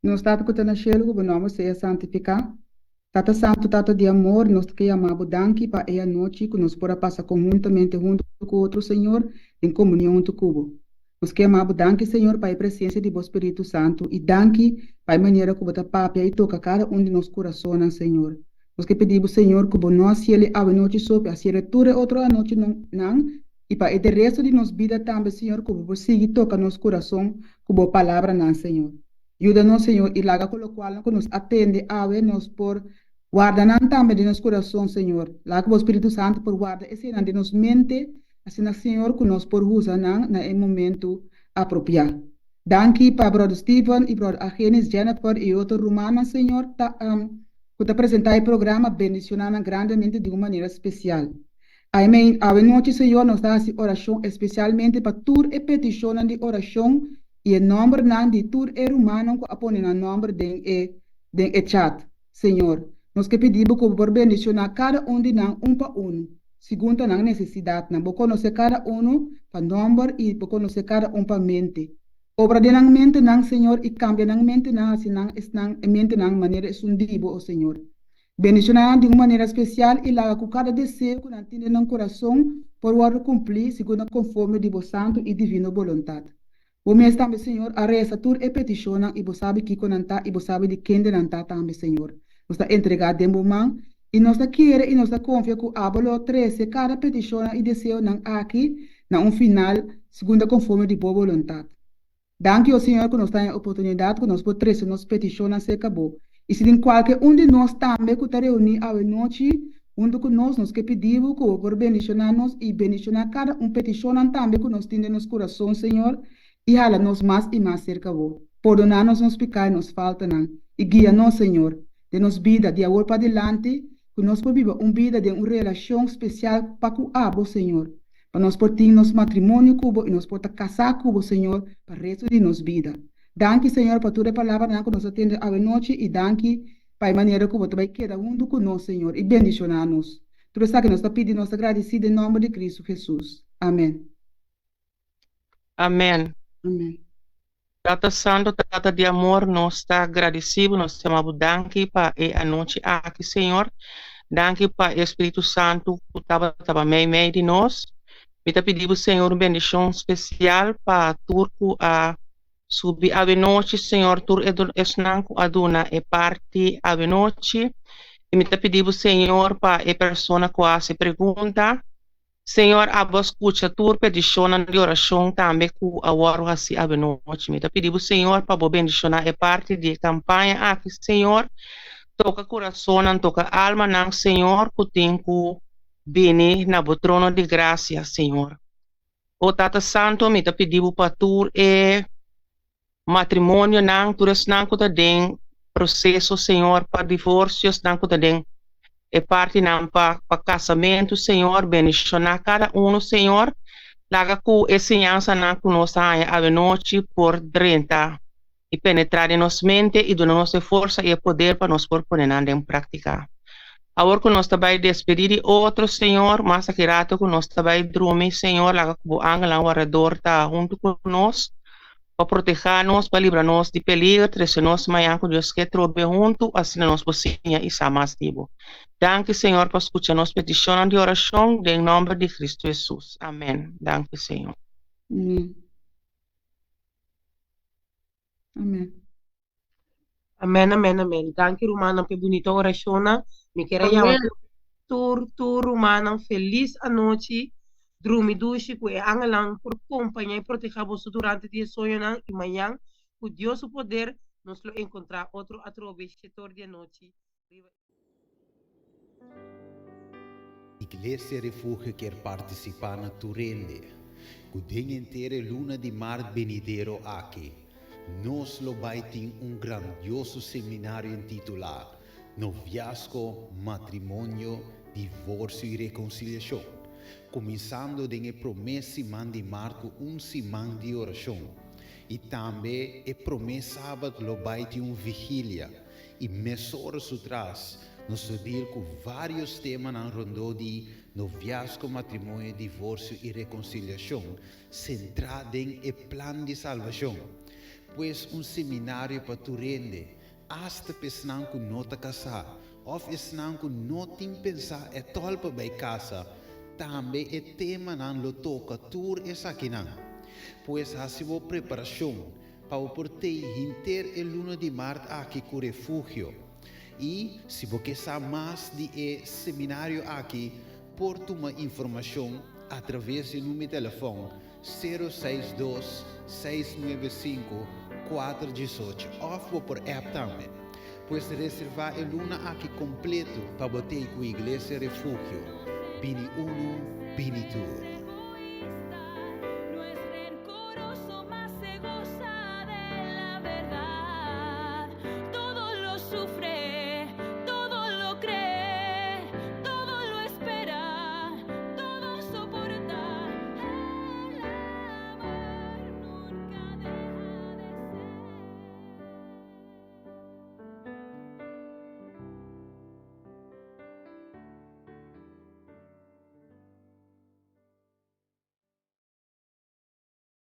Nós estamos com o Shelo, o nome seja santificar. Tata Santo, Tata de amor, nós te amamos danke para a noite que nós podemos passar conjuntamente junto com outro Senhor, em comunhão junto com o Nós amamos danke, Senhor, para a presença do Espírito Santo e danke para a maneira que você papia e toca cada de nossos corações, Senhor. Nós que pedimos, Senhor, que nós ele a noite sobre a tudo outro a noite não e para o resto de nossa vida também, Senhor, que você siga toca nosso coração com a palavra, não, Senhor. Ajuda-nos, Senhor, e laga com o qual que nos atende a nós por guardar também de nosso coração, Senhor. Laga o Espírito Santo por guardar esse de nossa mente, assim, Senhor, que nós por usar no momento apropriado. Danke para Brother Steven e Brother Agenis, Jennifer e outro Romana, Senhor, que te apresentar o programa bendicionando grandemente de uma maneira especial. Amém. A noite, Senhor, nos dá essa oração especialmente para tur e petição de oração e o nome de tur e romano que apone no nome de chat, Senhor. Nós que pedimos que por bendicionar cada de nós para segundo a necessidade, não conhecer cada para nome e conhecer cada para mente. Obra de nang mente nang Senhor e cambia nang mente nang assim nang mente nang maneira sundibo o Senhor. Bendicionar de uma maneira especial e lá com cada desejo que não tem no coração por o cumprir segundo conforme de vosso santo e divino vontade. O mês também Senhor a reza tur e petição e você sabe que conanta e você sabe de quem de nanta também Senhor. Nós está entregado de momento e nós está querer e nós está confia que abolo 13 cada petição e desejo nang aqui na final segundo conforme de boa vontade. Danke ao Senhor que nos dá a oportunidade que nós podemos nos peticionar se acabou. E se em qualquer de nós também que está reunido à noite, onde que nós que pedimos que por bendicionar-nos e bendicionar cada peticionar também que nós temos nos coração, Senhor, e jala-nos mais e mais cerca vos. Perdonar-nos nos pecados, nos falta não. E guia-nos, Senhor, de nos vida de agora para adelante, que nós podemos viver uma vida de uma relação especial para com o Senhor. Para nós portar nosso matrimônio cubo e nós portar casar cubo, Senhor, para o resto de nossa vida. Danke, Senhor, para toda a palavra que nos atende a noite e danke para a maneira que você vai quedar junto conosco, Senhor, e bendicionar-nos. Tudo isso que nós está pedindo, nós agradecidos em nome de Cristo Jesus. Amém. Amém. Amém. Tata Santo, Tata de amor, nós está agradecido, nós chamamos danke para a noite aqui, Senhor. Danke para o Espírito Santo que estava meio de nós. Me pedimos, Senhor, uma bendição especial para turco a subir a noite, Senhor, tur esnanco aduna e parte a noite. E me pedimos, Senhor, para a pessoa que faz pergunta, Senhor, a voz escuta tur petição de oração também que a hora assim a noite. Me pedimos, Senhor, para a bendicionar a parte de campanha aqui, Senhor, toca coração, toca alma, não, Senhor, que tem que bene na trono de graça, Senhor. O Tata Santo, me pedimos para tu matrimônio, não, tu não que tem processo, Senhor, para divórcios, não que tem parte não para casamento, Senhor, bendicionar cada Senhor, laga com ensinança não que nós a noite por 30 e penetrar em nossa mente e donar nossa força e poder para nós pôr em prática. Agora que nós também despedir de outro, Senhor, mas que rato que nós também dormir, Senhor, lá que o ángel ao redor está junto conosco, para proteger-nos, para livrar-nos de perigo, trazer-nos amanhã com Deus que trobe junto, assim nos pocinha e mais tivo. Danke, Senhor, por escutar nossa petição de oração, em nome de Cristo Jesus. Amém. Danke, Senhor. Amém. Amém. Amém, amém, amém. Danke, Romana, por bonita oração. Me quero chamar tur, Romana, feliz a noite. Drumi dushi, que é angelang por acompanhar e proteger você durante o dia sonho e amanhã, com Deus o poder, nos lo encontrar outro através de noite. Iglesia Refugio quer participar na Turende. O dia inteiro luna de mar venidero aqui. Nós lo vai ter grandioso seminário intitulado Noviazgo, Matrimônio, Divórcio e Reconciliação. Começando com a promessa de Marco semana de oração. E também a promessa sábado lo vai ter vigília. E mesoras atrás, nós deal com vários temas na ronda de noviazgo, matrimônio, divórcio e reconciliação, centrado em o plano de salvação. Pois seminário para tu rende, hasta pensar que não está casado, ou pensar que não tem pensar é tolpa para casa, também o tema não lo toca tur essa aqui não. Pois assim a preparação para o porteio inteiro el 1 de março aqui com o refúgio. E se você sabe mais de seminário aqui, por uma informação através do número de telefone 062 695 418 ou por app também. Pois reservar a luna aqui completo para botar com a Igreja Refúgio. Bini 1, Bini 2. Sufre